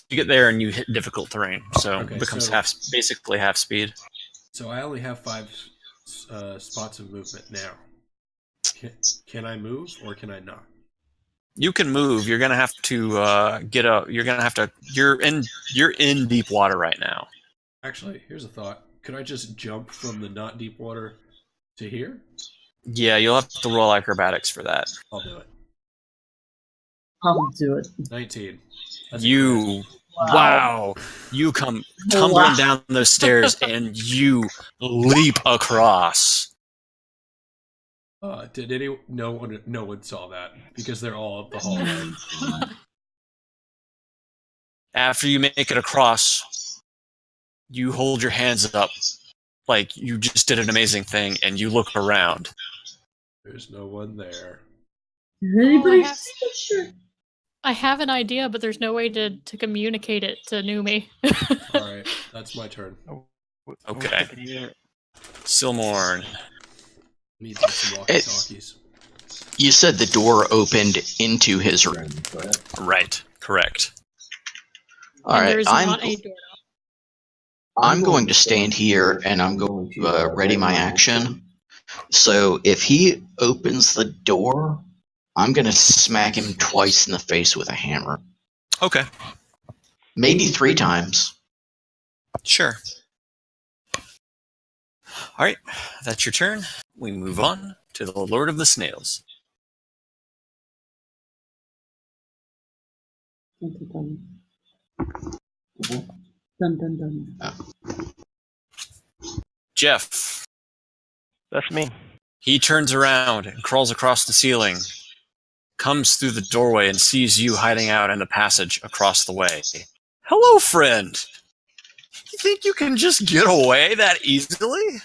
You get there and you hit difficult terrain, so Okay, it becomes so- basically half speed. so I only have 5 spots of movement now. Can I move or can I not? You can move. You're gonna have to get up. You're gonna have to. You're in deep water right now. Actually, here's a thought. Could I just jump from the not deep water to here? Yeah, you'll have to roll acrobatics for that. I'll do it. I'll do it. 19. That's a crit. You, wow, you come tumbling down those stairs and you leap across. Did any? No one saw that because they're all up the hallway. After you make it across, you hold your hands up like you just did an amazing thing, and you look around. There's no one there. Anybody? I have an idea, but there's no way to communicate it to Numi. All right, that's my turn. Okay. Silmorn. Need some walkie-talkies. You said the door opened into his room. Right. Correct. All right, There's not a door. I'm going to stand here and I'm going to ready my action. So if he opens the door, I'm going to smack him twice in the face with a hammer. Okay. Maybe 3 times. Sure. All right. That's your turn. We move on to the Lord of the Snails. Dun, dun, dun. Jeff. That's me. He turns around and crawls across the ceiling, comes through the doorway and sees you hiding out in the passage across the way. Hello, friend. You think you can just get away that easily?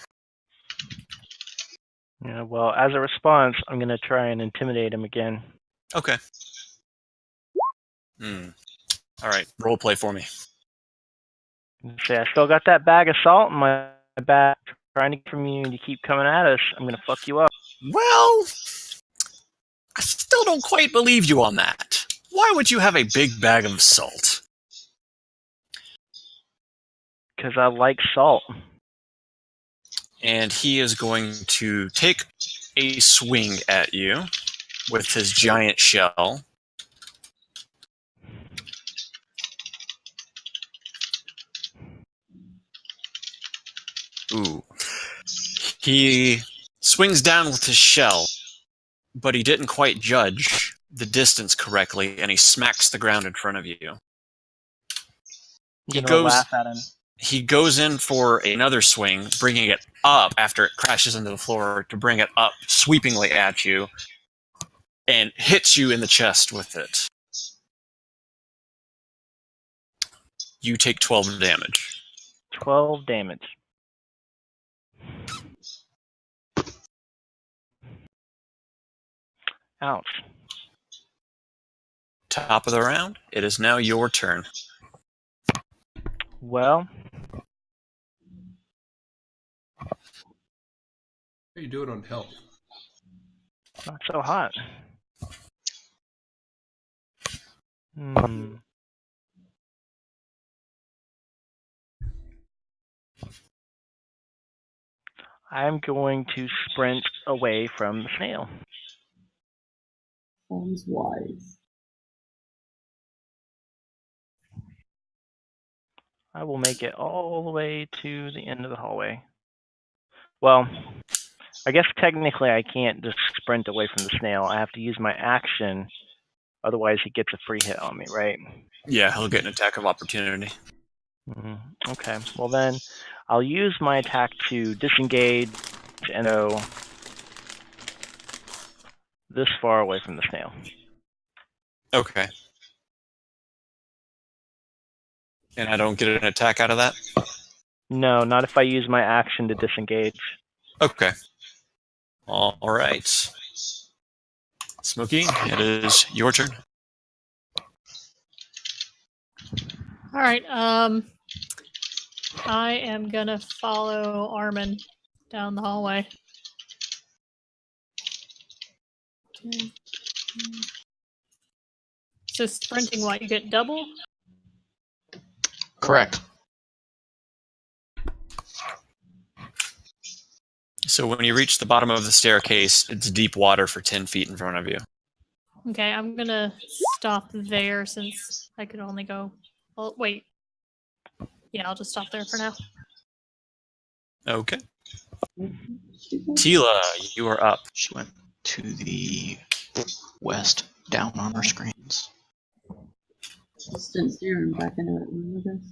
Yeah, well, as a response, I'm going to try and intimidate him again. Okay. All right, role play for me. Say, I still got that bag of salt in my bag. Trying to get from you, and you keep coming at us. I'm gonna fuck you up. Well, I still don't quite believe you on that. Why would you have a big bag of salt? Because I like salt. And he is going to take a swing at you with his giant shell. Ooh. He swings down with his shell, but he didn't quite judge the distance correctly, and he smacks the ground in front of you. I'm gonna laugh at him. He goes in for another swing, bringing it up after it crashes into the floor to bring it up sweepingly at you, and hits you in the chest with it. You take 12 damage. 12 damage. Ouch. Top of the round. It is now your turn. Well, How you doing on health? not so hot. I'm going to sprint away from the snail. Sounds wise. I will make it all the way to the end of the hallway. Well, I guess technically I can't just sprint away from the snail. I have to use my action. Otherwise, he gets a free hit on me, right? Yeah, he'll get an attack of opportunity. Okay. Well, then I'll use my attack to disengage and go this far away from the snail. Okay. And I don't get an attack out of that? No, not if I use my action to disengage. Okay. All right. Smokey, it is your turn. All right. I am gonna follow Armin down the hallway. So sprinting, what, you get double? Correct. So when you reach the bottom of the staircase, it's deep water for 10 feet in front of you. Okay, I'm gonna stop there since I could only go. Well, wait. Yeah, I'll just stop there for now. Okay. Tila, you are up. She went to the west, down on our screens. Just didn't see her back into it, I guess.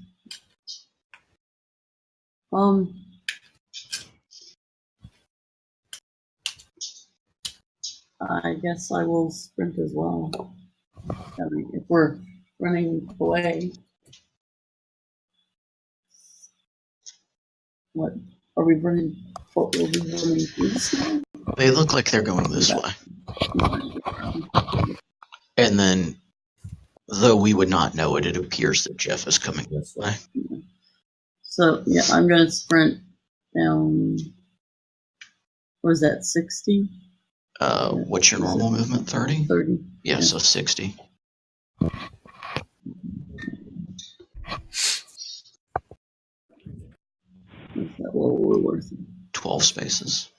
I guess I will sprint as well. I mean, if we're running away. What? Are we running? What will we running east? They look like they're going this way. And then, though we would not know it, it appears that Jeff is coming this way. So, yeah, I'm going to sprint down. What is that, 60? What's your normal movement? 30? 30. Yeah, so 60. Is that what we're worth? 12 spaces.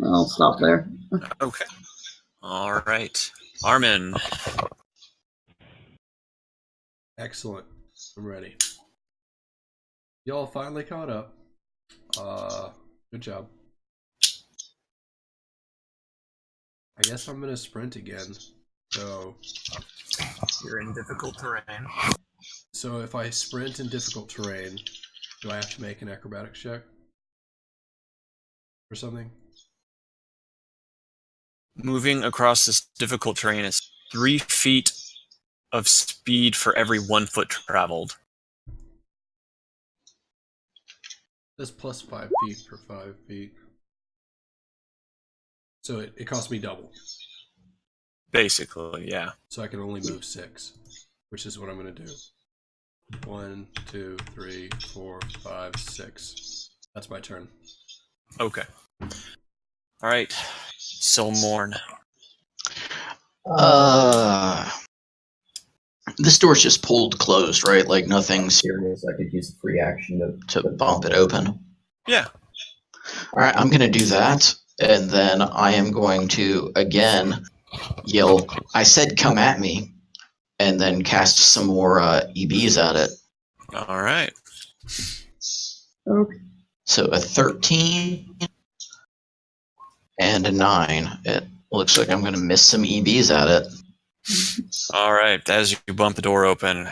I'll stop there. Okay. All right. Armin. Excellent. I'm ready. Y'all finally caught up. Good job. I guess I'm gonna sprint again. So You're in difficult terrain. So if I sprint in difficult terrain, do I have to make an acrobatics check? Or something? Moving across this difficult terrain is 3 feet of speed for every 1 foot traveled. That's plus 5 feet per 5 feet. So it costs me double. Basically, yeah. So I can only move 6, which is what I'm going to do. 1, 2, 3, 4, 5, 6. That's my turn. Okay. All right. Silmorn. This door's just pulled closed, right? Like nothing serious. I could use a free action to bump it open. Yeah. All right, I'm going to do that, and then I am going to again yell. I said, "Come at me," and then cast some more EBs at it. All right. Okay. So a 13 and a 9. It looks like I'm going to miss some EBs at it. All right. As you bump the door open,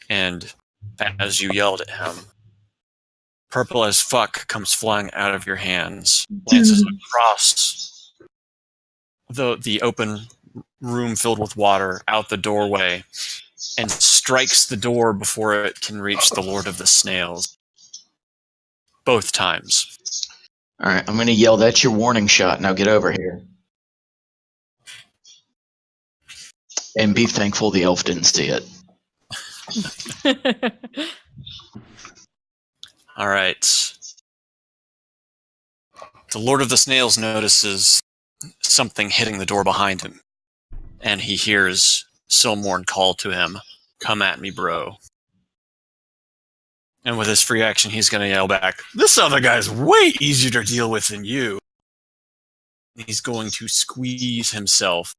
and as you yelled at him, purple as fuck comes flying out of your hands, lances across the open room filled with water out the doorway, and strikes the door before it can reach the Lord of the Snails. Both times. All right, I'm going to yell, "That's your warning shot. Now get over here." And be thankful the elf didn't see it. All right. The Lord of the Snails notices something hitting the door behind him, and he hears Silmorn call to him, "Come at me, bro." And with his free action, he's going to yell back, "This other guy's way easier to deal with than you." He's going to squeeze himself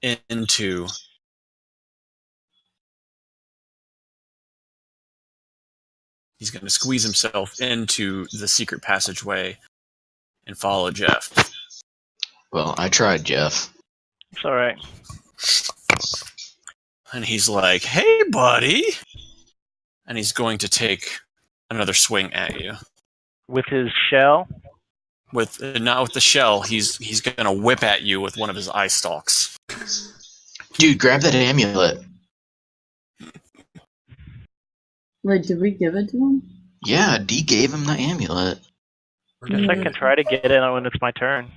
into He's going to squeeze himself into the secret passageway and follow Jeff. Well, I tried, Jeff. It's all right. And he's like, "Hey, buddy." And he's going to take another swing at you. With his shell? Not with the shell. He's going to whip at you with one of his eye stalks. Dude, grab that amulet. Wait, did we give it to him? Yeah, D gave him the amulet. Guess I can try to get it when it's my turn.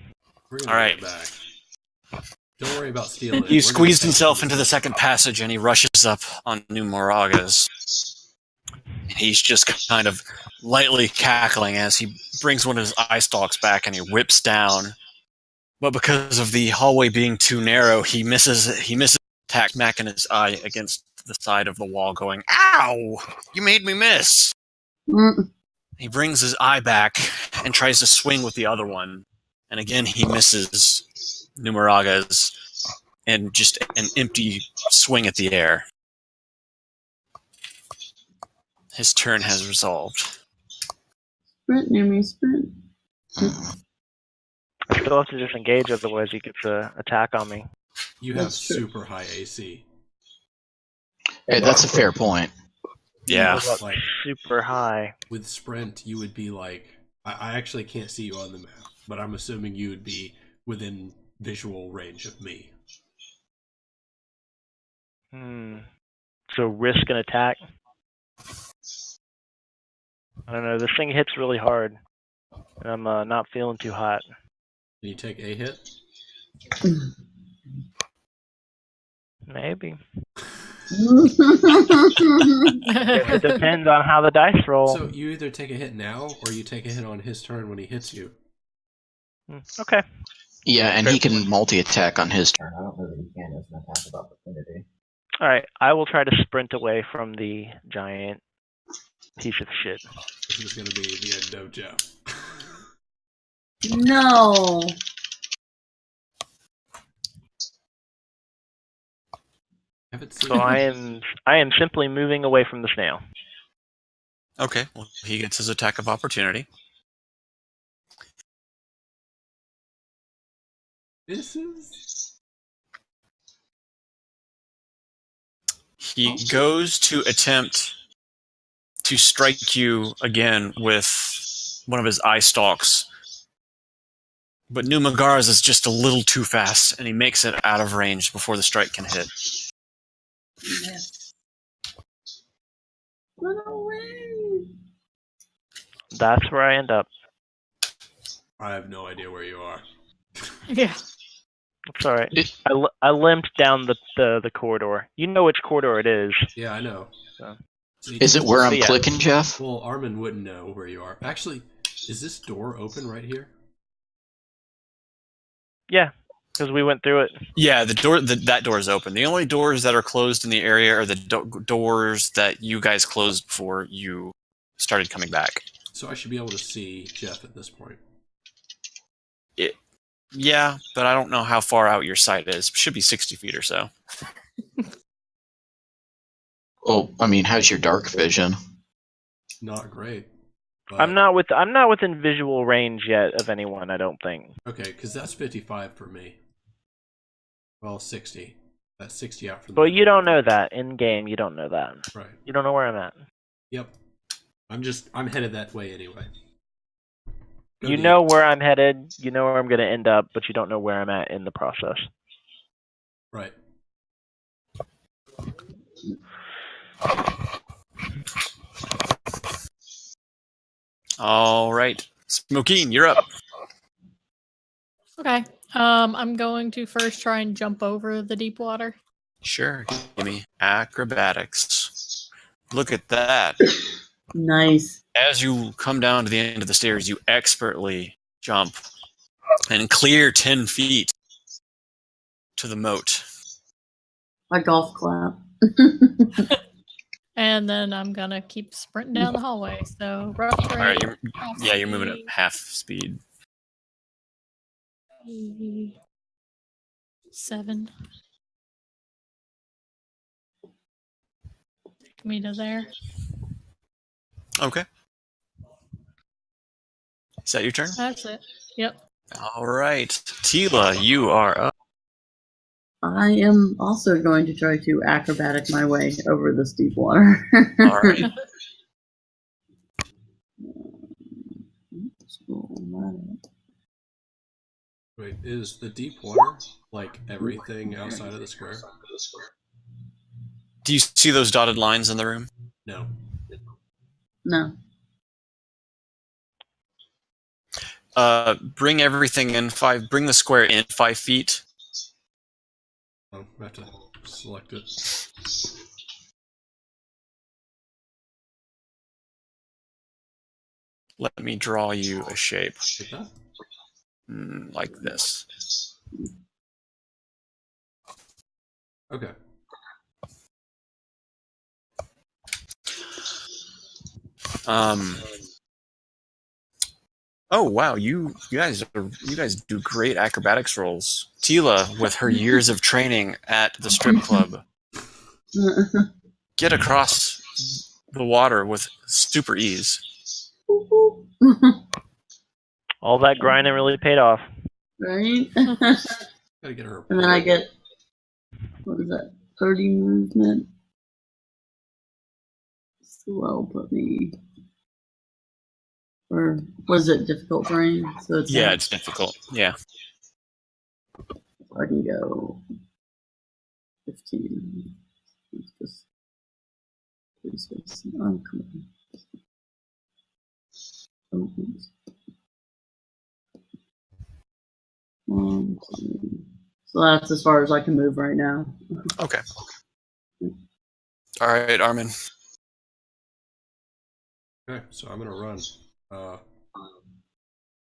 All right. Back. Don't worry about stealing it. He squeezed himself into the second passage, and he rushes up on New Moragas. And he's just kind of lightly cackling as he brings one of his eye stalks back and he whips down. But because of the hallway being too narrow, he misses attack smack in his eye against the side of the wall, going, "Ow! You made me miss!" He brings his eye back and tries to swing with the other one. And again, he misses Numeraga's and just an empty swing at the air. His turn has resolved. Sprint near me, sprint. I still have to disengage, otherwise he gets an attack on me. You have super high AC. Hey, that's a fair point. Yeah. Like, super high. With sprint, you would be like... I actually can't see you on the map, but I'm assuming you would be within visual range of me. So risk an attack? I don't know, this thing hits really hard. And I'm not feeling too hot. Can you take a hit? Maybe. It depends on how the dice roll. So you either take a hit now, or you take a hit on his turn when he hits you. Okay. Yeah, and he can multi-attack on his turn. I don't know that he can as an attack of opportunity. Alright, I will try to sprint away from the giant piece of shit. This is going to be the end of Jeff. No. So I am simply moving away from the snail. Okay, well, he gets his attack of opportunity. He goes to attempt to strike you again with one of his eye stalks, But Numagaras is just a little too fast, and he makes it out of range before the strike can hit. Yes. Run away! That's where I end up. I have no idea where you are. Yeah. It's all right. I limped down the corridor. You know which corridor it is. Yeah, I know. So. See, Is it where I'm Yeah. clicking, Jeff? Well, Armin wouldn't know where you are. Actually, is this door open right here? Yeah, because we went through it. Yeah, that door is open. The only doors that are closed in the area are the doors that you guys closed before you started coming back. So I should be able to see Jeff at this point. Yeah, but I don't know how far out your sight is. Should be 60 feet or so. Well, I mean, how's your dark vision? Not great. But... I'm not within visual range yet of anyone. I don't think. Okay, because that's 55 for me. Well, 60. That's 60 out from. But you don't know that in game. You don't know that. Right. You don't know where I'm at. Yep. I'm headed that way anyway. You know where I'm headed. You know where I'm going to end up, but you don't know where I'm at in the process. Right. All right. Smokeen, you're up. Okay. I'm going to first try and jump over the deep water. Sure. Give me acrobatics. Look at that. Nice. As you come down to the end of the stairs, you expertly jump and clear 10 feet to the moat. My golf clap. And then I'm gonna keep sprinting down the hallway. So rough All right, terrain, you're moving at half speed. 7. Take me to there. Okay. Is that your turn? That's it. Yep. All right. Tila, you are up. I am also going to try to acrobatic my way over this deep water. All right. Wait, is the deep water like everything outside of the square? Do you see those dotted lines in the room? No. No. Bring everything in 5. Bring the square in 5 feet. Oh, I have to select it. Let me draw you a shape. Like that? Like this. Okay. Oh wow, you guys do great acrobatics rolls. Tila, with her years of training at the strip club, get across the water with super ease. All that grinding really paid off. Right? Gotta get her. And then I get, what is that, 30 movement? So that'll put me, or was it difficult terrain? So it's Yeah, it's difficult. Yeah. I can go 15. It's just free space. Oh, come on. Oh, oops. 1, 2. So that's as far as I can move right now. Okay. All right, Armin. Okay, so I'm gonna run.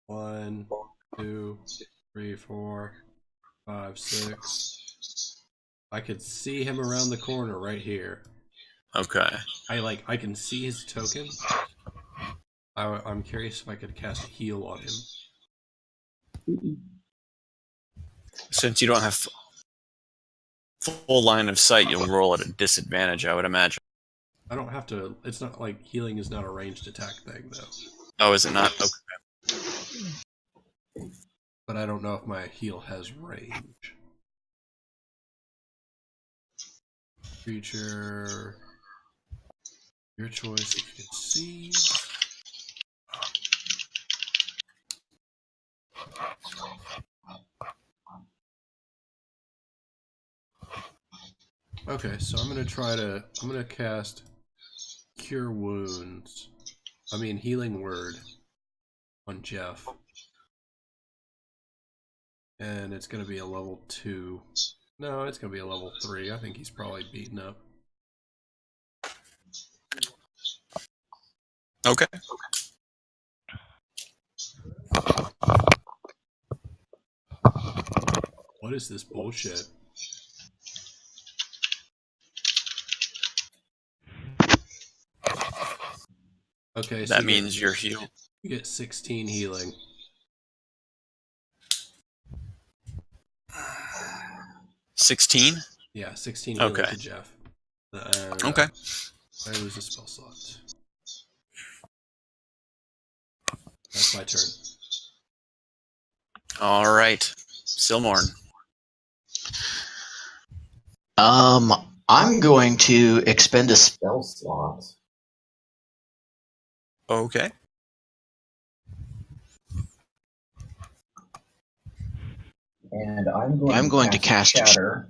1, 2, 3, 4, 5, 6. I could see him around the corner right here. Okay. I can see his token. I'm curious if I could cast a heal on him. Since you don't have full line of sight, you'll roll at a disadvantage, I would imagine. I don't have to. It's not like healing is not a ranged attack thing, though. Oh, is it not? Okay. But I don't know if my heal has range. Creature. Your choice if you can see. Okay, so I'm gonna cast Cure Wounds. I mean Healing Word on Jeff. And it's gonna be a level 2. No, it's gonna be a level 3. I think he's probably beaten up. Okay. What is this bullshit? Okay, so That means you're healed. you get 16 healing. 16? Yeah, 16 healing Okay. to Jeff. And, Okay. I lose a spell slot. That's my turn. All right. Silmorn. I'm going to expend a spell slot. Okay. And I'm going to cast Shatter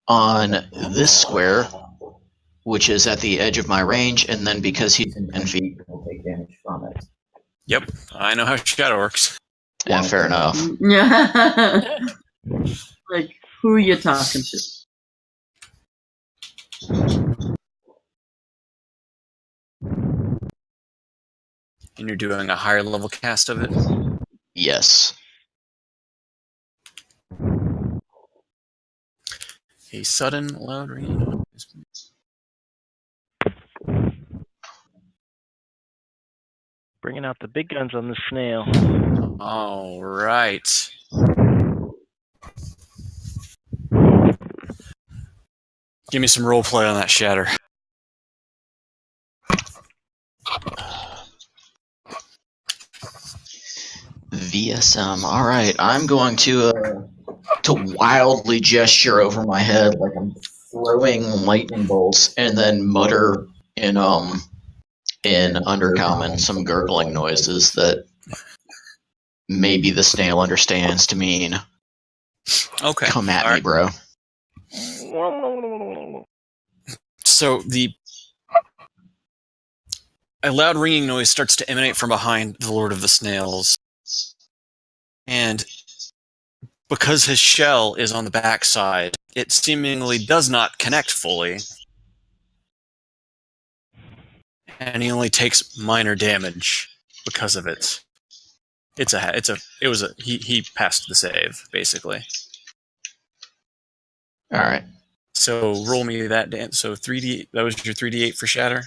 on this square, which is at the edge of my range, and then because he's in 10 feet, he'll take damage from it. Yep. I know how Shadow works. Yeah, fair enough. Yeah. Like, who you talking to? And you're doing a higher level cast of it? Yes. A sudden loud ringing. Bringing out the big guns on the snail. All right. Give me some role play on that Shatter. VSM. All right, I'm going to wildly gesture over my head like I'm throwing lightning bolts, and then mutter in Undercommon some gurgling noises that maybe the snail understands to mean, Okay. come at All me, right. bro. So a loud ringing noise starts to emanate from behind the Lord of the Snails. And because his shell is on the backside, it seemingly does not connect fully. And he only takes minor damage because of it. He passed the save, basically. All right. So roll me that so 3d, that was your 3d8 for Shatter?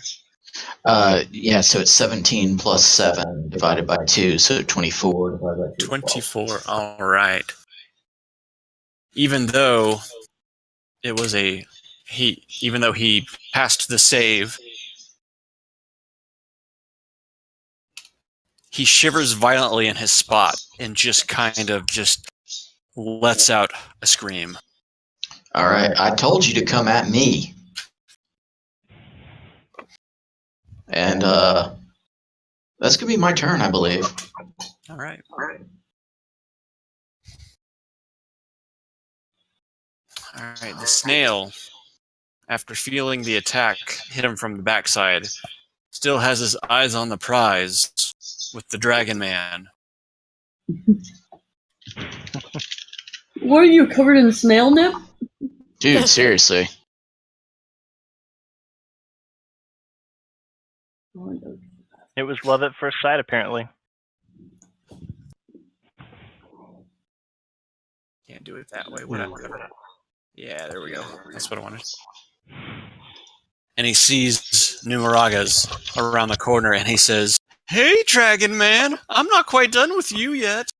Yeah, so it's 17 plus 7 divided by 2, so 24 divided by 2. 24, all right. Even though it was even though he passed the save, he shivers violently in his spot and just kind of just lets out a scream. All right, I told you to come at me. And that's gonna be my turn, I believe. All right. All right. The snail, after feeling the attack hit him from the backside, still has his eyes on the prize with the Dragon Man. What are you, covered in snail nip? Dude, seriously. It was love at first sight, apparently. Can't do it that way. Whatever. Yeah, there we go. That's what I wanted. And he sees Numeraga's around the corner, and he says, "Hey, Dragon Man, I'm not quite done with you yet."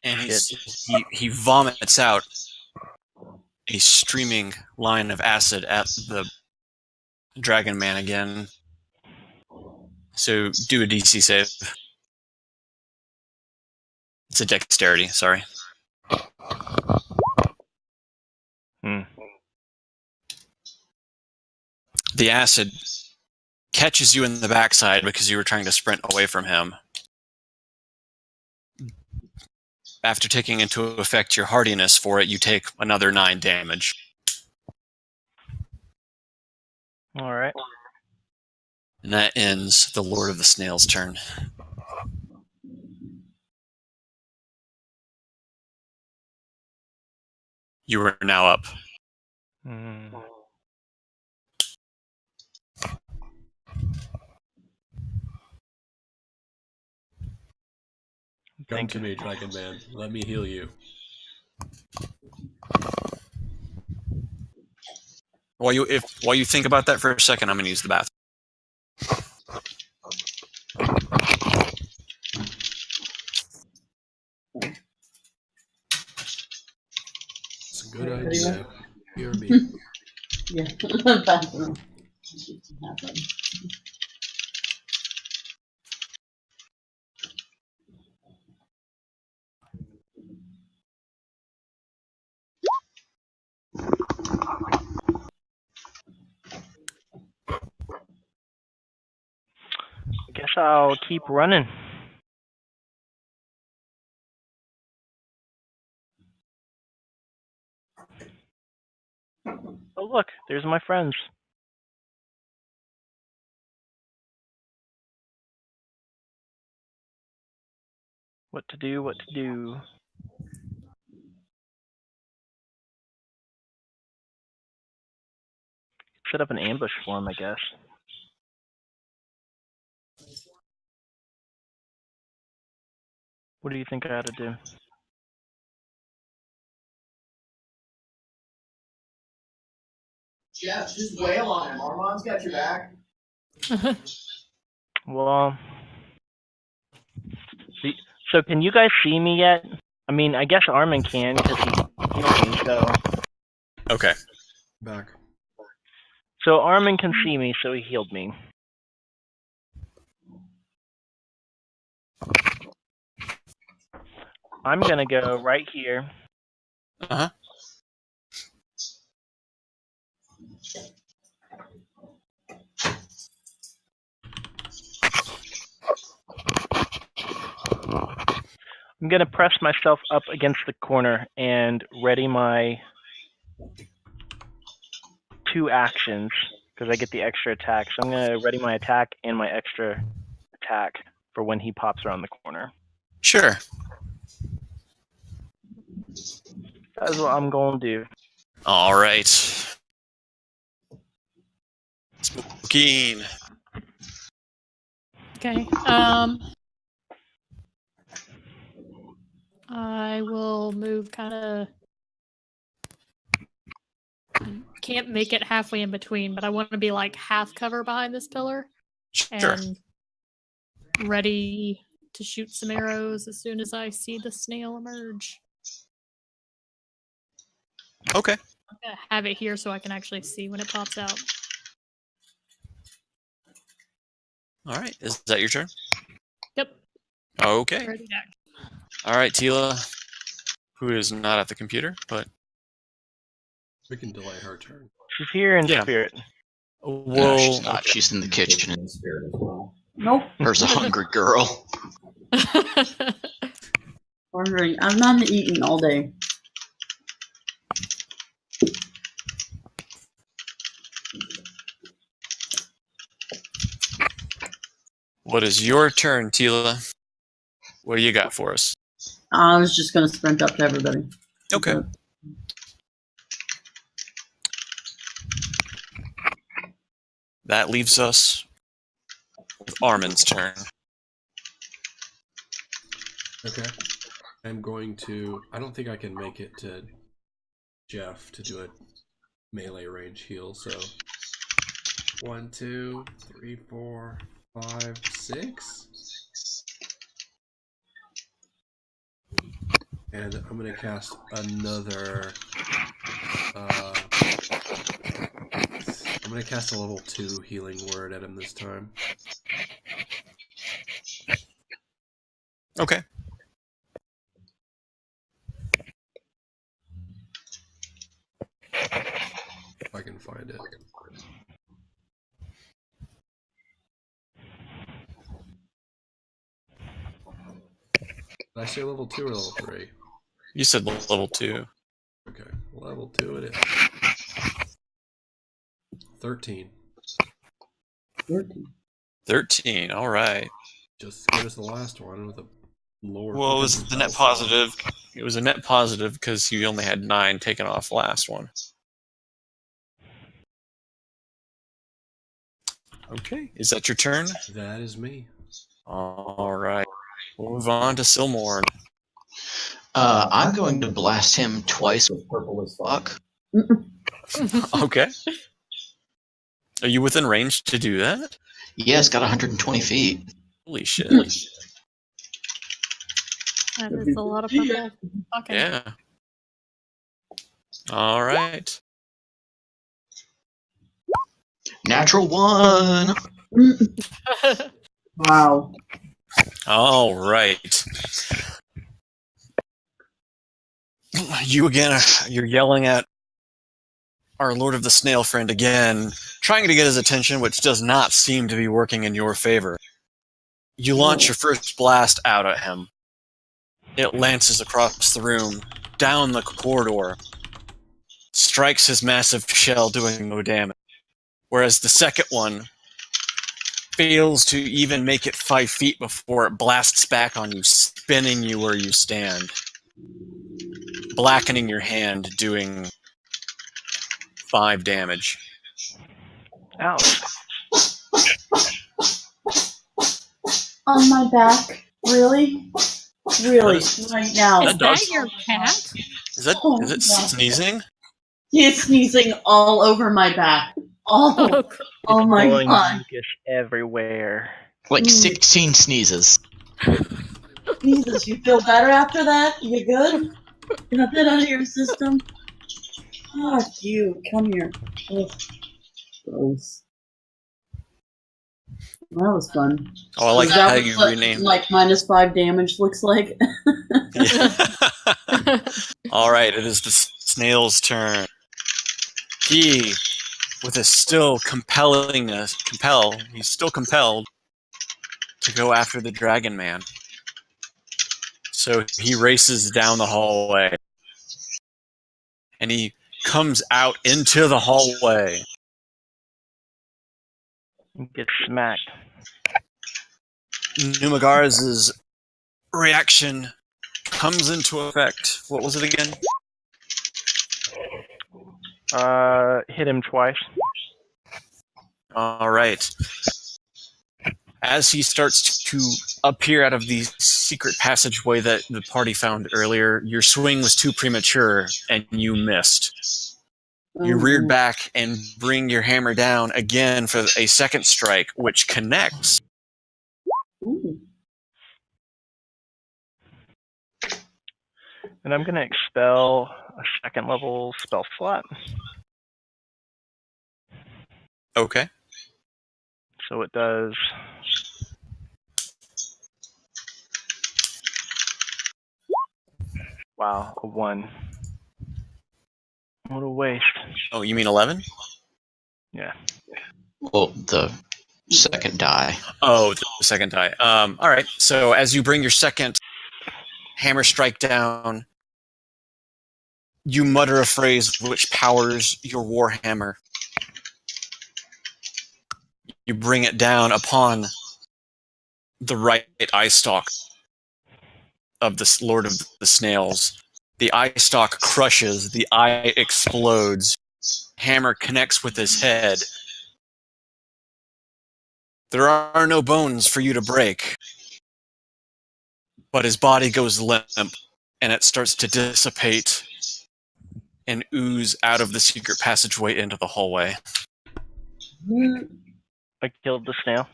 And he vomits out a streaming line of acid at the Dragon Man again. So do a DC save. It's a dexterity, sorry. The acid catches you in the backside because you were trying to sprint away from him. after taking into effect your hardiness for it, you take another 9 damage. All right. And that ends the Lord of the Snail's turn. You are now up. Come to me, Dragon Man. Let me heal you. While you think about that for a second, I'm going to use the bathroom. It's a good idea. Hear me. Yeah, bathroom. I guess I'll keep running. Oh, look, there's my friends. What to do, what to do. Set up an ambush for him, I guess. What do you think I ought to do? Jeff, just wail on him. Armand's got your back. Well, so can you guys see me yet? I mean, I guess Armin can because he healed me, so... Okay. Back. So Armin can see me, so he healed me. I'm gonna go right here. Uh-huh. I'm gonna press myself up against the corner and ready my 2 actions because I get the extra attack. So I'm gonna ready my attack and my extra attack for when he pops around the corner. Sure. That's what I'm gonna do. All right. Smoking. Okay. I will move kind of. Can't make it halfway in between, but I want to be like half cover behind this pillar. Sure. And ready to shoot some arrows as soon as I see the snail emerge. Okay. I'm gonna have it here so I can actually see when it pops out. All right. Is that your turn? Yep. Okay. Ready back. All right, Tila, who is not at the computer, but We can delay her turn. She's here in Yeah. spirit. No, she's not. She's in the kitchen. In spirit as well. Nope. There's a hungry girl. Wondering. I've not eaten all day. What is your turn, Tila? What do you got for us? I was just gonna sprint up to everybody. Okay. That leaves us with Armin's turn. Okay. I'm going to... I don't think I can make it to Jeff to do a melee range heal, so... 1, 2, 3, 4, 5, 6. And I'm going to cast another... I'm going to cast a level 2 healing word at him this time. Okay. If I can find it. Did I say level 2 or level 3? You said level 2. Okay, level 2 it is. 13. 13. All right. Just as good as the last one with a lower. Well, it was the net positive. It was a net positive because you only had 9 taken off last one. Okay. Is that your turn? That is me. All right. We'll move on to Silmorn. I'm going to blast him twice with purple as fuck. Okay. Are you within range to do that? Yeah, it's got 120 feet. Holy shit. That is a lot of purple. Okay. Yeah. All right. Natural 1! Wow. All right. You again, you're yelling at our Lord of the Snail friend again, trying to get his attention, which does not seem to be working in your favor. You launch your first blast out at him. It lances across the room, down the corridor, strikes his massive shell, doing no damage. Whereas the second one fails to even make it 5 feet before it blasts back on you, spinning you where you stand, blackening your hand, doing 5 damage. Ouch. On my back? Really? Really? Right now? Is that your cat? Is it Oh, sneezing? He is sneezing all over my back. Oh, oh my Blowing god. mucus everywhere. Like 16 sneezes. Jesus, you feel better after that? You good? Got that out of your system? Fuck you. Come here. Ugh. Gross. That was fun. Oh, I like Is that how what, you like, renamed like -5 damage looks like? Yeah. All right, it is the snail's turn. He, with his still he's still compelled to go after the Dragon Man. So he races down the hallway. And he comes out into the hallway. Get smacked. Numagarz's reaction comes into effect. What was it again? Hit him twice. All right. As he starts to appear out of the secret passageway that the party found earlier, your swing was too premature and you missed. You reared back and bring your hammer down again for a second strike, which connects. Ooh. And I'm going to expel a second level spell slot. Okay. So it does. Wow, a 1. What a waste. Oh, you mean 11? Yeah. Well, the second die. Oh, the second die. All right. So as you bring your second hammer strike down, you mutter a phrase which powers your warhammer. You bring it down upon the right eye stalk of the Lord of the Snails. The eye stalk crushes, the eye explodes, hammer connects with his head. There are no bones for you to break, but his body goes limp, and it starts to dissipate and ooze out of the secret passageway into the hallway. I killed the snail.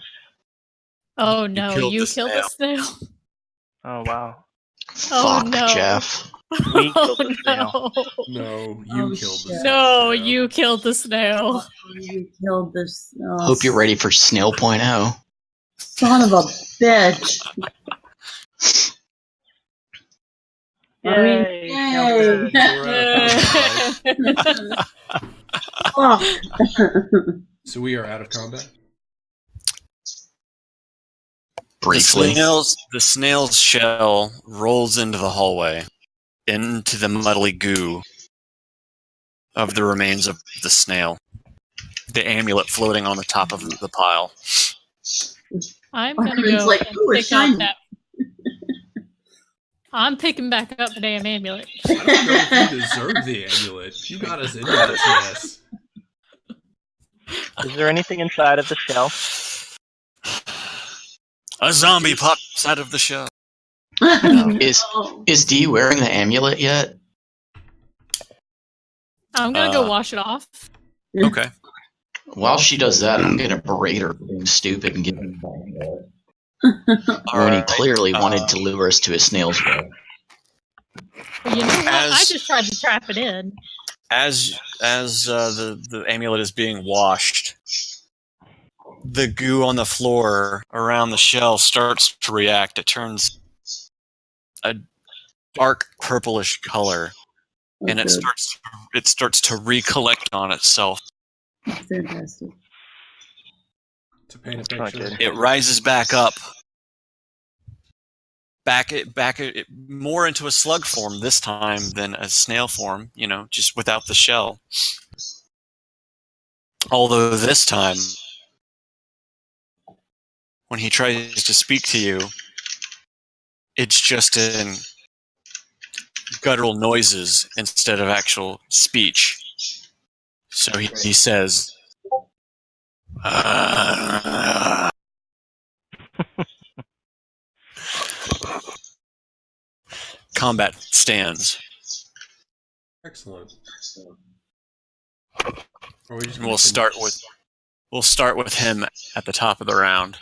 Oh no, you killed killed the the snail. Oh, wow. Oh, Fuck, no. Jeff. We killed the Oh, snail. No, you Oh, killed the shit. snail. no, you killed the snail. You killed this. Hope you're ready for Snail.0. Son of a bitch. Yay! Yay. Fuck. So we are out of combat? briefly. The snail's shell rolls into the hallway, into the muddly goo of the remains of the snail. The amulet floating on the top of the pile. I'm gonna Armin's go like, and "Ooh, it's pick up shiny." that. I'm picking back up the damn amulet. I don't know if you deserve the amulet. You got us into this mess. Is there anything inside of the shell? A zombie pops out of the shell. Is Dee wearing the amulet yet? I'm gonna go wash it off. Okay. While she does that, I'm gonna berate her for being stupid and give him the amulet. When he clearly wanted to lure us to a snail's web. But you know what? I just tried to trap it in. As the amulet is being washed, the goo on the floor around the shell starts to react. It turns a dark purplish color, and it starts to recollect on itself. Fantastic. To paint a picture. It rises back up, back it more into a slug form this time than a snail form. Just without the shell. Although this time, when he tries to speak to you, it's just in guttural noises instead of actual speech. So he says, combat stands. Excellent. We'll start with him at the top of the round.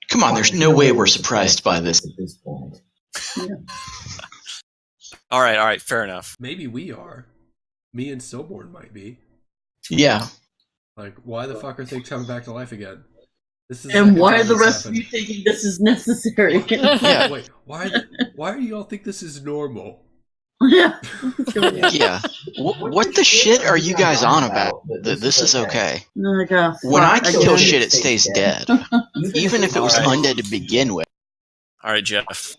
Come on, there's no way we're surprised by this at this point. Yeah. All right, fair enough. Maybe we are. Me and Stillborn might be. Yeah. Like, why the fuck are things coming back to life again? This is And why are the rest of you thinking this is necessary? Yeah. Wait, why do you all think this is normal? Yeah. Yeah. What the shit are you guys on about? This is okay. Oh, God, When I fuck, kill again. shit, it stays dead. Even if it was undead to begin with. All right, Jeff.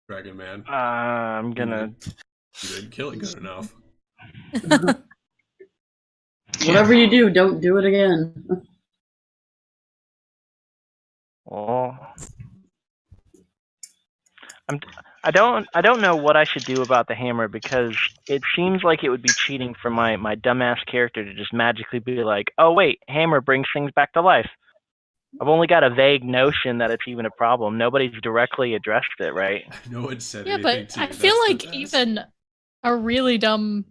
Dragon Man. I'm gonna. You didn't kill it good enough. Whatever you do, don't do it again. Well, I don't know what I should do about the hammer, because it seems like it would be cheating for my dumbass character to just magically be like, oh wait, hammer brings things back to life. I've only got a vague notion that it's even a problem. Nobody's directly addressed it, right? No one said Yeah, anything but to you. I feel That's the like best. even a really dumb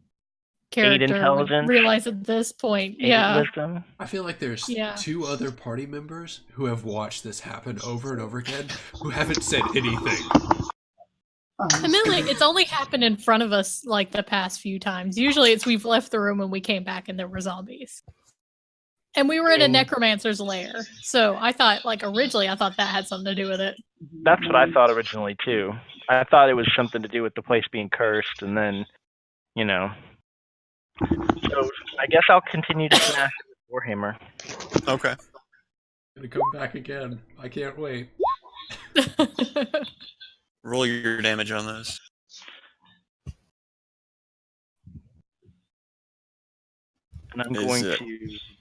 character would intelligence, realize at this point. Yeah. Wisdom. I feel like there's Yeah. 2 other party members who have watched this happen over and over again who haven't said anything. I mean, like, it's only happened in front of us like the past few times. Usually it's we've left the room and we came back and there were zombies. And we were in a necromancer's lair. So I thought, originally I thought that had something to do with it. That's what I thought originally too. I thought it was something to do with the place being cursed, and then, So I guess I'll continue to smash with Warhammer. Okay. Gonna come back again. I can't wait. Roll your damage on those. And I'm going to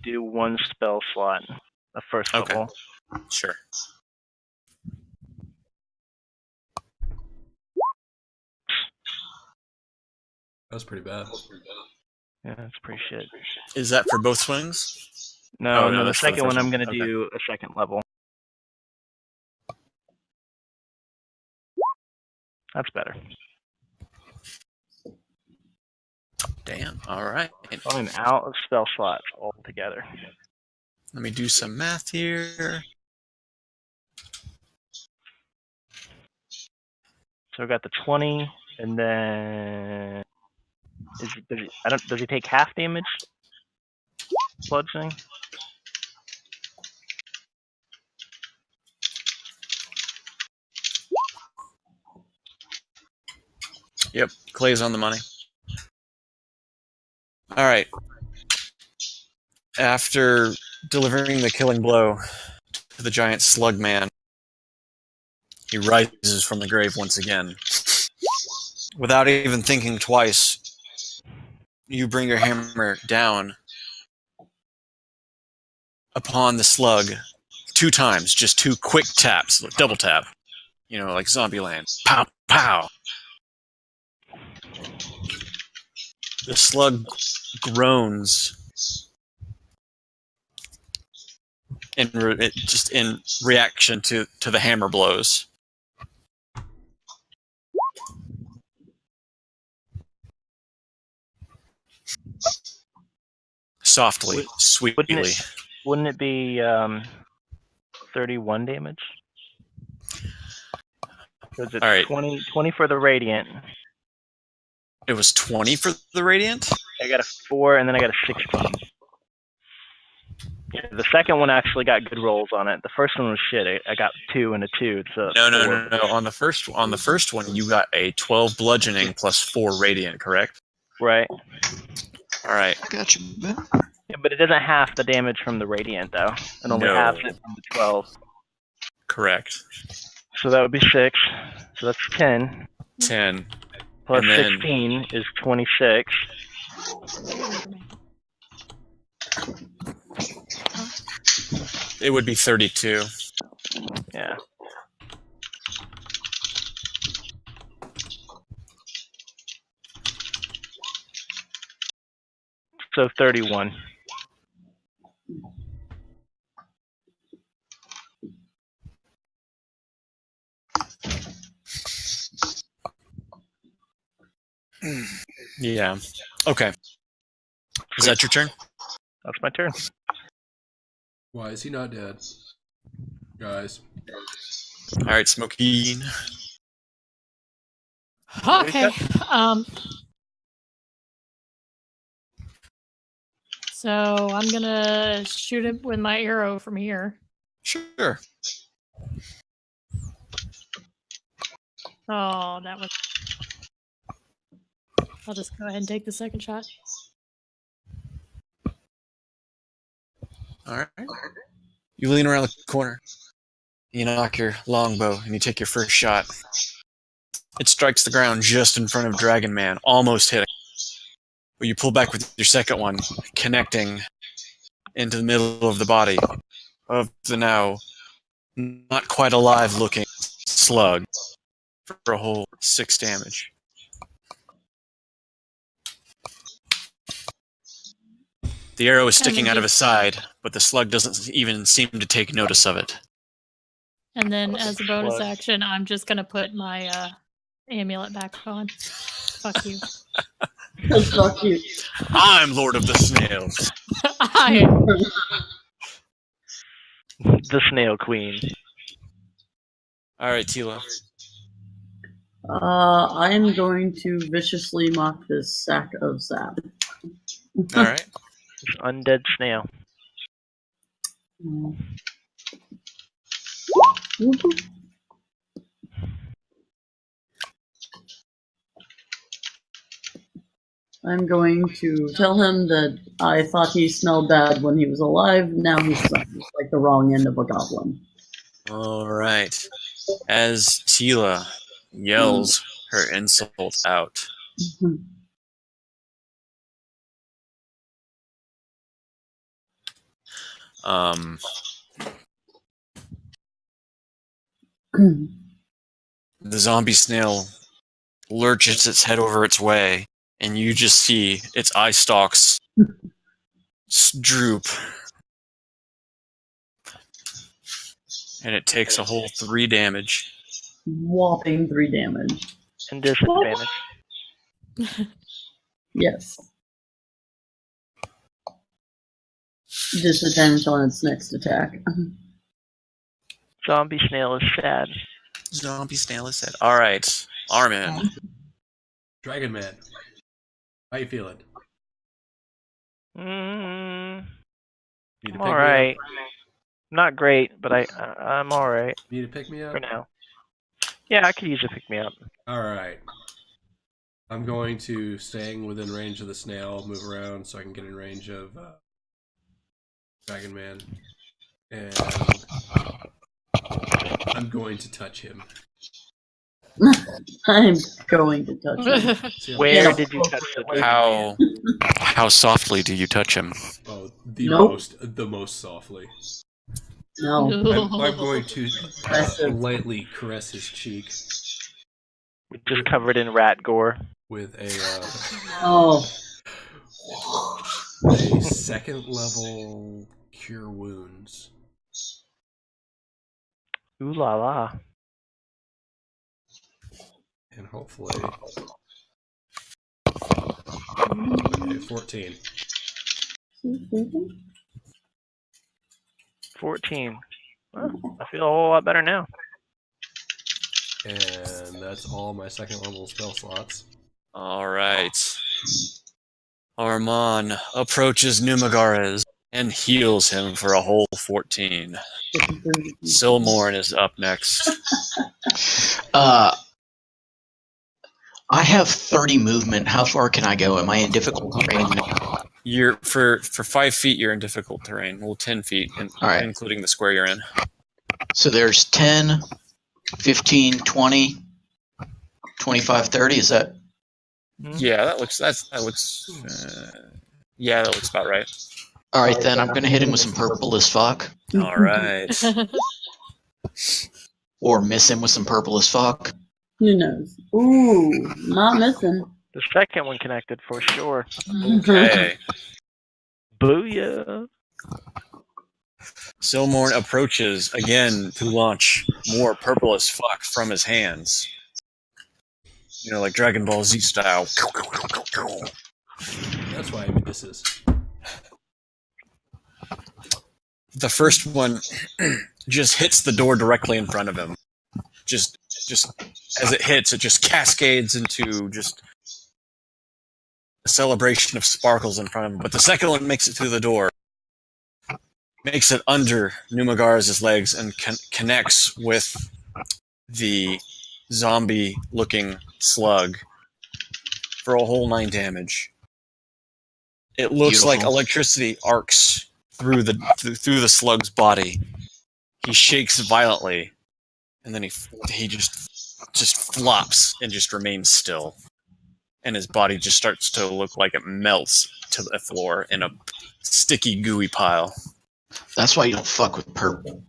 do 1 spell slot, the first level. Sure. That was pretty bad. Yeah, that's pretty shit. Is that for both swings? No, the that's for second one first I'm going to Okay. do a second level. That's better. Damn. All right. I'm out of spell slots altogether. Let me do some math here. So I got the 20, and then does he take half damage? Bludgeoning? Yep. Clay's on the money. All right. After delivering the killing blow to the giant slug man, he rises from the grave once again. Without even thinking twice, you bring your hammer down upon the slug 2 times, just 2 quick taps, double tap, like Zombieland. Pow, pow. The slug groans just in reaction to the hammer blows. Softly, sweetly. Wouldn't it be 31 damage? Was it All right. 20 for the radiant? It was 20 for the radiant? I got a 4, and then I got a 16. Yeah, the second one actually got good rolls on it. The first one was shit. I got 2 and a 2. So No. On the first one, you got a 12 bludgeoning plus 4 radiant, correct? Right. All right. I got you, man. Yeah, but it doesn't half the damage from the radiant, though. It only halves it from the 12. Correct. So that would be 6. So that's 10. 10. Plus And then 16 is 26. It would be 32. Yeah. So 31. Yeah. Okay. Is that your turn? That's my turn. Why is he not dead? Guys. All right, Smokey. Okay. So I'm gonna shoot him with my arrow from here. Sure. Oh, that was. I'll just go ahead and take the second shot. All right. You lean around the corner. You knock your longbow and you take your first shot. It strikes the ground just in front of Dragon Man, almost hitting. But you pull back with your second one, connecting into the middle of the body of the now not quite alive looking slug for a whole 6 damage. The arrow is sticking out of his side, but the slug doesn't even seem to take notice of it. And then as a bonus action, I'm just gonna put my amulet back on. Fuck you. Fuck you. I'm Lord of the Snails. I am. The Snail Queen. All right, Tila. I am going to viciously mock this sack of sap. All right. Undead snail. I'm going to tell him that I thought he smelled bad when he was alive. Now he smells like the wrong end of a goblin. All right. As Tila yells her insult out, the zombie snail lurches its head over its way, and you just see its eye stalks droop. And it takes a whole 3 damage. Whopping 3 damage. And disadvantage. Yes. Disadvantage on its next attack. Zombie snail is sad. Zombie snail is dead. All right, Armin. Dragon Man. How you feeling? I'm Need to pick me alright. up? Not great, but I'm alright. Need to pick me up? For now. Yeah, I could use a pick me up. Alright. I'm going to, staying within range of the snail, move around so I can get in range of Dragon Man, and I'm going to touch him. I'm going to touch him. See, Where did you touch the dragon? How softly do you touch him? Oh, Nope. the most softly. No. I'm going to Aggressive. lightly caress his cheek Just covered in rat gore. with a Oh. second level cure wounds. Ooh la la. And hopefully... Okay, 14. 14. Well, I feel a whole lot better now. And that's all my second level spell slots. Alright. Armon approaches Numagares and heals him for a whole 14. Silmorn is up next. I have 30 movement. How far can I go? Am I in difficult terrain? You're for 5 feet. You're in difficult terrain. Well, 10 feet, Alright. including the square you're in. So there's 10, 15, 20, 25, 30. Is that? Yeah, that looks about right. All right, then I'm going to hit him with some purple as fuck. All right. Or miss him with some purple as fuck. Who knows? Ooh, not missing. The second one connected for sure. Okay. Booyah. Silmorn approaches again to launch more purple as fuck from his hands. You know, like Dragon Ball Z style. That's why this is. The first one just hits the door directly in front of him. Just as it hits, it just cascades into just a celebration of sparkles in front of him. But the second one makes it through the door, makes it under Numagares' legs, and connects with the zombie-looking slug for a whole 9 damage. It looks like electricity arcs through the slug's body. He shakes violently, and then he just flops and just remains still. And his body just starts to look like it melts to the floor in a sticky, gooey pile. That's why you don't fuck with purple.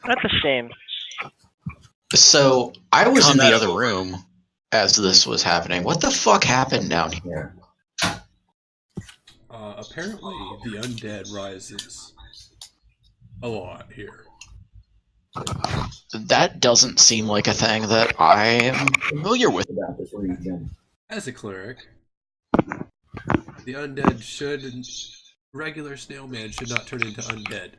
That's a shame. So I was in the other room as this was happening. What the fuck happened down here? Apparently, the undead rises a lot here. That doesn't seem like a thing that I am familiar with about this region. As a cleric, the undead regular snail man should not turn into undead.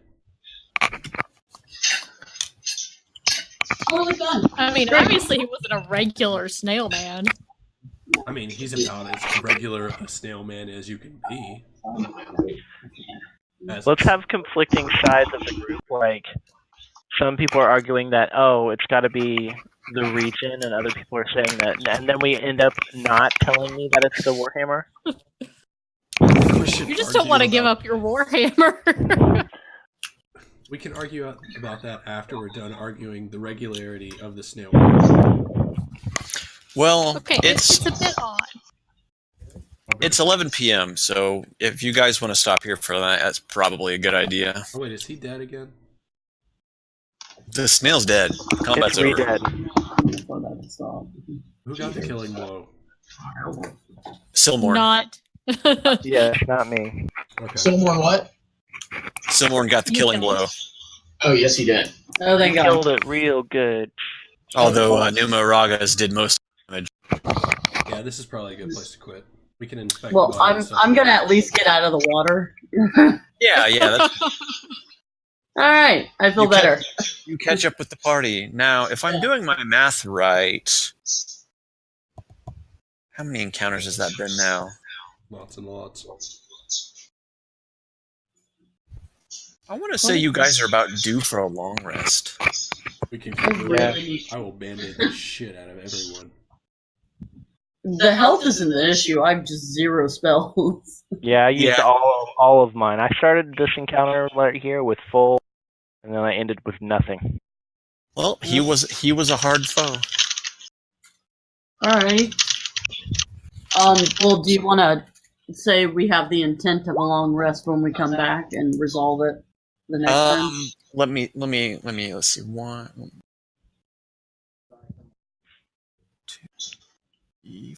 I mean, obviously he wasn't a regular snail man. I mean, he's about as regular a snail man as you can be. Let's have conflicting sides of the group. Like, some people are arguing that, oh, it's got to be the region, and other people are saying that, and then we end up not telling me that it's the Warhammer. You just don't want to give up your Warhammer. We can argue about that after we're done arguing the regularity of the snail man. Well, Okay, it's a bit odd. It's 11 p.m., so if you guys want to stop here for that, that's probably a good idea. Oh wait, is he dead again? The snail's dead. Combat's over. Dead. Who got the killing blow? Silmorn. Not. Yeah, not me. Okay. Silmorn what? Silmorn got the killing blow. Oh, yes, he did. Oh, thank God. Killed it real good. Although Numa Ragas did most damage. Yeah, this is probably a good place to quit. We can inspect. Well, the body and stuff. I'm gonna at least get out of the water. Yeah. That's, All right, I feel better. you catch up with the party. Now, if I'm doing my math right, how many encounters has that been now? Lots and lots. I want to say you guys are about due for a long rest. We can. Really? I will band-aid the shit out of everyone. The health isn't an issue. I have just 0 spells. Yeah, I used Yeah. all of mine. I started this encounter right here with full, and then I ended with nothing. Well, he was a hard foe. Alright. Well, do you want to say we have the intent of a long rest when we come back and resolve it the next time? Let me. Let's see. 1, 2, 3,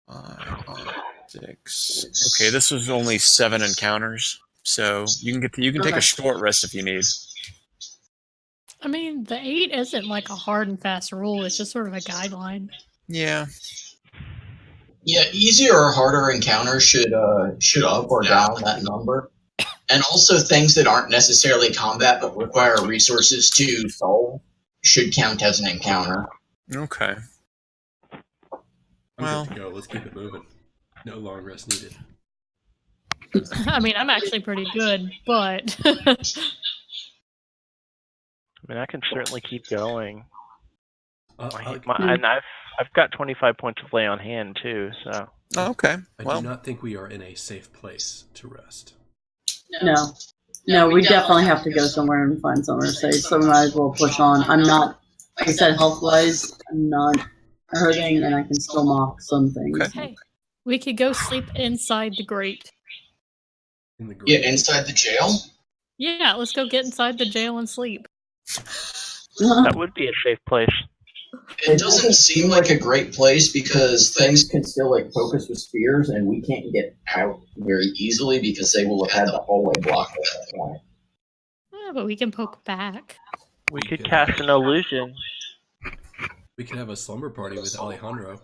5, 6. Okay, this was only 7 encounters, so you can take a short rest if you need. I mean, the 8 isn't like a hard and fast rule. It's just sort of a guideline. Yeah. Yeah, easier or harder encounters should up or down that number. And also things that aren't necessarily combat but require resources to solve should count as an encounter. Okay. I'm good to go. Let's keep it moving. No long rest needed. I mean, I'm actually pretty good, but I mean, I can certainly keep going. And I've got 25 points of lay on hand too. So. Okay. I do not think we are in a safe place to rest. No, we definitely have to go somewhere and find somewhere safe, so we might as well push on. I'm not, like I said, health-wise, I'm not hurting, and I can still mock some things. Okay. hey, we could go sleep inside the grate. In the Yeah, inside the jail? Yeah, let's go get inside the jail and sleep. That would be a safe place. It doesn't seem like a great place because things can still like poke us with spears and we can't get out very easily because they will have had the hallway blocked at that point. Yeah, but we can poke back. We could cast an illusion. We could have a slumber party with Alejandro.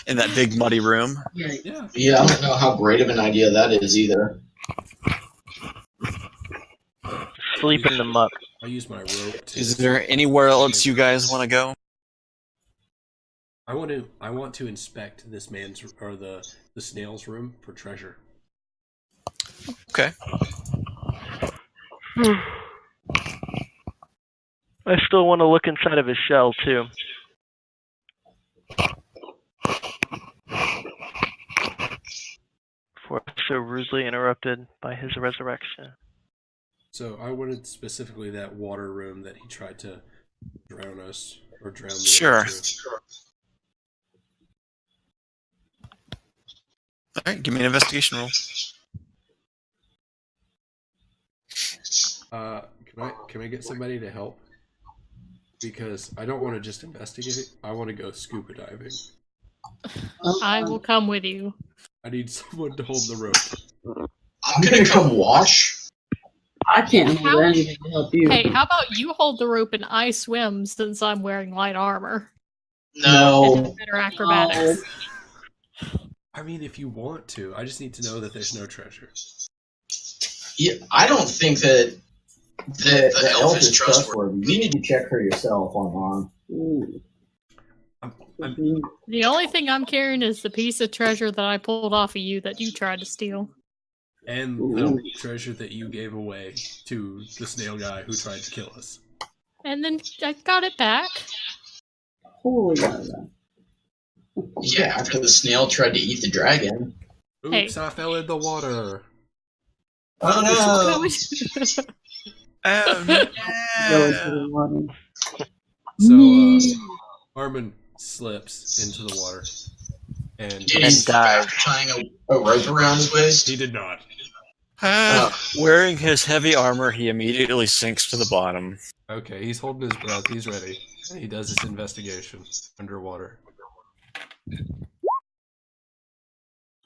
In that big muddy room. Yeah. Yeah, I don't know how great of an idea that is either. Sleep in the muck. I use my rope to... Is there anywhere else you guys want to go? I want to inspect this man's or the snail's room for treasure. Okay. I still want to look inside of his shell too. Before so rudely interrupted by his resurrection. So I wanted specifically that water room that he tried to drown us or drown me. Sure. All right, give me an investigation roll. Can I get somebody to help? Because I don't want to just investigate. I want to go scuba diving. I will come with you. I need someone to hold the rope. I'm gonna come watch. I can't do anything to help you. Hey, how about you hold the rope and I swim since I'm wearing light armor? No. Better acrobatics. I mean, if you want to, I just need to know that there's no treasure. Yeah, I don't think that the elf is trustworthy. You need to check her yourself online. The only thing I'm carrying is the piece of treasure that I pulled off of you that you tried to steal. And the treasure that you gave away to the snail guy who tried to kill us. And then I got it back. Holy God. Yeah, after the snail tried to eat the dragon. Oops, I fell in the water. Oh no! So, Armin slips into the water. And Did he dive after tying a rope around his waist? He did not. Wearing his heavy armor, he immediately sinks to the bottom. Okay, he's holding his breath. He's ready. And he does his investigation underwater.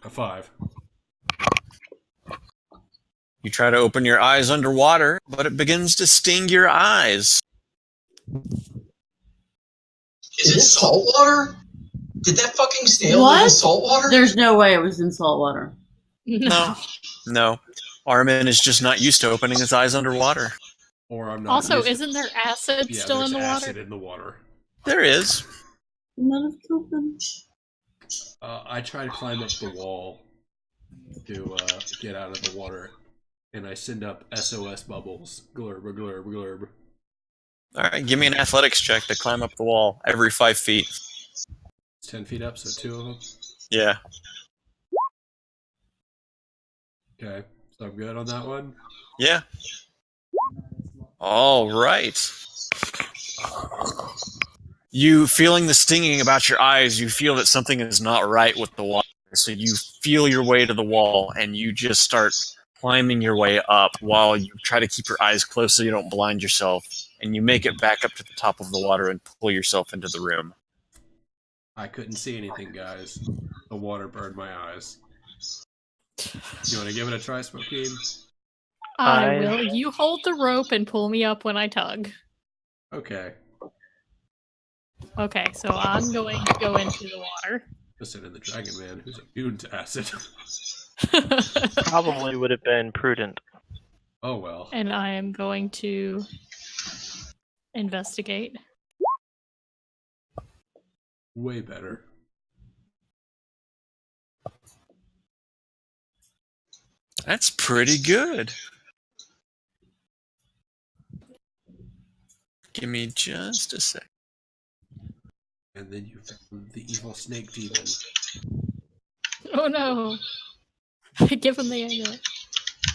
A 5. You try to open your eyes underwater, but it begins to sting your eyes. Is it salt water? Did that fucking snail live in salt water? There's no way it was in salt water. No. Armin is just not used to opening his eyes underwater. Or I'm not. Also, isn't there acid still in the water? Acid in the water. There is. None of Copen. I try to climb up the wall to get out of the water. and I send up SOS bubbles. Glurb, glurb, glurb. All right, give me an athletics check to climb up the wall every 5 feet. It's 10 feet up, so 2 of them. Yeah. Okay, so I'm good on that one. Yeah. All right. You feeling the stinging about your eyes, you feel that something is not right with the water. So you feel your way to the wall, and you just start climbing your way up while you try to keep your eyes closed so you don't blind yourself. And you make it back up to the top of the water and pull yourself into the room. I couldn't see anything, guys. The water burned my eyes. You want to give it a try, Smokeen? I will. You hold the rope and pull me up when I tug. Okay. Okay, so I'm going to go into the water. Listen to the Dragon Man, who's immune to acid. Probably would have been prudent. Oh well. And I am going to investigate. Way better. That's pretty good. Give me just a sec. And then you found the evil snake demon. Oh no! Give him the amulet.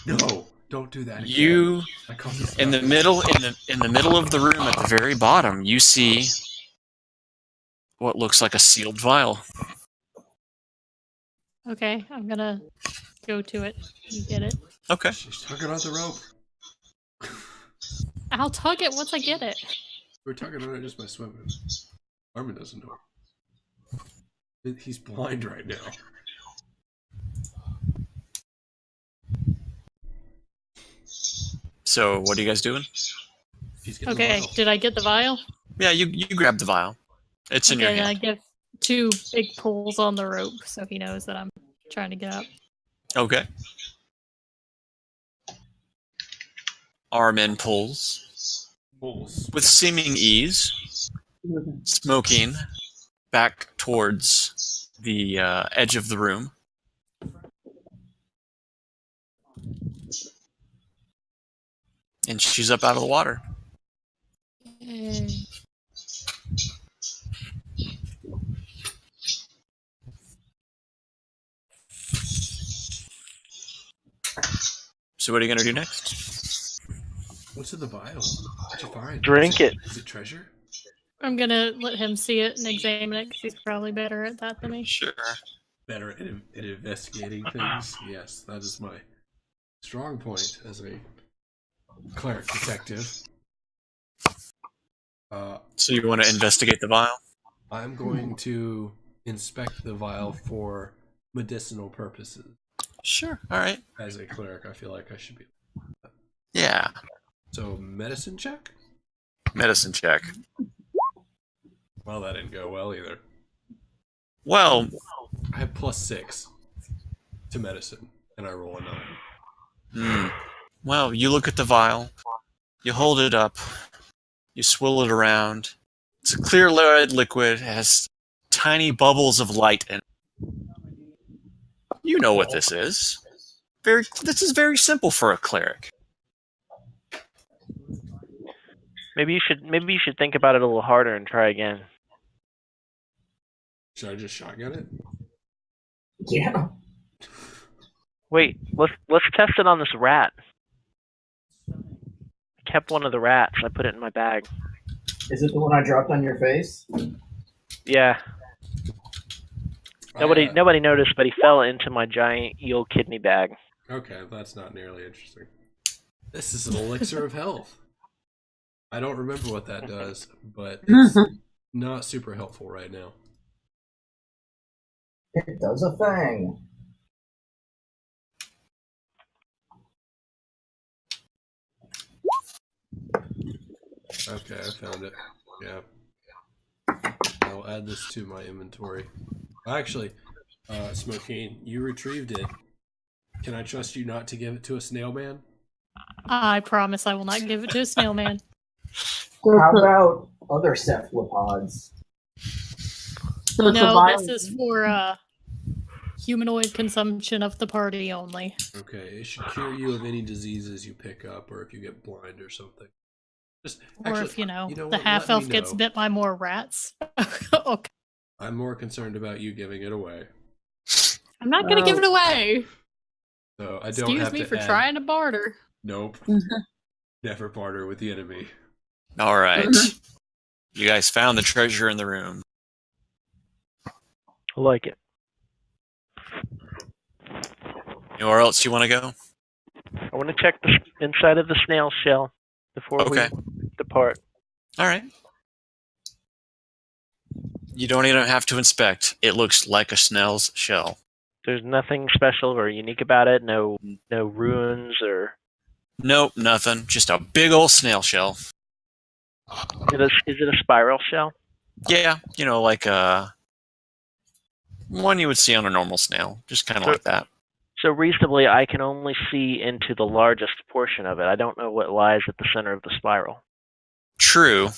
No, don't do that. You Again. in the middle of the room at the very bottom, you see what looks like a sealed vial. Okay, I'm gonna go to it and get it. Okay. She's tugging on the rope. I'll tug it once I get it. We're tugging on it just by swimming. Armin doesn't know. He's blind right now. So what are you guys doing? Okay, did I get the vial? Yeah, you grab the vial. It's in your Okay, then I hand. give 2 big pulls on the rope so he knows that I'm trying to get up. Okay. Armin pulls with seeming ease, smoking back towards the edge of the room. And she's up out of the water. So what are you going to do next? What's in the vial? What'd you find? Drink it. Is it treasure? I'm gonna let him see it and examine it because he's probably better at that than me. Sure. Better at investigating things? Yes, that is my strong point as a cleric detective. So you want to investigate the vial? I'm going to inspect the vial for medicinal purposes. Sure. All right. As a cleric, I feel like I should be. Yeah. So, medicine check? Medicine check. Well, that didn't go well either. Well, I have +6 to medicine, and I roll a 9. Well, you look at the vial, you hold it up, you swill it around. It's a clear red liquid, it has tiny bubbles of light in it. You know what this is. This is very simple for a cleric. Maybe you should think about it a little harder and try again. Should I just shotgun it? Yeah. Wait, let's test it on this rat. I kept one of the rats. I put it in my bag. Is it the one I dropped on your face? Yeah. Nobody noticed, but he fell into my giant eel kidney bag. Okay, that's not nearly interesting. This is an elixir of health. I don't remember what that does, but it's not super helpful right now. It does a thing. Okay, I found it. Yeah. I'll add this to my inventory. Actually, Smokeen, you retrieved it. Can I trust you not to give it to a snail man? I promise I will not give it to a snail man. How about other cephalopods? So it's a No, vial. this is for humanoid consumption of the party only. Okay, it should cure you of any diseases you pick up, or if you get blind or something. Just Or actually, if, the what? Let half me elf gets know. bit by more rats. Okay. I'm more concerned about you giving it away. I'm not going to give it away. So I don't Excuse have me to for add... trying to barter. Nope. Never barter with the enemy. All right. You guys found the treasure in the room. I like it. Anywhere else you want to go? I want to check the inside of the snail shell before we depart. All right. You don't even have to inspect. It looks like a snail's shell. There's nothing special or unique about it. No ruins or. Nope, nothing. Just a big old snail shell. Is it a spiral shell? Yeah, like one you would see on a normal snail, just kind of like that. So reasonably, I can only see into the largest portion of it. I don't know what lies at the center of the spiral. True.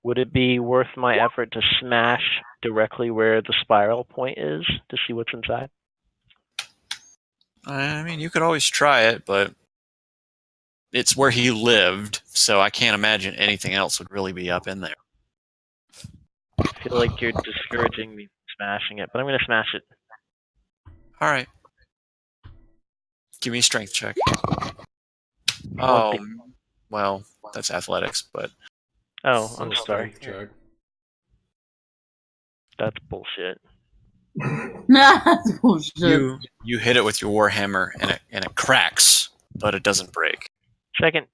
Would it be worth my effort to smash directly where the spiral point is to see what's inside? I mean, you could always try it, but it's where he lived, so I can't imagine anything else would really be up in there. I feel like you're discouraging me from smashing it, but I'm going to smash it. All right. Give me a strength check. Oh, well, that's athletics, but... Oh, I'm sorry. Check. That's bullshit. That's bullshit. You hit it with your warhammer, and it cracks, but it doesn't break. Second.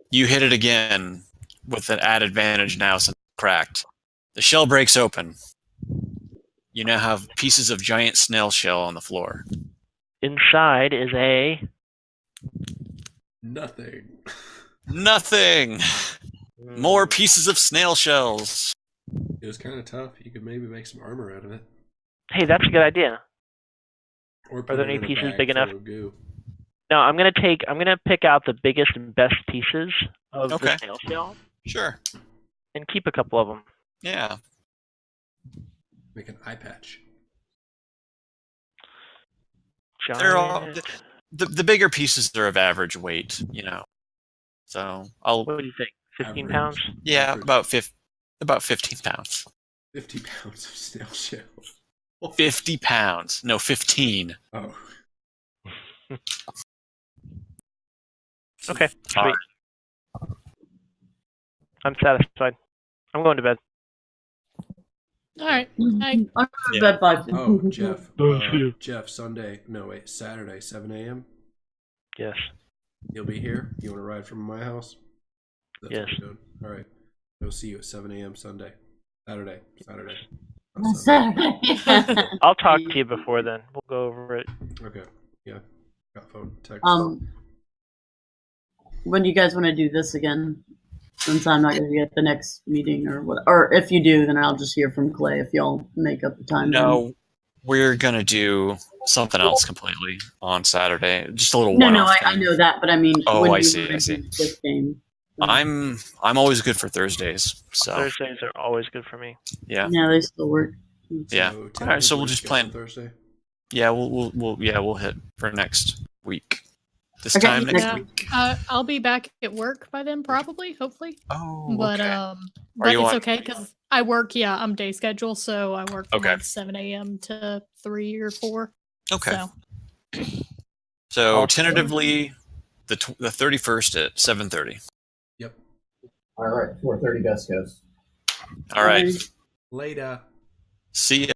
You hit it again with an added advantage now since it's cracked. The shell breaks open. You now have pieces of giant snail shell on the floor. Inside is a... Nothing. Nothing! More pieces of snail shells. It was kind of tough. You could maybe make some armor out of it. Hey, that's a good idea. Or Are put there it any in a pieces bag big enough? full of goo. No, I'm gonna pick out the biggest and best pieces of the snail shell Sure. and keep a couple of them. Yeah. Make an eye patch. They're all the bigger pieces are of average weight, So What do you think? 15 pounds? Yeah, about 15 pounds. 50 pounds of snail shell. 50 pounds. No, 15. Oh. Okay, sweet. All right. I'm satisfied. I'm going to bed. All right. I'm going to bed by. Oh, Jeff. Jeff, Saturday, 7 a.m.? Yes. You'll be here? You want to ride from my house? That's Yes. what we're doing. All right. We'll see you at 7 a.m. Sunday. Saturday. Saturday. I'll talk to you before then. We'll go over it. Okay. Yeah. Got phone, text. When do you guys want to do this again? Since I'm not going to be at the next meeting or what, or if you do, then I'll just hear from Clay if y'all make up the time. No, we're gonna do something else completely on Saturday. Just a little No, one-off I thing. know that, but I mean, Oh, when I you see, wanna I see. do this game. I'm always good for Thursdays. So Thursdays are always good for me. yeah. Yeah, they still work. Yeah. So, All right, so we'll just plan. Thursday. Yeah, we'll hit for next week. This Okay, time next Yeah, week. I'll be back at work by then, probably, hopefully. Oh, But okay. but you it's on- okay because I work. Yeah, I'm day schedule, so I work from Okay. like 7 a.m. to 3 or 4. Okay. So So tentatively, the 31st at 7:30. Yep. All right, 4:30 best goes. All right. Later. See ya.